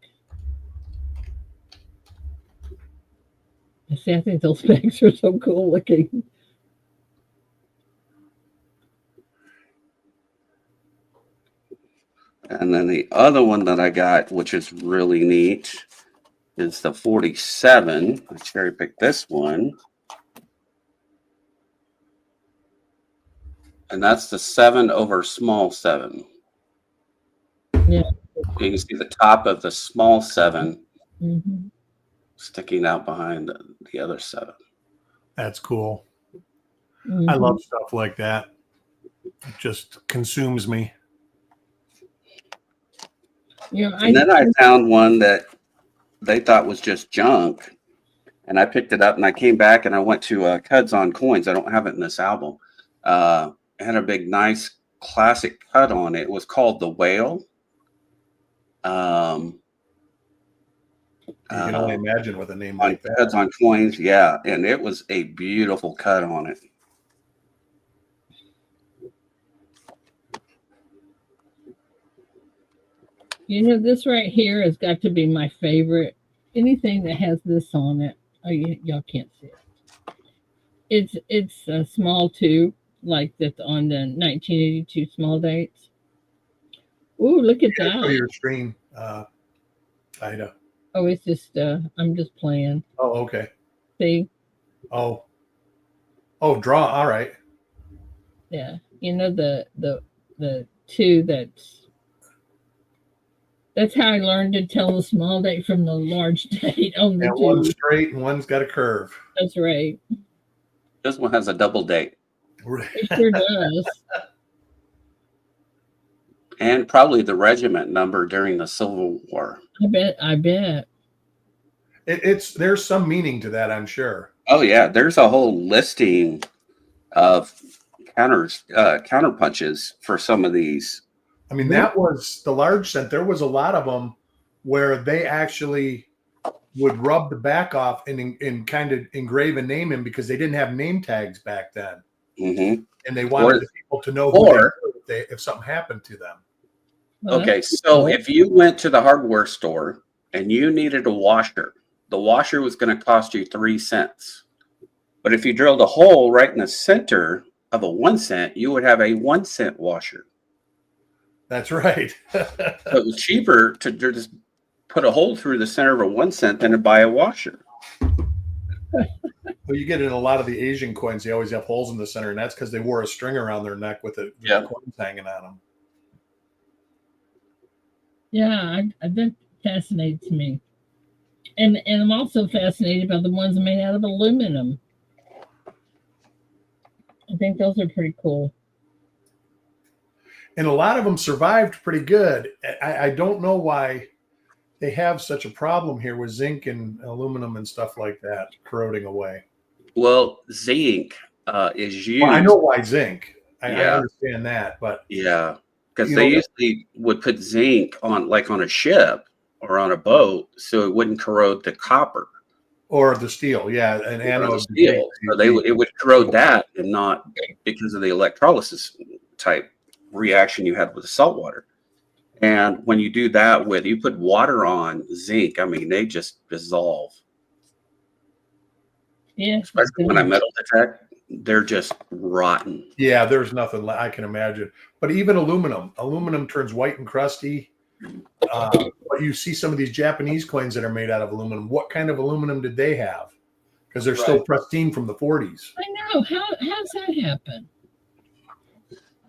See, I think those bags are so cool looking. And then the other one that I got, which is really neat, is the 47. I cherry picked this one. And that's the 7 over small 7. Yeah. You can see the top of the small 7 Mm-hmm. sticking out behind the other 7. That's cool. Mm-hmm. I love stuff like that. It just consumes me. Yeah, And then I found one that they thought was just junk. And I picked it up and I came back and I went to Cuds on Coins. I don't have it in this album. It had a big, nice classic cut on it. It was called The Whale. You can only imagine with a name On like that. Cuds on Coins, yeah. And it was a beautiful cut on it. You know, this right here has got to be my favorite. Anything that has this on it. Oh, y'all can't see it. It's a small tube, like that's on the 1982 small dates. Ooh, look at Show that. your screen, Ida. Oh, it's just I'm just playing. Oh, okay. See? Oh, draw. All right. Yeah. You know the two that's how I learned to tell the small date from the large date on the And one's tube. straight and one's got a curve. That's right. This one has a double date. It sure does. And probably the regiment number during the Civil War. I bet. There's some meaning to that, I'm sure. Oh, yeah. There's a whole listing of counter punches for some of these. I mean, that was the large scent. There was a lot of them where they actually would rub the back off and kind of engrave a name in because they didn't have name tags back then. Mm-hmm. And they wanted the people to know who they were if something happened to them. Well, Okay, so if you went to the hardware store and you needed a washer, the washer was going to cost you 3 cents. But if you drilled a hole right in the center of a 1 cent, you would have a 1 cent washer. That's right. So it was cheaper to just put a hole through the center of a 1 cent than to buy a washer. Well, you get in a lot of the Asian coins, they always have holes in the center, and that's because they wore a string around their neck with the coins hanging on them. yeah, I bet fascinates me. And I'm also fascinated by the ones made out of aluminum. I think those are pretty cool. And a lot of them survived pretty good. I don't know why they have such a problem here with zinc and aluminum and stuff like that corroding away. Well, zinc is used. Well, I know why zinc. I Yeah. understand that, but Yeah, because You they know- usually would put zinc on, like on a ship or on a boat, so it wouldn't corrode the copper or the steel, yeah, an or the anode. steel. So it would corrode that, and not because of the electrolysis type reaction you had with the salt water. And when you do that with, you put water on zinc, I mean, they just dissolve. Yeah. Especially when I metal detect, they're just rotten. Yeah, there's nothing I can imagine. But even aluminum turns white and crusty. But you see some of these Japanese coins that are made out of aluminum. What kind of aluminum did they have? Because they're still pristine from the 40s. I know. How's that happen?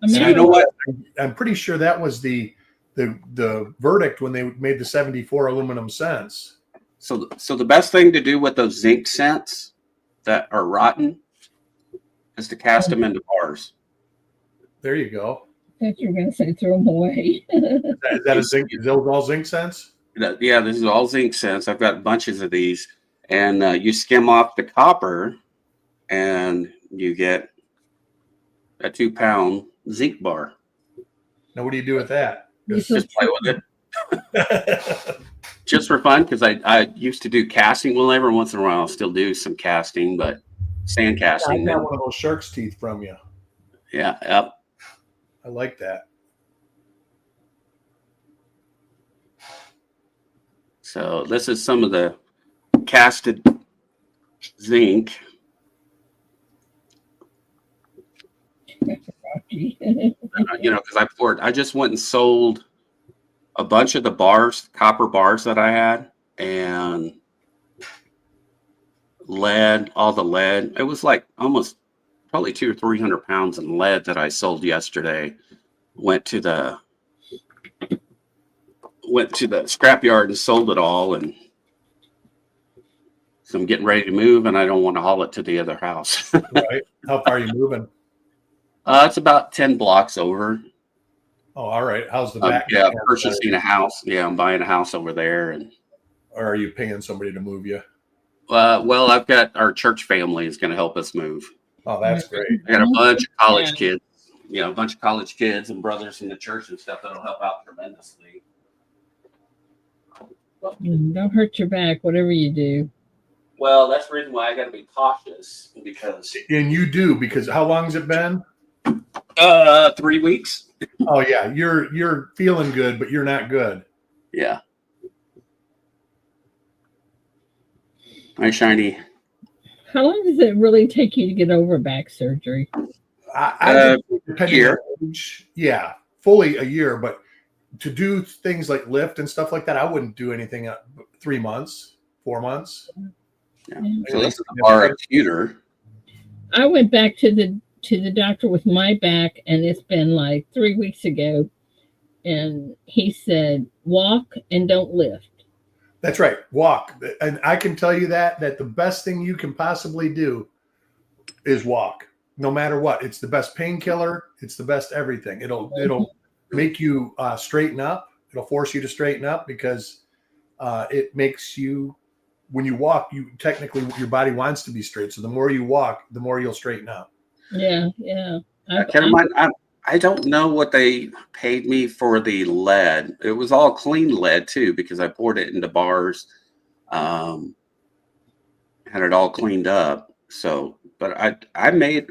I So mean, you know what? I'm pretty sure that was the verdict when they made the 74 aluminum cents. So the best thing to do with those zinc cents that are rotten is to cast them into bars. There you go. I thought you were going to say throw them away. Is that a zinc? Is those all zinc cents? Yeah, this is all zinc cents. I've got bunches of these, and you skim off the copper, and you get a 2-pound zinc bar. Now, what do you do with that? Just play with it, just for fun. Because I used to do casting. Well, every once in a while, I'll still do some casting, but sand I casting. got one of those shark's teeth from you. Yeah, yep. I like that. So this is some of the casted zinc. Because I just went and sold a bunch of the bars, copper bars that I had, and lead, all the lead. It was like almost probably 200 or 300 pounds in lead that I sold yesterday. Went to the scrapyard and sold it all, and so I'm getting ready to move, and I don't want to haul it to the other house. Right? How far are you moving? It's about 10 blocks over. Oh, all right. How's the back? Yeah, purchasing a house. Yeah, I'm buying a house over there, and Or are you paying somebody to move you? well, I've got our church family is going to help us move. Oh, that's great. I got a bunch of college kids, a bunch of college kids and brothers in the church and stuff that'll help out tremendously. Don't hurt your back, whatever you do. Well, that's the reason why I got to be cautious, because And you do, because how long has it been? 3 weeks. Oh yeah, you're feeling good, but you're not good. Yeah. Hi, Shiny. How long does it really take you to get over back surgery? I depending on age, yeah, fully a year. But to do things like lift and stuff like that, I wouldn't do anything 3 months, 4 months. Yeah. So this is a bar at Tudor. I went back to the doctor with my back, and it's been like 3 weeks ago, and he said walk and don't lift. That's right, walk. And I can tell you that the best thing you can possibly do is walk, no matter what. It's the best painkiller. It's the best everything. It'll make you straighten up. It'll force you to straighten up, because it makes you, when you walk, you technically, your body wants to be straight. So the more you walk, the more you'll straighten up. Yeah. I don't know what they paid me for the lead. It was all clean lead too, because I poured it into bars, had it all cleaned up. So, but I made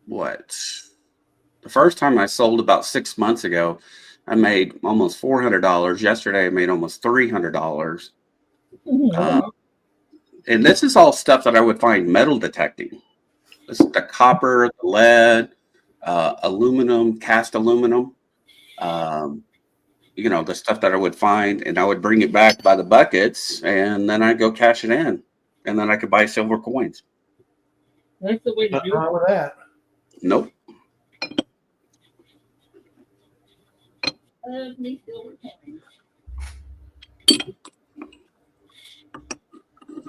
what? The first time I sold about 6 months ago, I made almost $400. Yesterday, I made almost $300. And this is all stuff that I would find metal detecting. This is the copper, the lead, aluminum, cast aluminum, the stuff that I would find, and I would bring it back by the buckets, and then I'd go cash it in, and then I could buy silver coins. That's the way to Nothing do wrong with that. Nope.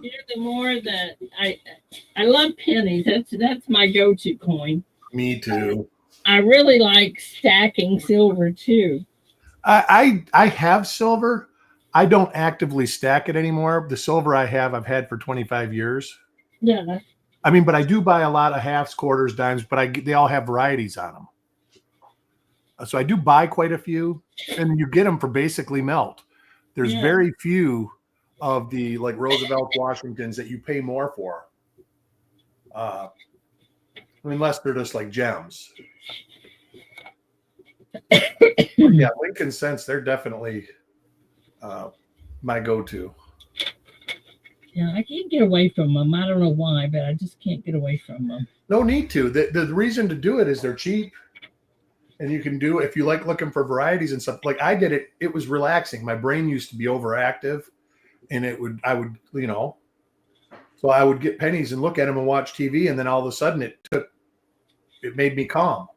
You know, the more that I love pennies. That's my go-to coin. Me too. I really like stacking silver too. I have silver. I don't actively stack it anymore. The silver I've had for 25 years. Yeah. I mean, but I do buy a lot of halves, quarters, dimes, but they all have varieties on them. So I do buy quite a few, and you get them for basically melt. There's very few of the like Roosevelt Washingtons that you pay more for, unless they're just like gems. Yeah, Lincoln Cents, they're definitely my go-to. Yeah, I can't get away from them. I don't know why, but I just can't get away from them. No need to. The reason to do it is they're cheap. And you can do, if you like looking for varieties and stuff, like I did it, it was relaxing. My brain used to be overactive, and I would, so I would get pennies and look at them and watch TV. And then all of a sudden it made me calm.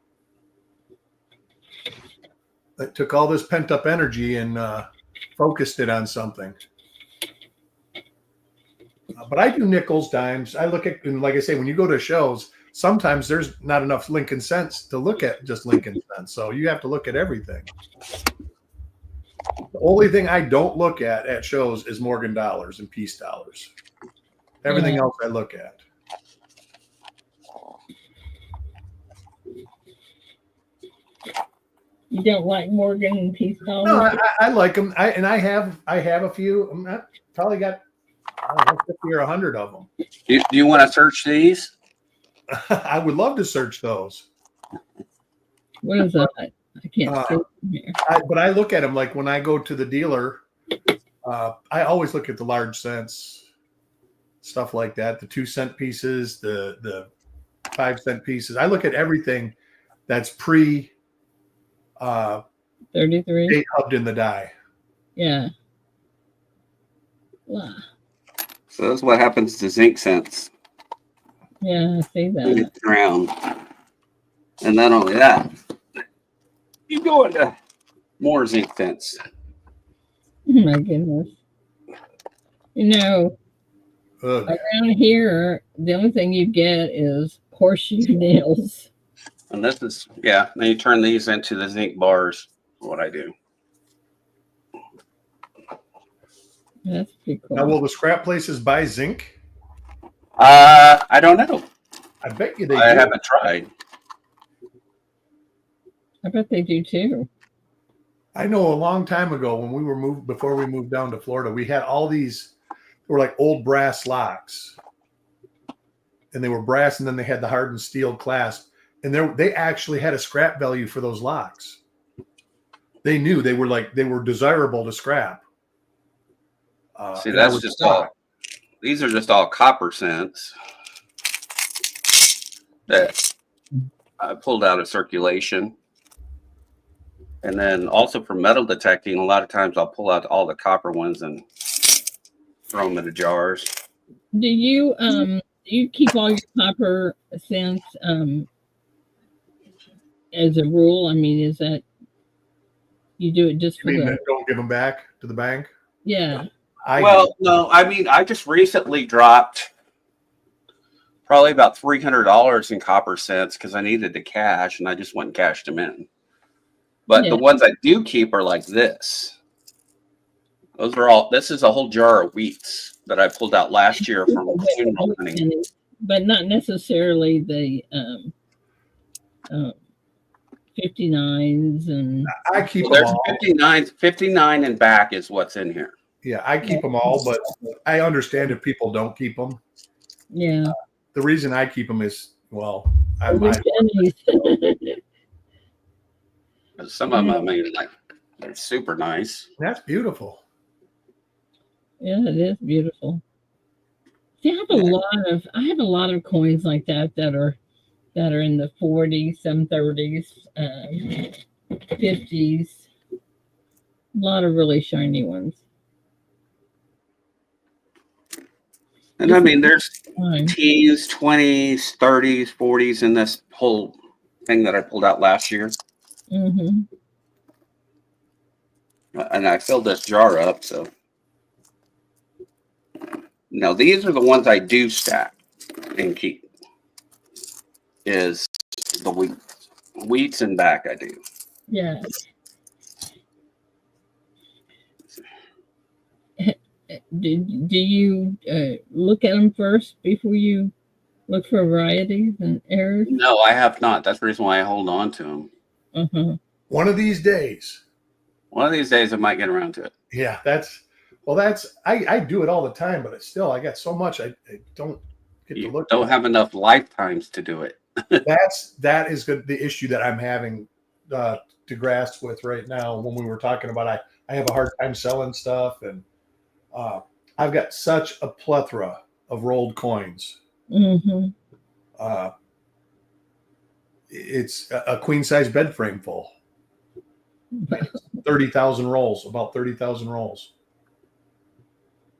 It took all this pent up energy and focused it on something. But I do nickels, dimes. I look at, and like I say, when you go to shows, sometimes there's not enough Lincoln Cents to look at just Lincoln Cents. So you have to look at everything. The only thing I don't look at shows is Morgan dollars and peace dollars. Everything else I look at. You don't like Morgan and peace dollars? No, I like them. I have a few. I probably got 50 or 100 of them. Do you want to search these? I would love to search those. What is that? I can't see from here. But I look at them like when I go to the dealer. I always look at the large cents, stuff like that. The 2-cent pieces, the 5-cent pieces. I look at everything that's pre 33. date hubbed in the die. Yeah. Wow. So that's what happens to zinc cents. Yeah, I see They that. get drowned. And not only that, you go into more zinc cents. Oh my goodness. You know, Ugh. around here, the only thing you get is horseshoe nails. And this is, then you turn these into the zinc bars, what I do. That's pretty cool. Now, will the scrap places buy zinc? I don't know. I bet you they I do. haven't tried. I bet they do too. I know a long time ago when before we moved down to Florida, we had all these, they were like old brass locks. And they were brass, and then they had the hardened steel clasp. And they actually had a scrap value for those locks. They knew they were desirable to scrap. See, that's just all. These are just all copper cents that I pulled out of circulation. And then also for metal detecting, a lot of times I'll pull out all the copper ones and throw them into jars. Do you keep all your copper cents as a rule? I mean, is that you do it just for the? Don't give them back to the bank? Yeah. No, I mean, I just recently dropped probably about $300 in copper cents because I needed the cash, and I just went and cashed them in. But the ones I do keep are like this. Those are all. This is a whole jar of wheats that I pulled out last year from funeral hunting. But not necessarily the 59s and. I keep them There's all. 59 and back is what's in here. Yeah, I keep them all, but I understand if people don't keep them. Yeah. The reason I keep them is, well, Some of them, I mean, like, they're super nice. That's beautiful. Yeah, it is beautiful. See, I have a lot of coins like that are in the 40s, some 30s, 50s. A lot of really shiny ones. And I mean, there's teens, 20s, 30s, 40s in this whole thing that I pulled out last year. Mm-hmm. And I filled this jar up, so Now these are the ones I do stack and keep. Is the wheats and back I do. Yeah. Do you look at them first before you look for varieties and errors? No, I have not. That's the reason why I hold on to them. Uh-huh. One of these days. One of these days I might get around to it. Yeah, I do it all the time, but it's still, I got so much I don't get to You look don't at. have enough lifetimes to do it. That is good. The issue that I'm having to grasp with right now, when we were talking about, I have a hard time selling stuff, and I've got such a plethora of rolled coins. Mm-hmm. It's a queen size bed frame full. 30,000 rolls, about 30,000 rolls.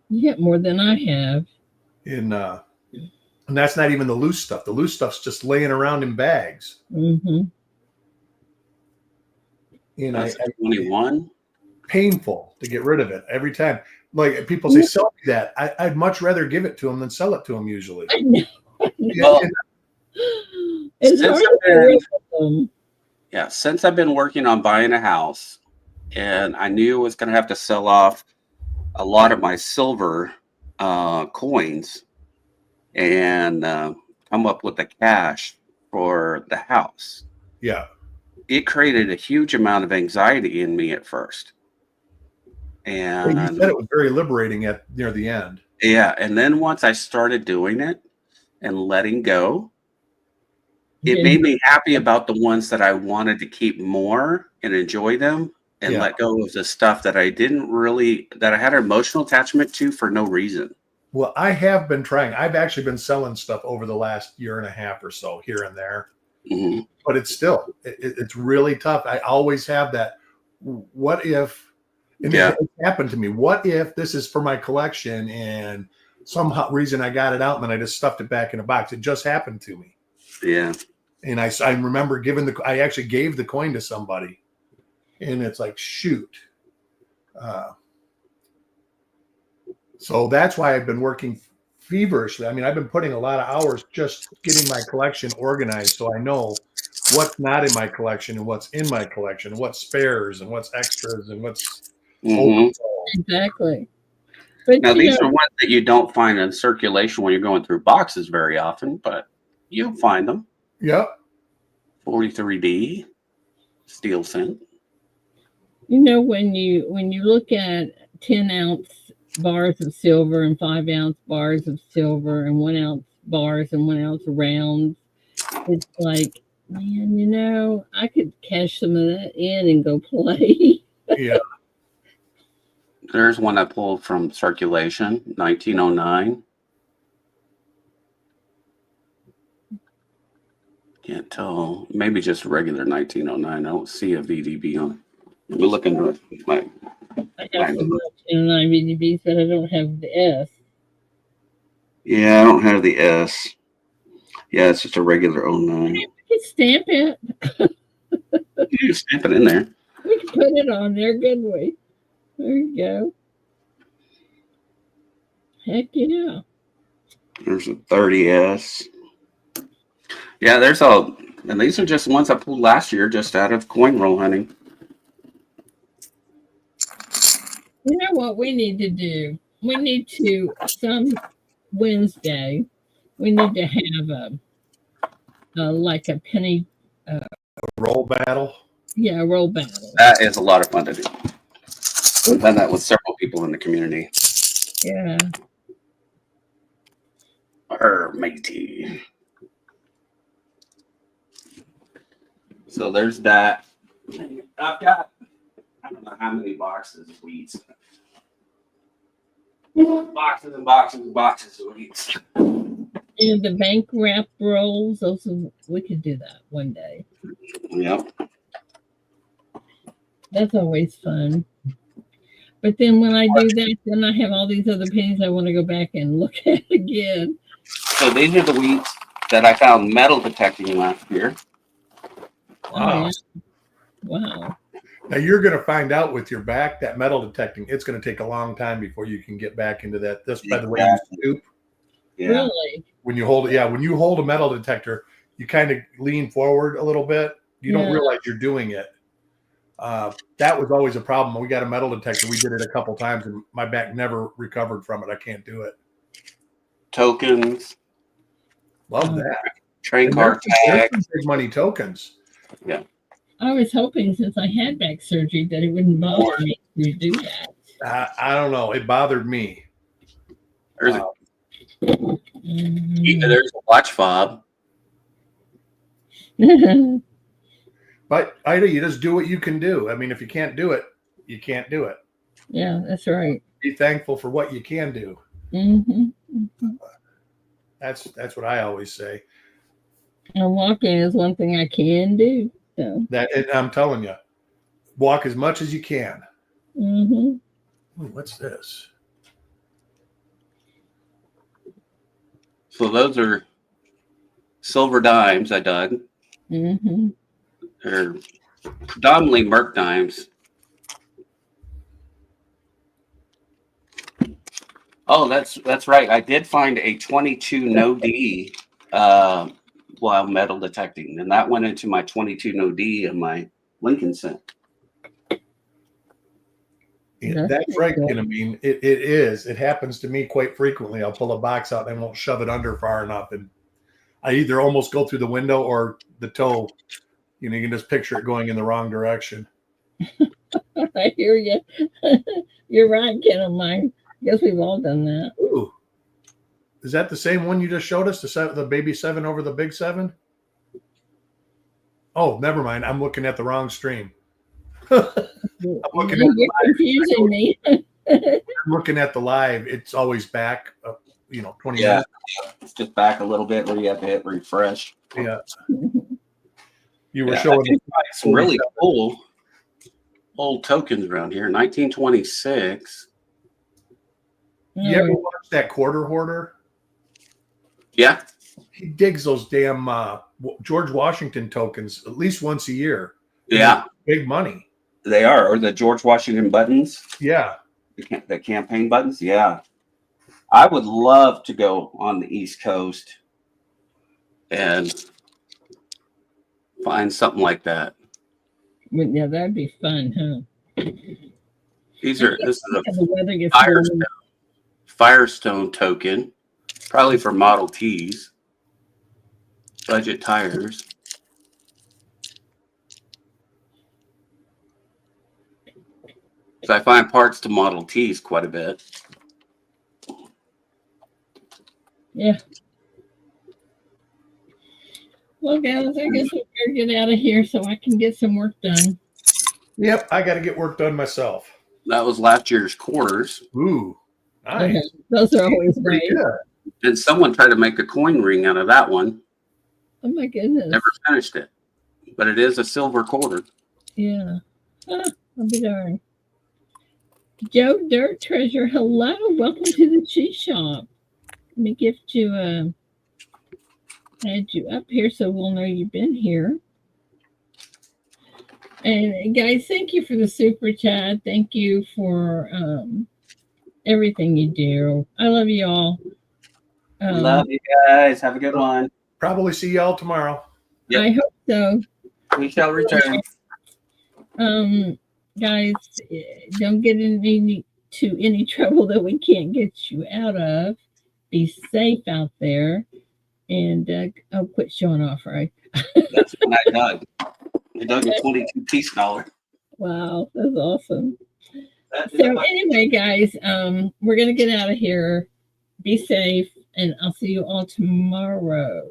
You get more than I have. And that's not even the loose stuff. The loose stuff's just laying around in bags. Mm-hmm. And That's 21. Painful to get rid of it every time. Like people say, sell me that. I'd much rather give it to them than sell it to them usually. I know. Well, It's hard to get rid of them. Yeah, since I've been working on buying a house, and I knew I was going to have to sell off a lot of my silver coins and come up with the cash for the house. Yeah. It created a huge amount of anxiety in me at first. And you said it was very liberating at near the end. Yeah, and then once I started doing it and letting go, it made me happy about the ones that I wanted to keep more and enjoy them, and let go of the stuff that I that I had an emotional attachment to for no reason. Well, I have been trying. I've actually been selling stuff over the last year and a half or so here and there. Mm-hmm. But it's still, it's really tough. I always have that. What if, and it happened to me. What if this is for my collection and some reason I got it out and then I just stuffed it back in a box? It just happened to me. Yeah. And I remember I actually gave the coin to somebody, and it's like, shoot. So that's why I've been working feverishly. I mean, I've been putting a lot of hours just getting my collection organized, so I know what's not in my collection and what's in my collection, what's spares and what's extras and what's exactly. But now these are ones that you don't find in circulation when you're going through boxes very often, but you'll find them. Yep. 43D steel cent. You know, when you look at 10-ounce bars of silver and 5-ounce bars of silver and 1-ounce bars and 1-ounce rounds, it's like, man, you know, I could cash some of that in and go play. Yeah. There's one I pulled from circulation, 1909. Can't tell. Maybe just regular 1909. I don't see a VDB on it. We're looking at my. I have some 1909 VDBs, but I don't have the S. Yeah, I don't have the S. Yeah, it's just a regular 09. We could stamp it. You can stamp it in there. We could put it on there, couldn't we? There you go. Heck yeah. There's a 30S. Yeah, and these are just ones I pulled last year just out of coin roll hunting. You know what we need to do? We need to, some Wednesday, we need to have like a penny. Roll battle? Yeah, a roll battle. That is a lot of fun to do. I've done that with several people in the community. Yeah. Matey. So there's that. I've got, I don't know how many boxes of wheats. Boxes and boxes and boxes of wheats. And the bank wrap rolls, we could do that one day. Yep. That's always fun. But then when I do that, then I have all these other pennies I want to go back and look at again. So these are the wheats that I found metal detecting last year. Wow. Oh, yeah. Wow. Now you're going to find out with your back that metal detecting, it's going to take a long time before you can get back into that. This, by the way, you stoop. Yeah. Really? When you hold it, yeah, when you hold a metal detector, you kind of lean forward a little bit. You don't realize you're doing it. That was always a problem. We got a metal detector. We did it a couple times, and my back never recovered from it. I can't do it. Tokens. Love that. Train car There's tag. some big money tokens. Yeah. I was hoping since I had back surgery that it wouldn't bother me to do that. I don't know. It bothered me. There's there's a watch fob. But Ida, you just do what you can do. I mean, if you can't do it, you can't do it. Yeah, that's right. Be thankful for what you can do. That's what I always say. And walking is one thing I can do. So. And I'm telling you, walk as much as you can. Ooh, what's this? So those are silver dimes I dug. They're predominantly Merc dimes. Oh, that's right. I did find a 22 no D while metal detecting, and that went into my 22 no D in my Lincoln Cent. Yeah, that's right, I mean, it is. It happens to me quite frequently. I'll pull a box out and I won't shove it under far enough, and I either almost go through the window or the toe. You know, you can just picture it going in the wrong direction. I hear you. You're right, Ken. Of mine. Guess we've all done that. Ooh, is that the same one you just showed us? The baby 7 over the big 7? Oh, never mind. I'm looking at the wrong stream. I'm looking You're confusing me. I'm looking at the live. It's always back, 20 minutes. It's just back a little bit where you have to hit refresh. Yeah. You were showing some really cool old tokens around here. 1926. You ever watch that Quarter Hoarder? Yeah. He digs those damn George Washington tokens at least once a year. Yeah. Big money. They are. Or the George Washington buttons. Yeah. The campaign buttons. Yeah. I would love to go on the East Coast and find something like that. Yeah, that'd be fun, huh? This is a Firestone token, probably for Model Ts. Budget tires. So I find parts to Model Ts quite a bit. Yeah. Well, guys, I guess we better get out of here so I can get some work done. Yep, I got to get work done myself. That was last year's quarters. Ooh, nice. Okay. Those are always pretty nice. good. And someone tried to make a coin ring out of that one. Oh my goodness. Never finished it. But it is a silver quarter. Yeah. I'll be darned. Joe Dirt Treasure, hello. Welcome to the She Shop. Let me gift you add you up here so we'll know you've been here. And guys, thank you for the super chat. Thank you for everything you do. I love you all. Love you guys. Have a good one. Probably see y'all tomorrow. Yep. I hope so. We shall return. Guys, don't get into any trouble that we can't get you out of. Be safe out there. And I'll quit showing off, right? That's when I dug. I dug a 22-piece dollar. Wow, that's awesome. So anyway, guys, we're going to get out of here. Be safe, and I'll see you all tomorrow.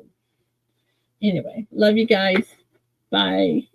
Anyway, love you guys. Bye.